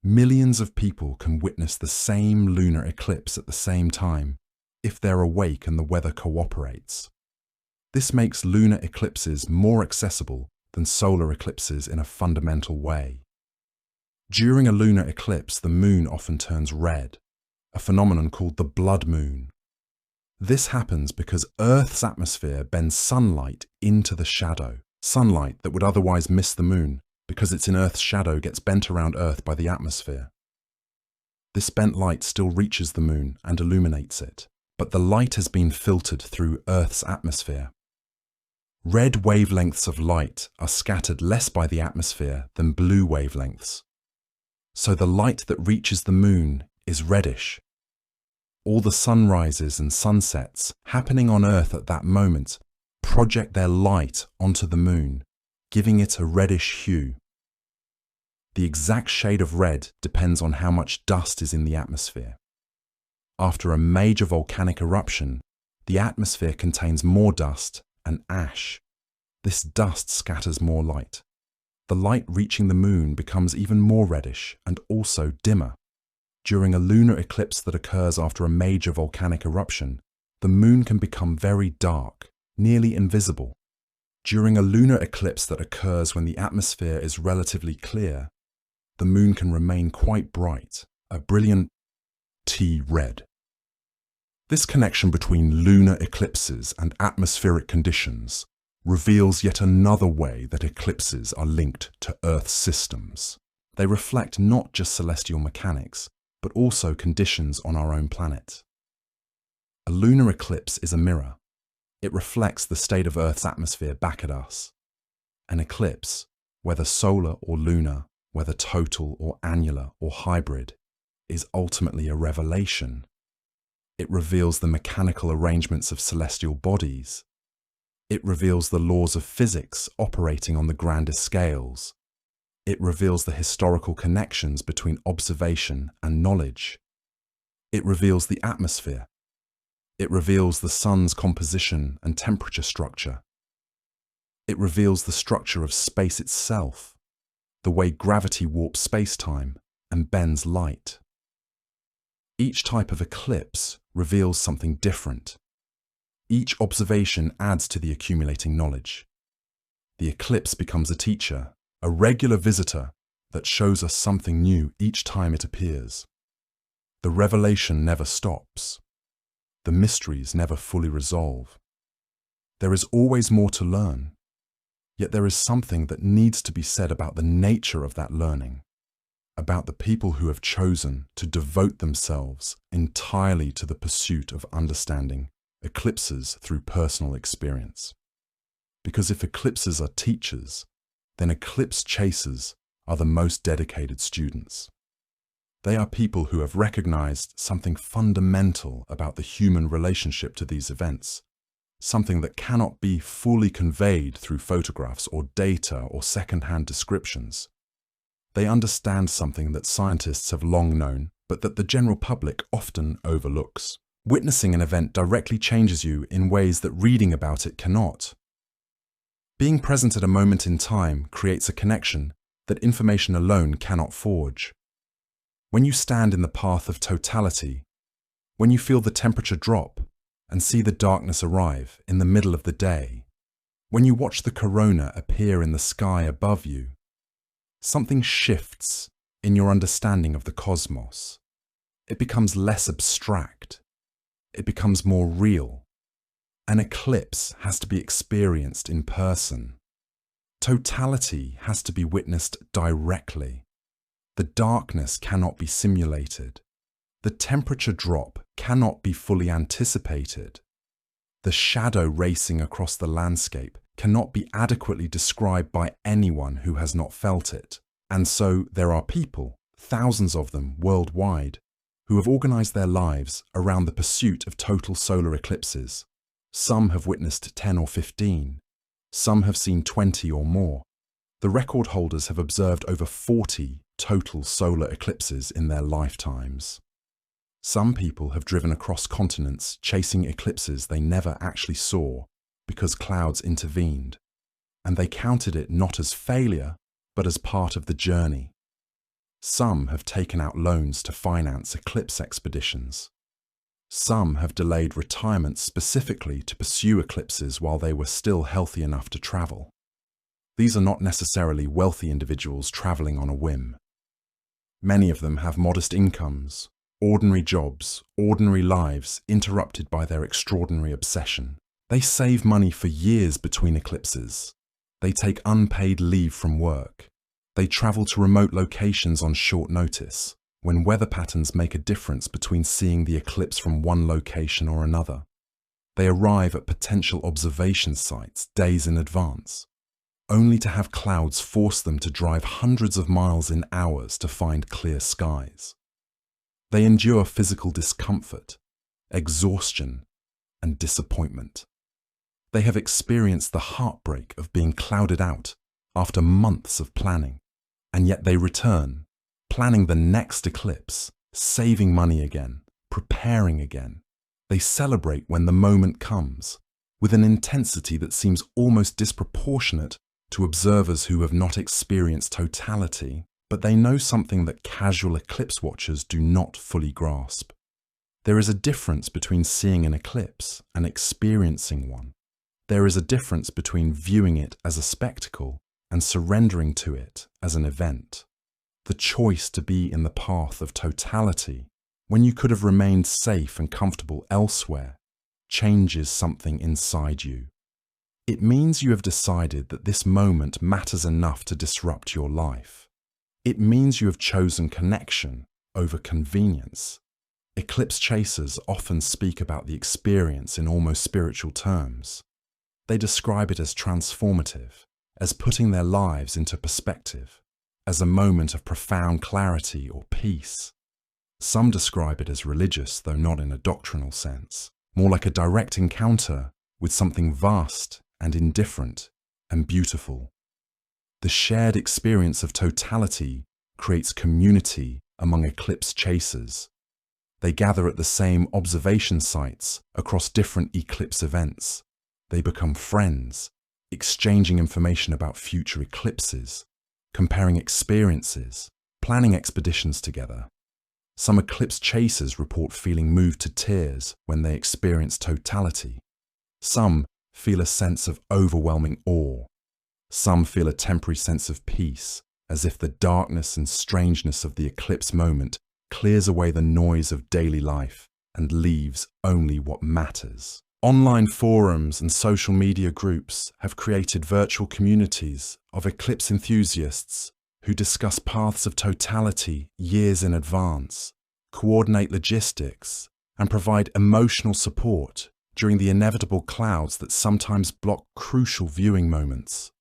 Millions of people can witness the same lunar eclipse at the same time, if they're awake and the weather cooperates. This makes lunar eclipses more accessible than solar eclipses in a fundamental way. During a lunar eclipse, the moon often turns red, a phenomenon called the blood moon. This happens because Earth's atmosphere bends sunlight into the shadow, sunlight that would otherwise miss the moon because it's in Earth's shadow gets bent around Earth by the atmosphere. This bent light still reaches the moon and illuminates it, but the light has been filtered through Earth's atmosphere. Red wavelengths of light are scattered less by the atmosphere than blue wavelengths. So the light that reaches the moon is reddish. All the sunrises and sunsets happening on Earth at that moment project their light onto the moon, giving it a reddish hue. The exact shade of red depends on how much dust is in the atmosphere. After a major volcanic eruption, the atmosphere contains more dust and ash. This dust scatters more light. The light reaching the moon becomes even more reddish and also dimmer. During a lunar eclipse that occurs after a major volcanic eruption, the moon can become very dark, nearly invisible. During a lunar eclipse that occurs when the atmosphere is relatively clear, the moon can remain quite bright, a brilliant tea red. This connection between lunar eclipses and atmospheric conditions reveals yet another way that eclipses are linked to Earth's systems. They reflect not just celestial mechanics, but also conditions on our own planet. A lunar eclipse is a mirror. It reflects the state of Earth's atmosphere back at us. An eclipse, whether solar or lunar, whether total or annular or hybrid, is ultimately a revelation. It reveals the mechanical arrangements of celestial bodies. It reveals the laws of physics operating on the grandest scales. It reveals the historical connections between observation and knowledge. It reveals the atmosphere. It reveals the sun's composition and temperature structure. It reveals the structure of space itself, the way gravity warps space-time and bends light. Each type of eclipse reveals something different. Each observation adds to the accumulating knowledge. The eclipse becomes a teacher, a regular visitor that shows us something new each time it appears. The revelation never stops. The mysteries never fully resolve. There is always more to learn, yet there is something that needs to be said about the nature of that learning, about the people who have chosen to devote themselves entirely to the pursuit of understanding eclipses through personal experience. Because if eclipses are teachers, then eclipse chasers are the most dedicated students. They are people who have recognized something fundamental about the human relationship to these events, something that cannot be fully conveyed through photographs or data or second-hand descriptions. They understand something that scientists have long known, but that the general public often overlooks. Witnessing an event directly changes you in ways that reading about it cannot. Being present at a moment in time creates a connection that information alone cannot forge. When you stand in the path of totality, when you feel the temperature drop and see the darkness arrive in the middle of the day, when you watch the corona appear in the sky above you, something shifts in your understanding of the cosmos. It becomes less abstract. It becomes more real. An eclipse has to be experienced in person. Totality has to be witnessed directly. The darkness cannot be simulated. The temperature drop cannot be fully anticipated. The shadow racing across the landscape cannot be adequately described by anyone who has not felt it. And so there are people, thousands of them worldwide, who have organized their lives around the pursuit of total solar eclipses. Some have witnessed 10 or 15. Some have seen 20 or more. The record holders have observed over 40 total solar eclipses in their lifetimes. Some people have driven across continents chasing eclipses they never actually saw because clouds intervened, and they counted it not as failure, but as part of the journey. Some have taken out loans to finance eclipse expeditions. Some have delayed retirement specifically to pursue eclipses while they were still healthy enough to travel. These are not necessarily wealthy individuals traveling on a whim. Many of them have modest incomes, ordinary jobs, ordinary lives interrupted by their extraordinary obsession. They save money for years between eclipses. They take unpaid leave from work. They travel to remote locations on short notice, when weather patterns make a difference between seeing the eclipse from one location or another. They arrive at potential observation sites days in advance, only to have clouds force them to drive hundreds of miles in hours to find clear skies. They endure physical discomfort, exhaustion, and disappointment. They have experienced the heartbreak of being clouded out after months of planning, and yet they return, planning the next eclipse, saving money again, preparing again. They celebrate when the moment comes, with an intensity that seems almost disproportionate to observers who have not experienced totality, but they know something that casual eclipse watchers do not fully grasp. There is a difference between seeing an eclipse and experiencing one. There is a difference between viewing it as a spectacle and surrendering to it as an event. The choice to be in the path of totality, when you could have remained safe and comfortable elsewhere, changes something inside you. It means you have decided that this moment matters enough to disrupt your life. It means you have chosen connection over convenience. Eclipse chasers often speak about the experience in almost spiritual terms. They describe it as transformative, as putting their lives into perspective, as a moment of profound clarity or peace. Some describe it as religious, though not in a doctrinal sense, more like a direct encounter with something vast and indifferent and beautiful. The shared experience of totality creates community among eclipse chasers. They gather at the same observation sites across different eclipse events. They become friends, exchanging information about future eclipses, comparing experiences, planning expeditions together. Some eclipse chasers report feeling moved to tears when they experience totality. Some feel a sense of overwhelming awe. Some feel a temporary sense of peace, as if the darkness and strangeness of the eclipse moment clears away the noise of daily life and leaves only what matters. Online forums and social media groups have created virtual communities of eclipse enthusiasts who discuss paths of totality years in advance, coordinate logistics, and provide emotional support during the inevitable clouds that sometimes block crucial viewing moments.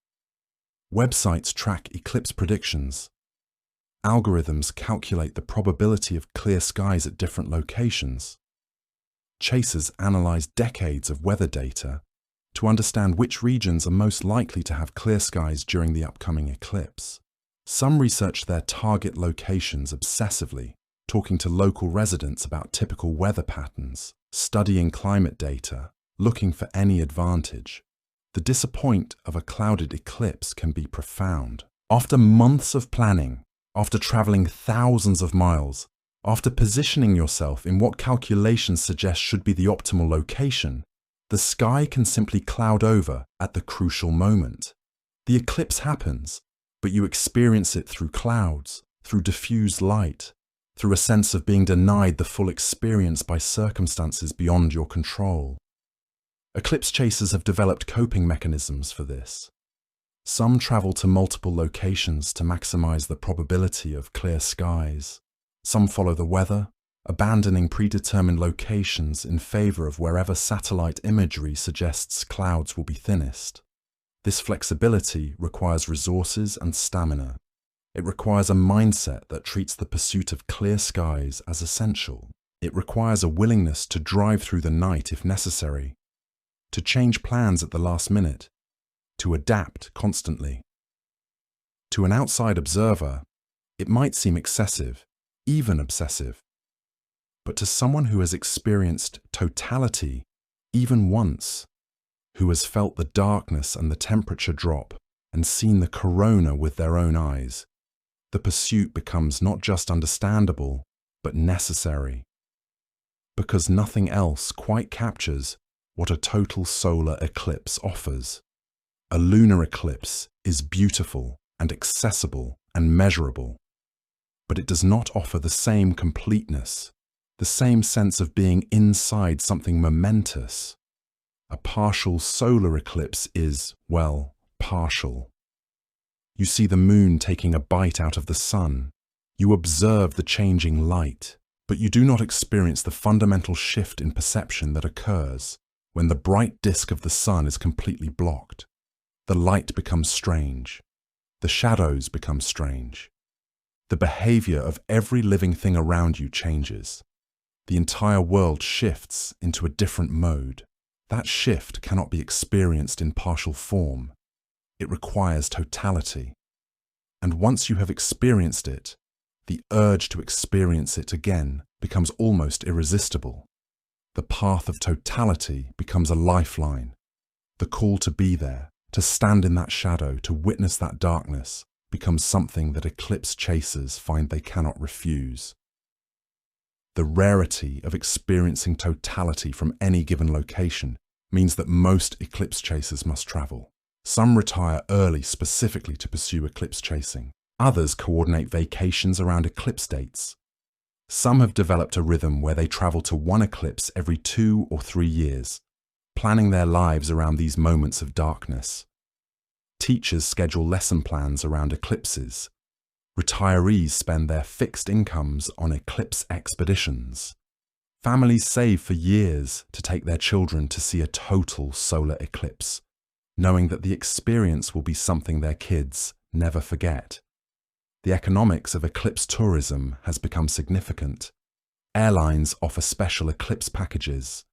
Websites track eclipse predictions. Algorithms calculate the probability of clear skies at different locations. Chasers analyze decades of weather data to understand which regions are most likely to have clear skies during the upcoming eclipse. Some research their target locations obsessively, talking to local residents about typical weather patterns, studying climate data, looking for any advantage. The disappointment of a clouded eclipse can be profound. After months of planning, after traveling thousands of miles, after positioning yourself in what calculations suggest should be the optimal location, the sky can simply cloud over at the crucial moment. The eclipse happens, but you experience it through clouds, through diffused light, through a sense of being denied the full experience by circumstances beyond your control. Eclipse chasers have developed coping mechanisms for this. Some travel to multiple locations to maximize the probability of clear skies. Some follow the weather, abandoning predetermined locations in favor of wherever satellite imagery suggests clouds will be thinnest. This flexibility requires resources and stamina. It requires a mindset that treats the pursuit of clear skies as essential. It requires a willingness to drive through the night if necessary, to change plans at the last minute, to adapt constantly. To an outside observer, it might seem excessive, even obsessive. But to someone who has experienced totality, even once, who has felt the darkness and the temperature drop and seen the corona with their own eyes, the pursuit becomes not just understandable, but necessary. Because nothing else quite captures what a total solar eclipse offers. A lunar eclipse is beautiful and accessible and measurable, but it does not offer the same completeness, the same sense of being inside something momentous. A partial solar eclipse is, well, partial. You see the moon taking a bite out of the sun. You observe the changing light, but you do not experience the fundamental shift in perception that occurs when the bright disk of the sun is completely blocked. The light becomes strange. The shadows become strange. The behavior of every living thing around you changes. The entire world shifts into a different mode. That shift cannot be experienced in partial form. It requires totality. And once you have experienced it, the urge to experience it again becomes almost irresistible. The path of totality becomes a lifeline. The call to be there, to stand in that shadow, to witness that darkness, becomes something that eclipse chasers find they cannot refuse. The rarity of experiencing totality from any given location means that most eclipse chasers must travel. Some retire early specifically to pursue eclipse chasing. Others coordinate vacations around eclipse dates. Some have developed a rhythm where they travel to one eclipse every 2 or 3 years, planning their lives around these moments of darkness. Teachers schedule lesson plans around eclipses. Retirees spend their fixed incomes on eclipse expeditions. Families save for years to take their children to see a total solar eclipse, knowing that the experience will be something their kids never forget. The economics of eclipse tourism has become significant. Airlines offer special eclipse packages.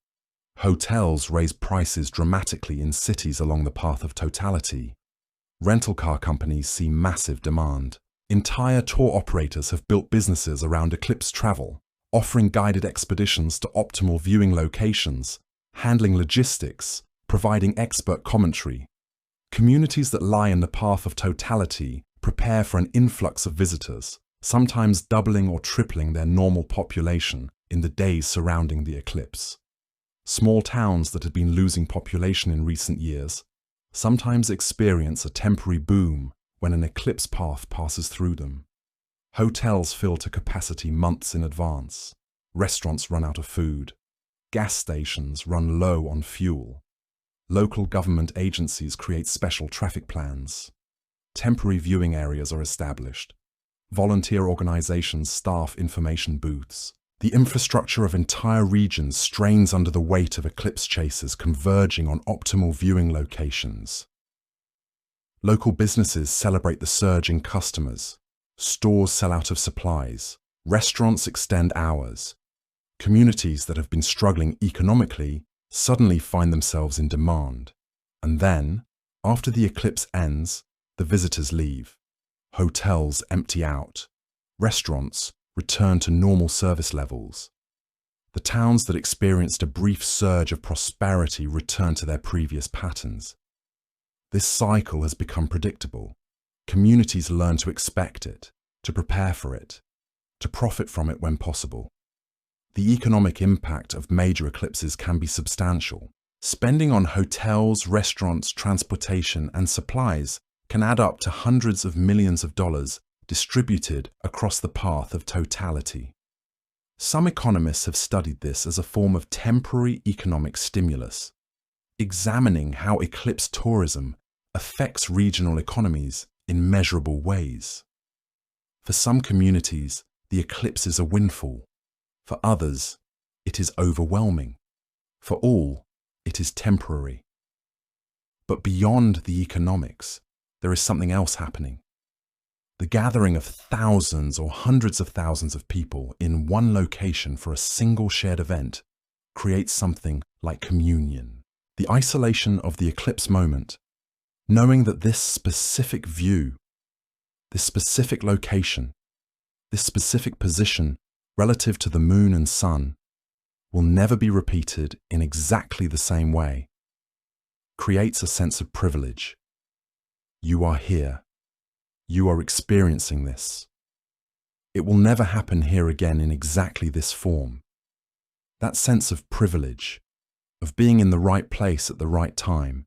Hotels raise prices dramatically in cities along the path of totality. Rental car companies see massive demand. Entire tour operators have built businesses around eclipse travel, offering guided expeditions to optimal viewing locations, handling logistics, providing expert commentary. Communities that lie in the path of totality prepare for an influx of visitors, sometimes doubling or tripling their normal population in the days surrounding the eclipse. Small towns that had been losing population in recent years sometimes experience a temporary boom when an eclipse path passes through them. Hotels fill to capacity months in advance. Restaurants run out of food. Gas stations run low on fuel. Local government agencies create special traffic plans. Temporary viewing areas are established. Volunteer organizations staff information booths. The infrastructure of entire regions strains under the weight of eclipse chasers converging on optimal viewing locations. Local businesses celebrate the surge in customers. Stores sell out of supplies. Restaurants extend hours. Communities that have been struggling economically suddenly find themselves in demand. And then, after the eclipse ends, the visitors leave. Hotels empty out. Restaurants return to normal service levels. The towns that experienced a brief surge of prosperity return to their previous patterns. This cycle has become predictable. Communities learn to expect it, to prepare for it, to profit from it when possible. The economic impact of major eclipses can be substantial. Spending on hotels, restaurants, transportation, and supplies can add up to hundreds of millions of dollars distributed across the path of totality. Some economists have studied this as a form of temporary economic stimulus, examining how eclipse tourism affects regional economies in measurable ways. For some communities, the eclipse is a windfall. For others, it is overwhelming. For all, it is temporary. But beyond the economics, there is something else happening. The gathering of thousands or hundreds of thousands of people in one location for a single shared event creates something like communion. The isolation of the eclipse moment, knowing that this specific view, this specific location, this specific position relative to the moon and sun will never be repeated in exactly the same way, creates a sense of privilege. You are here. You are experiencing this. It will never happen here again in exactly this form. That sense of privilege, of being in the right place at the right time,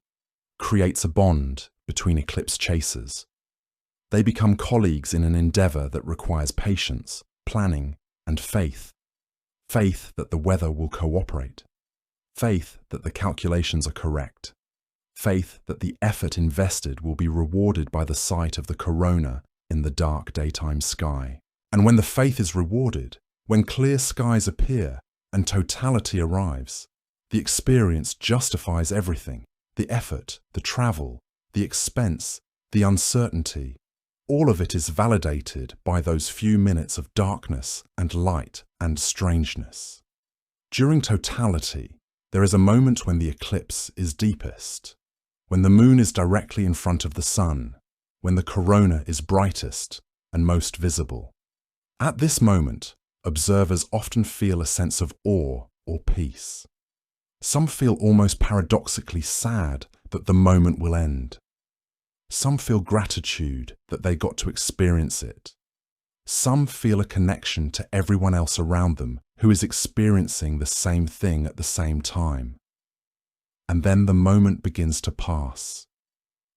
creates a bond between eclipse chasers. They become colleagues in an endeavor that requires patience, planning, and faith. Faith that the weather will cooperate. Faith that the calculations are correct. Faith that the effort invested will be rewarded by the sight of the corona in the dark daytime sky. And when the faith is rewarded, when clear skies appear and totality arrives, the experience justifies everything. The effort, the travel, the expense, the uncertainty, all of it is validated by those few minutes of darkness and light and strangeness. During totality, there is a moment when the eclipse is deepest, when the moon is directly in front of the sun, when the corona is brightest and most visible. At this moment, observers often feel a sense of awe or peace. Some feel almost paradoxically sad that the moment will end. Some feel gratitude that they got to experience it. Some feel a connection to everyone else around them who is experiencing the same thing at the same time. And then the moment begins to pass.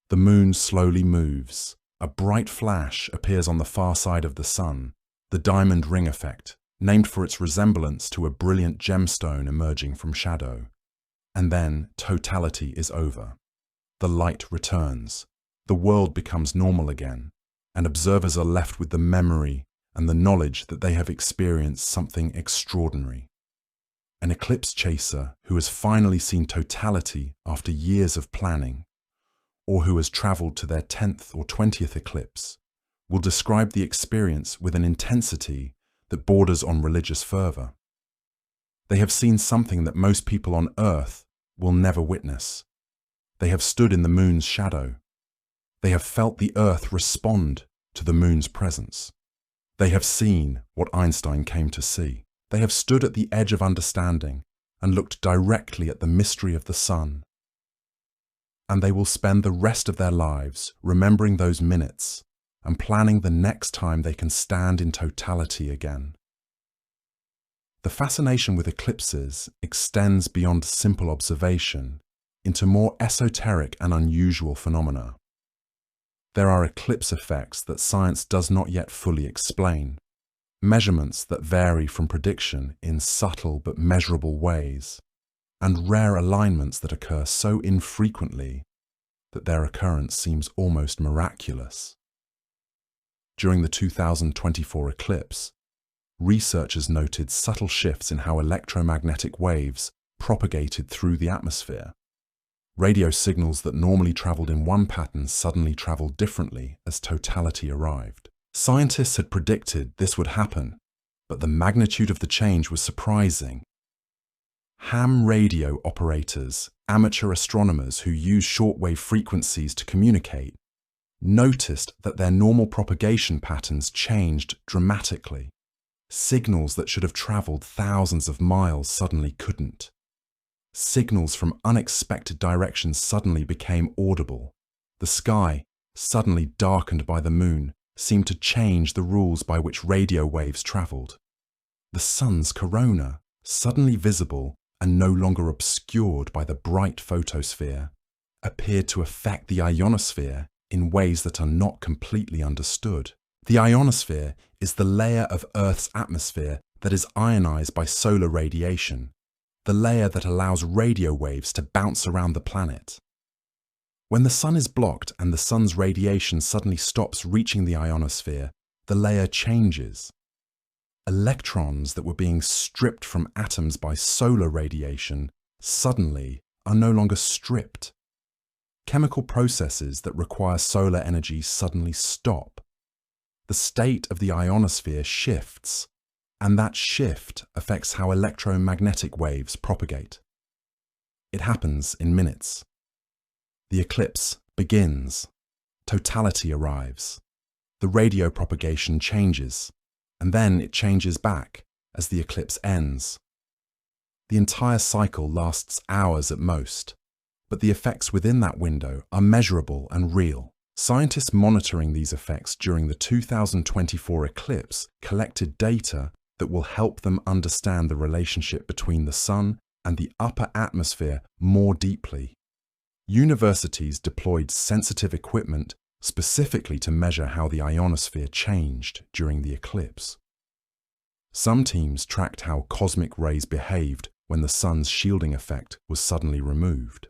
The moon slowly moves. A bright flash appears on the far side of the sun, the diamond ring effect, named for its resemblance to a brilliant gemstone emerging from shadow. And then totality is over. The light returns. The world becomes normal again, and observers are left with the memory and the knowledge that they have experienced something extraordinary. An eclipse chaser who has finally seen totality after years of planning, or who has traveled to their 10th or 20th eclipse, will describe the experience with an intensity that borders on religious fervor. They have seen something that most people on Earth will never witness. They have stood in the moon's shadow. They have felt the Earth respond to the moon's presence. They have seen what Einstein came to see. They have stood at the edge of understanding and looked directly at the mystery of the sun. And they will spend the rest of their lives remembering those minutes and planning the next time they can stand in totality again. The fascination with eclipses extends beyond simple observation into more esoteric and unusual phenomena. There are eclipse effects that science does not yet fully explain, measurements that vary from prediction in subtle but measurable ways, and rare alignments that occur so infrequently that their occurrence seems almost miraculous. During the 2024 eclipse, researchers noted subtle shifts in how electromagnetic waves propagated through the atmosphere. Radio signals that normally traveled in one pattern suddenly traveled differently as totality arrived. Scientists had predicted this would happen, but the magnitude of the change was surprising. Ham radio operators, amateur astronomers who use shortwave frequencies to communicate, noticed that their normal propagation patterns changed dramatically. Signals that should have traveled thousands of miles suddenly couldn't. Signals from unexpected directions suddenly became audible. The sky, suddenly darkened by the moon, seemed to change the rules by which radio waves traveled. The sun's corona, suddenly visible and no longer obscured by the bright photosphere, appeared to affect the ionosphere in ways that are not completely understood. The ionosphere is the layer of Earth's atmosphere that is ionized by solar radiation, the layer that allows radio waves to bounce around the planet. When the sun is blocked and the sun's radiation suddenly stops reaching the ionosphere, the layer changes. Electrons that were being stripped from atoms by solar radiation suddenly are no longer stripped. Chemical processes that require solar energy suddenly stop. The state of the ionosphere shifts, and that shift affects how electromagnetic waves propagate. It happens in minutes. The eclipse begins. Totality arrives. The radio propagation changes, and then it changes back as the eclipse ends. The entire cycle lasts hours at most, but the effects within that window are measurable and real. Scientists monitoring these effects during the 2024 eclipse collected data that will help them understand the relationship between the sun and the upper atmosphere more deeply. Universities deployed sensitive equipment specifically to measure how the ionosphere changed during the eclipse. Some teams tracked how cosmic rays behaved when the sun's shielding effect was suddenly removed.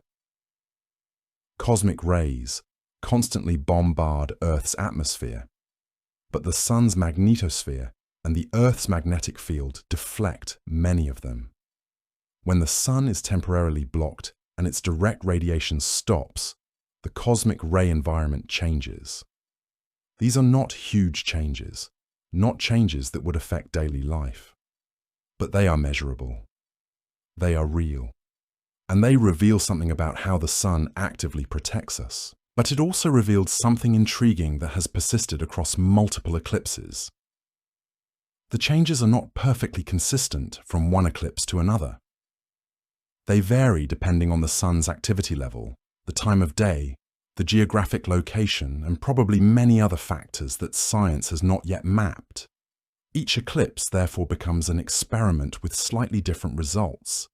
Cosmic rays constantly bombard Earth's atmosphere, but the sun's magnetosphere and the Earth's magnetic field deflect many of them. When the sun is temporarily blocked and its direct radiation stops, the cosmic ray environment changes. These are not huge changes, not changes that would affect daily life, but they are measurable. They are real, and they reveal something about how the sun actively protects us. But it also revealed something intriguing that has persisted across multiple eclipses. The changes are not perfectly consistent from one eclipse to another. They vary depending on the sun's activity level, the time of day, the geographic location, and probably many other factors that science has not yet mapped. Each eclipse therefore becomes an experiment with slightly different results.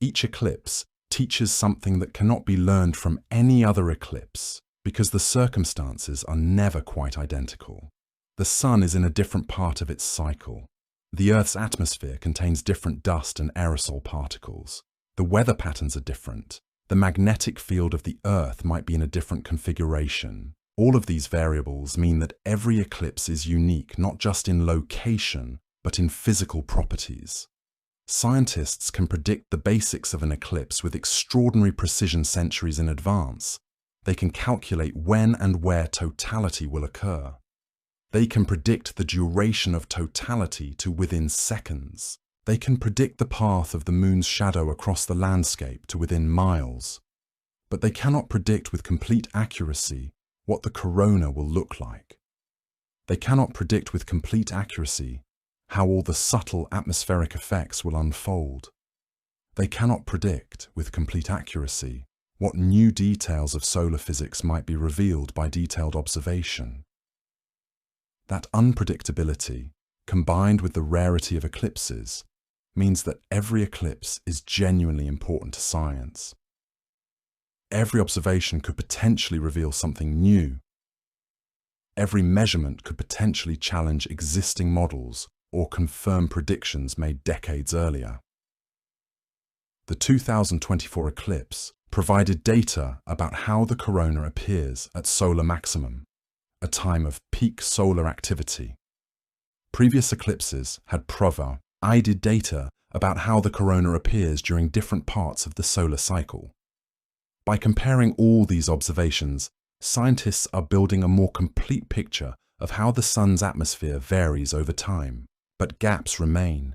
Each eclipse teaches something that cannot be learned from any other eclipse because the circumstances are never quite identical. The sun is in a different part of its cycle. The Earth's atmosphere contains different dust and aerosol particles. The weather patterns are different. The magnetic field of the Earth might be in a different configuration. All of these variables mean that every eclipse is unique not just in location, but in physical properties. Scientists can predict the basics of an eclipse with extraordinary precision centuries in advance. They can calculate when and where totality will occur. They can predict the duration of totality to within seconds. They can predict the path of the moon's shadow across the landscape to within miles. But they cannot predict with complete accuracy what the corona will look like. They cannot predict with complete accuracy how all the subtle atmospheric effects will unfold. They cannot predict with complete accuracy what new details of solar physics might be revealed by detailed observation. That unpredictability, combined with the rarity of eclipses, means that every eclipse is genuinely important to science. Every observation could potentially reveal something new. Every measurement could potentially challenge existing models or confirm predictions made decades earlier. The 2024 eclipse provided data about how the corona appears at solar maximum, a time of peak solar activity. Previous eclipses had provided data about how the corona appears during different parts of the solar cycle. By comparing all these observations, scientists are building a more complete picture of how the sun's atmosphere varies over time. But gaps remain.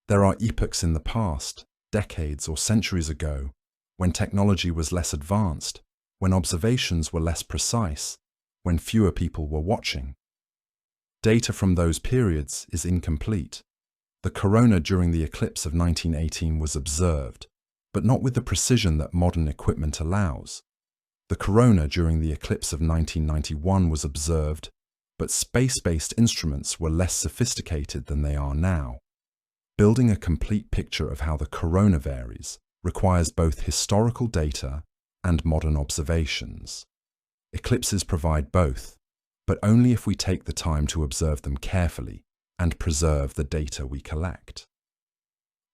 There are epochs in the past, decades or centuries ago, when technology was less advanced, when observations were less precise, when fewer people were watching. Data from those periods is incomplete. The corona during the eclipse of 1918 was observed, but not with the precision that modern equipment allows. The corona during the eclipse of 1991 was observed, but space-based instruments were less sophisticated than they are now. Building a complete picture of how the corona varies requires both historical data and modern observations. Eclipses provide both, but only if we take the time to observe them carefully and preserve the data we collect.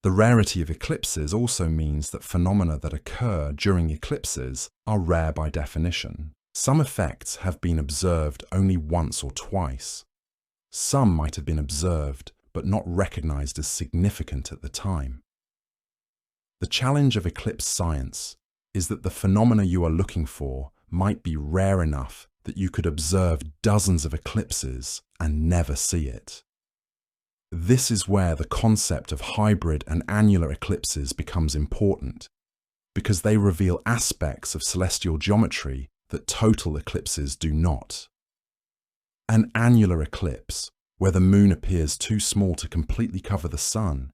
The rarity of eclipses also means that phenomena that occur during eclipses are rare by definition. Some effects have been observed only once or twice. Some might have been observed but not recognized as significant at the time. The challenge of eclipse science is that the phenomena you are looking for might be rare enough that you could observe dozens of eclipses and never see it. This is where the concept of hybrid and annular eclipses becomes important, because they reveal aspects of celestial geometry that total eclipses do not. An annular eclipse, where the moon appears too small to completely cover the sun,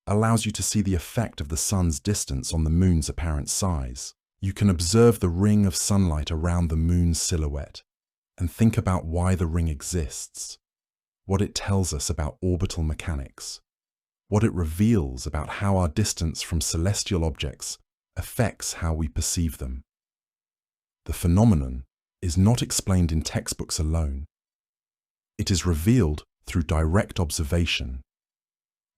allows you to see the effect of the sun's distance on the moon's apparent size. You can observe the ring of sunlight around the moon's silhouette and think about why the ring exists, what it tells us about orbital mechanics, what it reveals about how our distance from celestial objects affects how we perceive them. The phenomenon is not explained in textbooks alone. It is revealed through direct observation.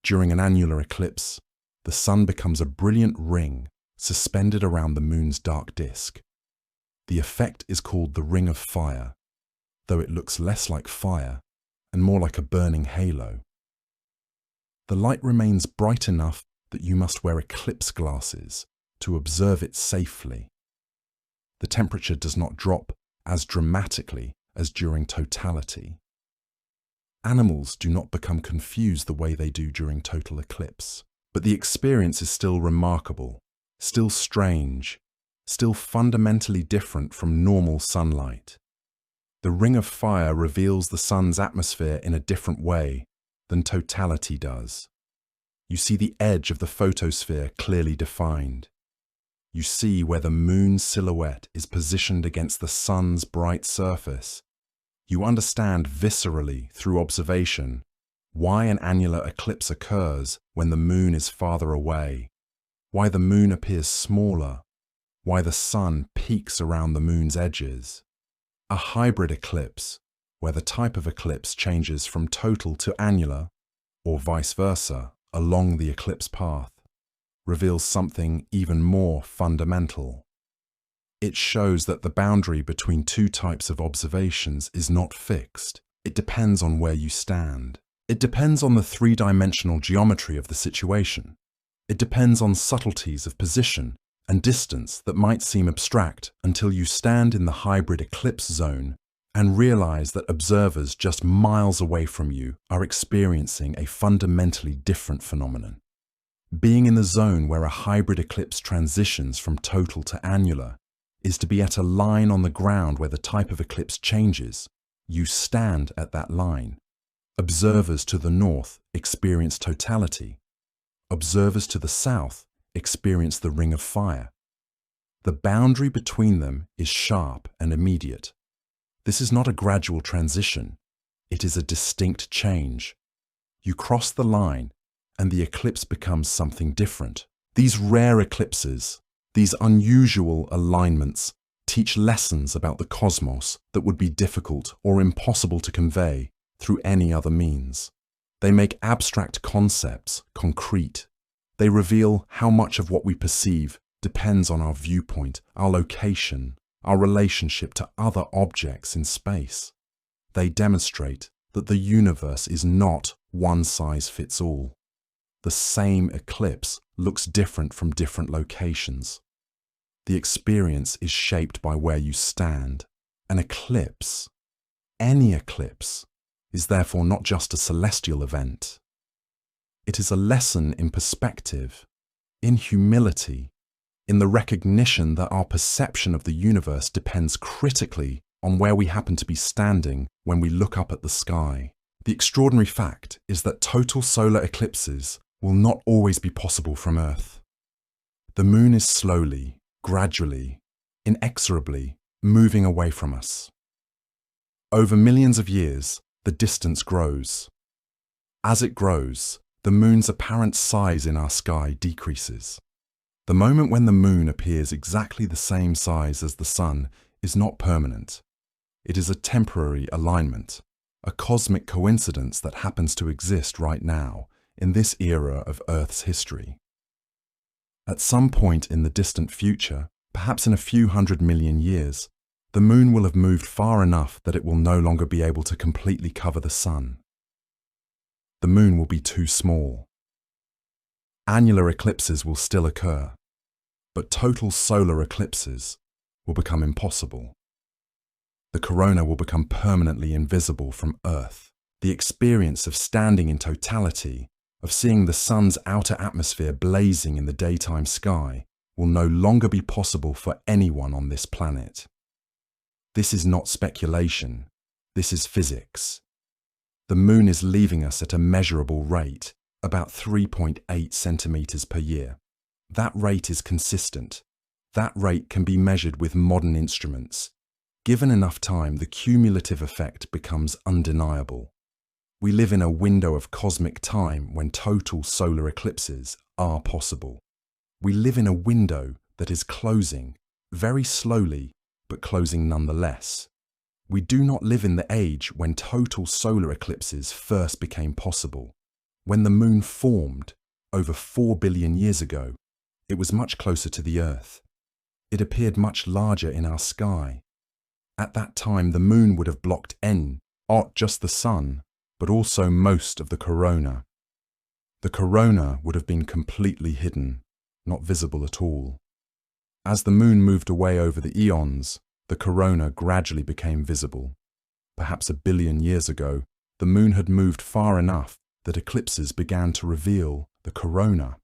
During an annular eclipse, the sun becomes a brilliant ring suspended around the moon's dark disk. The effect is called the ring of fire, though it looks less like fire and more like a burning halo. The light remains bright enough that you must wear eclipse glasses to observe it safely. The temperature does not drop as dramatically as during totality. Animals do not become confused the way they do during total eclipse, but the experience is still remarkable, still strange, still fundamentally different from normal sunlight. The ring of fire reveals the sun's atmosphere in a different way than totality does. You see the edge of the photosphere clearly defined. You see where the moon's silhouette is positioned against the sun's bright surface. You understand viscerally through observation why an annular eclipse occurs when the moon is farther away, why the moon appears smaller, why the sun peaks around the moon's edges. A hybrid eclipse, where the type of eclipse changes from total to annular, or vice versa, along the eclipse path, reveals something even more fundamental. It shows that the boundary between two types of observations is not fixed. It depends on where you stand. It depends on the three-dimensional geometry of the situation. It depends on subtleties of position and distance that might seem abstract until you stand in the hybrid eclipse zone and realize that observers just miles away from you are experiencing a fundamentally different phenomenon. Being in the zone where a hybrid eclipse transitions from total to annular is to be at a line on the ground where the type of eclipse changes. You stand at that line. Observers to the north experience totality. Observers to the south experience the ring of fire. The boundary between them is sharp and immediate. This is not a gradual transition. It is a distinct change. You cross the line and the eclipse becomes something different. These rare eclipses, these unusual alignments, teach lessons about the cosmos that would be difficult or impossible to convey through any other means. They make abstract concepts concrete. They reveal how much of what we perceive depends on our viewpoint, our location, our relationship to other objects in space. They demonstrate that the universe is not one size fits all. The same eclipse looks different from different locations. The experience is shaped by where you stand. An eclipse, any eclipse, is therefore not just a celestial event. It is a lesson in perspective, in humility, in the recognition that our perception of the universe depends critically on where we happen to be standing when we look up at the sky. The extraordinary fact is that total solar eclipses will not always be possible from Earth. The moon is slowly, gradually, inexorably moving away from us. Over millions of years, the distance grows. As it grows, the moon's apparent size in our sky decreases. The moment when the moon appears exactly the same size as the sun is not permanent. It is a temporary alignment, a cosmic coincidence that happens to exist right now, in this era of Earth's history. At some point in the distant future, perhaps in a few 100 million years, the moon will have moved far enough that it will no longer be able to completely cover the sun. the moon will be too small. Annular eclipses will still occur, but total solar eclipses will become impossible. The corona will become permanently invisible from Earth. The experience of standing in totality, of seeing the sun's outer atmosphere blazing in the daytime sky, will no longer be possible for anyone on this planet. This is not speculation, this is physics. The moon is leaving us at a measurable rate, about 3.8 centimeters per year. That rate is consistent. That rate can be measured with modern instruments. Given enough time, the cumulative effect becomes undeniable. We live in a window of cosmic time when total solar eclipses are possible. We live in a window that is closing, very slowly, but closing nonetheless. We do not live in the age when total solar eclipses first became possible. When the moon formed, over 4 billion years ago, it was much closer to the Earth. It appeared much larger in our sky. At that time, the moon would have blocked not just the sun, but also most of the corona. The corona would have been completely hidden, not visible at all. As the moon moved away over the eons, the corona gradually became visible. Perhaps 1 billion years ago, the moon had moved far enough that eclipses began to reveal the corona.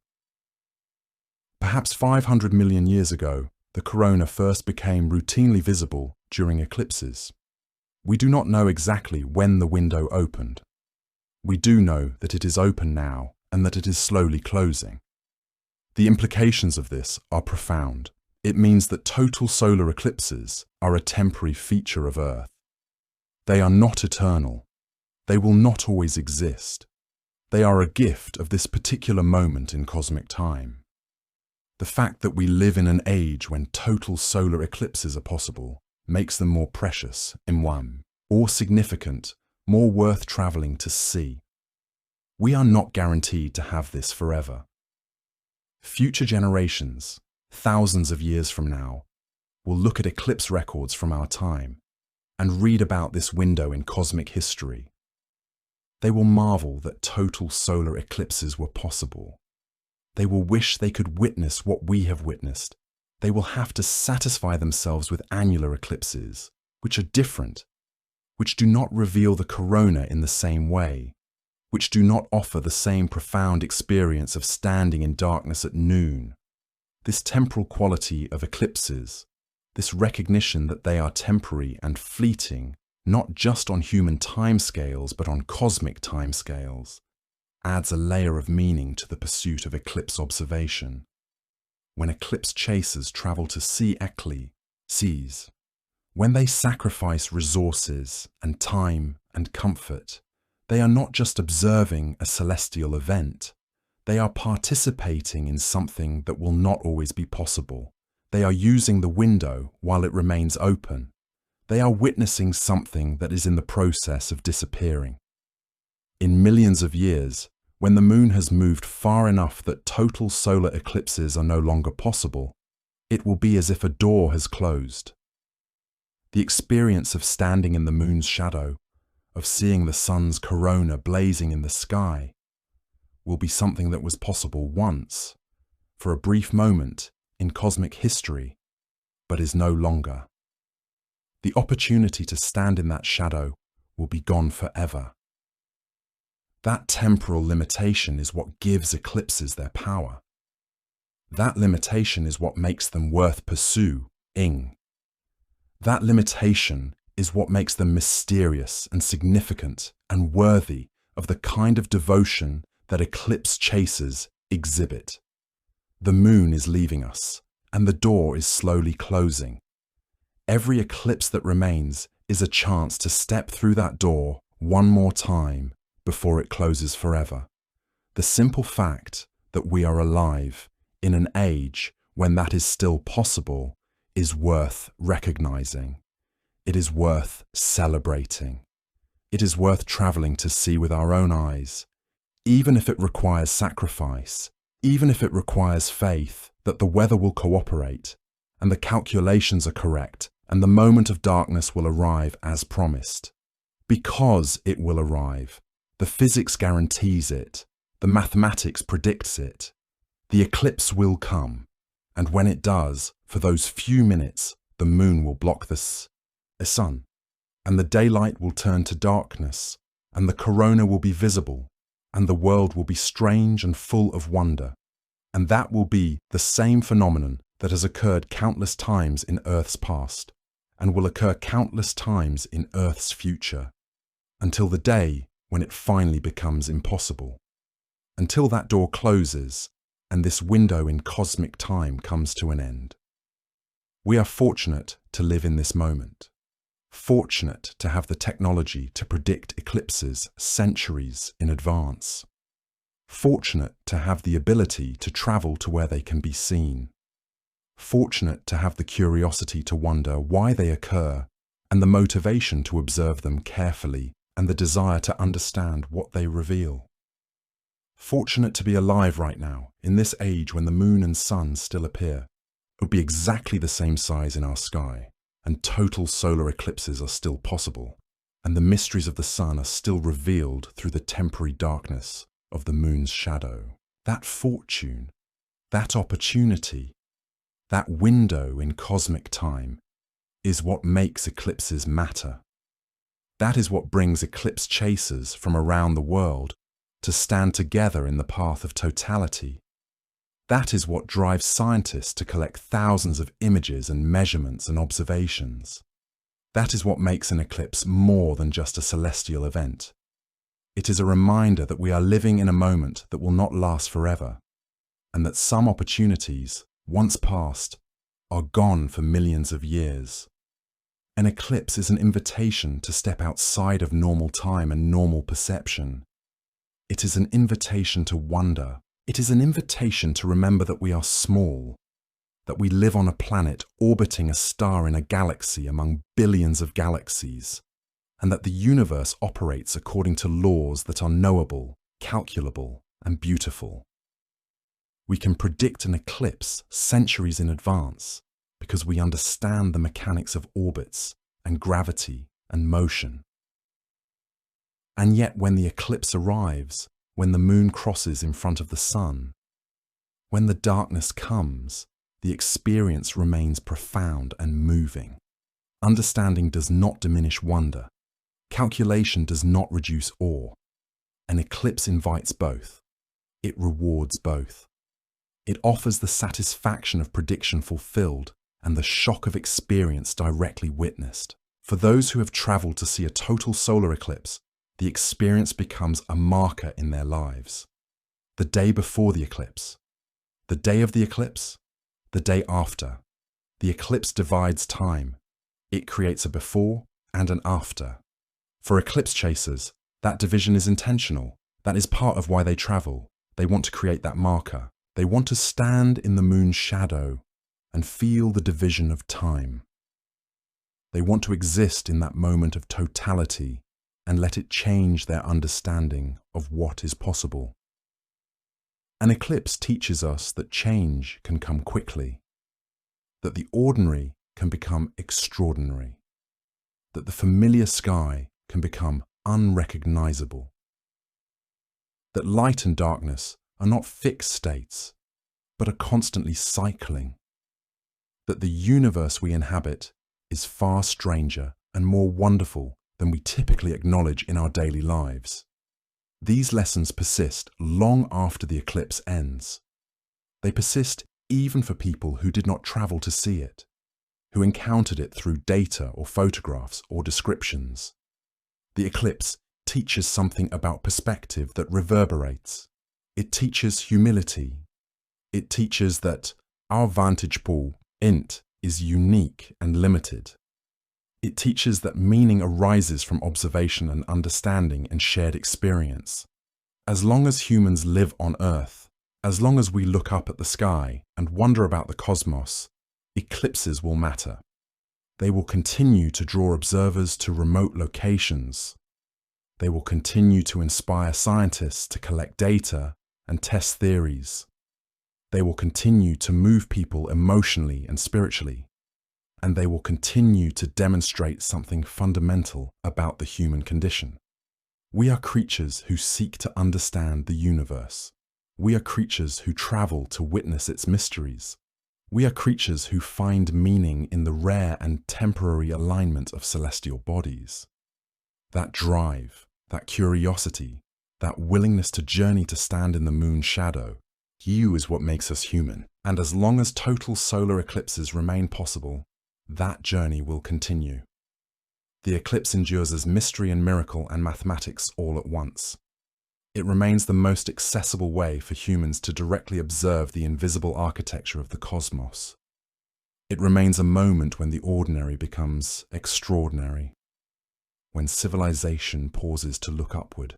Perhaps 500 million years ago, the corona first became routinely visible during eclipses. We do not know exactly when the window opened. We do know that it is open now and that it is slowly closing. The implications of this are profound. It means that total solar eclipses are a temporary feature of Earth. They are not eternal. They will not always exist. They are a gift of this particular moment in cosmic time. The fact that we live in an age when total solar eclipses are possible makes them more precious, more significant, more worth traveling to see. We are not guaranteed to have this forever. Future generations, thousands of years from now, will look at eclipse records from our time and read about this window in cosmic history. They will marvel that total solar eclipses were possible. They will wish they could witness what we have witnessed. They will have to satisfy themselves with annular eclipses, which are different, which do not reveal the corona in the same way, which do not offer the same profound experience of standing in darkness at noon. This temporal quality of eclipses, this recognition that they are temporary and fleeting, not just on human timescales but on cosmic timescales, adds a layer of meaning to the pursuit of eclipse observation. When eclipse chasers travel to see eclipses, when they sacrifice resources and time and comfort, they are not just observing a celestial event. They are participating in something that will not always be possible. They are using the window while it remains open. They are witnessing something that is in the process of disappearing. In millions of years, when the moon has moved far enough that total solar eclipses are no longer possible, it will be as if a door has closed. The experience of standing in the moon's shadow, of seeing the sun's corona blazing in the sky, will be something that was possible once, for a brief moment in cosmic history, but is no longer. The opportunity to stand in that shadow will be gone forever. That temporal limitation is what gives eclipses their power. That limitation is what makes them worth pursuing. That limitation is what makes them mysterious and significant and worthy of the kind of devotion that eclipse chasers exhibit. The moon is leaving us, and the door is slowly closing. Every eclipse that remains is a chance to step through that door one more time before it closes forever. The simple fact that we are alive in an age when that is still possible is worth recognizing. It is worth celebrating. It is worth traveling to see with our own eyes, even if it requires sacrifice, even if it requires faith that the weather will cooperate and the calculations are correct and the moment of darkness will arrive as promised. Because it will arrive, The physics guarantees it. The mathematics predicts it. The eclipse will come, and when it does, for those few minutes, the moon will block the sun, and the daylight will turn to darkness, and the corona will be visible, and the world will be strange and full of wonder. And that will be the same phenomenon that has occurred countless times in Earth's past, and will occur countless times in Earth's future, until the day when it finally becomes impossible. Until that door closes, and this window in cosmic time comes to an end. We are fortunate to live in this moment, fortunate to have the technology to predict eclipses centuries in advance, fortunate to have the ability to travel to where they can be seen, fortunate to have the curiosity to wonder why they occur and the motivation to observe them carefully and the desire to understand what they reveal. Fortunate to be alive right now, in this age when the moon and sun still appear. It would be exactly the same size in our sky, and total solar eclipses are still possible, and the mysteries of the sun are still revealed through the temporary darkness of the moon's shadow. That fortune, that opportunity, that window in cosmic time is what makes eclipses matter. That is what brings eclipse chasers from around the world to stand together in the path of totality. That is what drives scientists to collect thousands of images and measurements and observations. That is what makes an eclipse more than just a celestial event. It is a reminder that we are living in a moment that will not last forever, and that some opportunities, once past, are gone for millions of years. An eclipse is an invitation to step outside of normal time and normal perception. It is an invitation to wonder. It is an invitation to remember that we are small, that we live on a planet orbiting a star in a galaxy among billions of galaxies, and that the universe operates according to laws that are knowable, calculable, and beautiful. We can predict an eclipse centuries in advance because we understand the mechanics of orbits and gravity and motion. And yet when the eclipse arrives, when the moon crosses in front of the sun, when the darkness comes, the experience remains profound and moving. Understanding does not diminish wonder. Calculation does not reduce awe. An eclipse invites both. It rewards both. It offers the satisfaction of prediction fulfilled and the shock of experience directly witnessed. For those who have traveled to see a total solar eclipse, the experience becomes a marker in their lives. The day before the eclipse, the day of the eclipse, the day after. The eclipse divides time. It creates a before and an after. For eclipse chasers, that division is intentional. That is part of why they travel. They want to create that marker. They want to stand in the moon's shadow and feel the division of time. They want to exist in that moment of totality and let it change their understanding of what is possible. An eclipse teaches us that change can come quickly, that the ordinary can become extraordinary, that the familiar sky can become unrecognizable, that light and darkness are not fixed states, but are constantly cycling, that the universe we inhabit is far stranger and more wonderful than we typically acknowledge in our daily lives. These lessons persist long after the eclipse ends. They persist even for people who did not travel to see it, who encountered it through data or photographs or descriptions. The eclipse teaches something about perspective that reverberates. It teaches humility. It teaches that our vantage point is unique and limited. It teaches that meaning arises from observation and understanding and shared experience. As long as humans live on Earth, as long as we look up at the sky and wonder about the cosmos, eclipses will matter. They will continue to draw observers to remote locations. They will continue to inspire scientists to collect data and test theories. They will continue to move people emotionally and spiritually. And they will continue to demonstrate something fundamental about the human condition. We are creatures who seek to understand the universe. We are creatures who travel to witness its mysteries. We are creatures who find meaning in the rare and temporary alignment of celestial bodies. That drive, that curiosity, that willingness to journey to stand in the moon's shadow, is what makes us human. And as long as total solar eclipses remain possible, that journey will continue. The eclipse endures as mystery and miracle and mathematics all at once. It remains the most accessible way for humans to directly observe the invisible architecture of the cosmos. It remains a moment when the ordinary becomes extraordinary, when civilization pauses to look upward,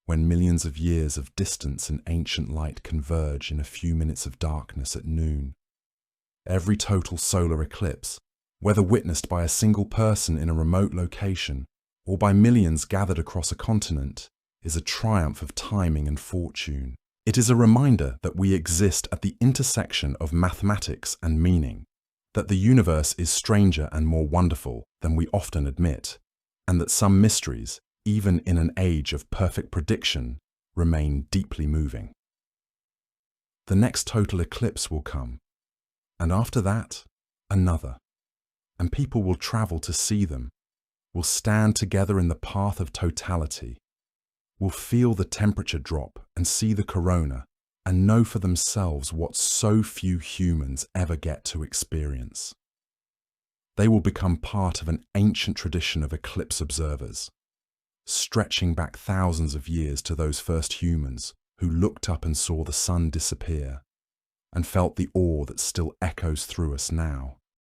when millions of years of distance and ancient light converge in a few minutes of darkness at noon. Every total solar eclipse, whether witnessed by a single person in a remote location or by millions gathered across a continent, is a triumph of timing and fortune. It is a reminder that we exist at the intersection of mathematics and meaning, that the universe is stranger and more wonderful than we often admit, and that some mysteries, even in an age of perfect prediction, remain deeply moving. The next total eclipse will come, and after that, another, and people will travel to see them, will stand together in the path of totality, will feel the temperature drop and see the corona and know for themselves what so few humans ever get to experience. They will become part of an ancient tradition of eclipse observers, stretching back thousands of years to those first humans who looked up and saw the sun disappear and felt the awe that still echoes through us now.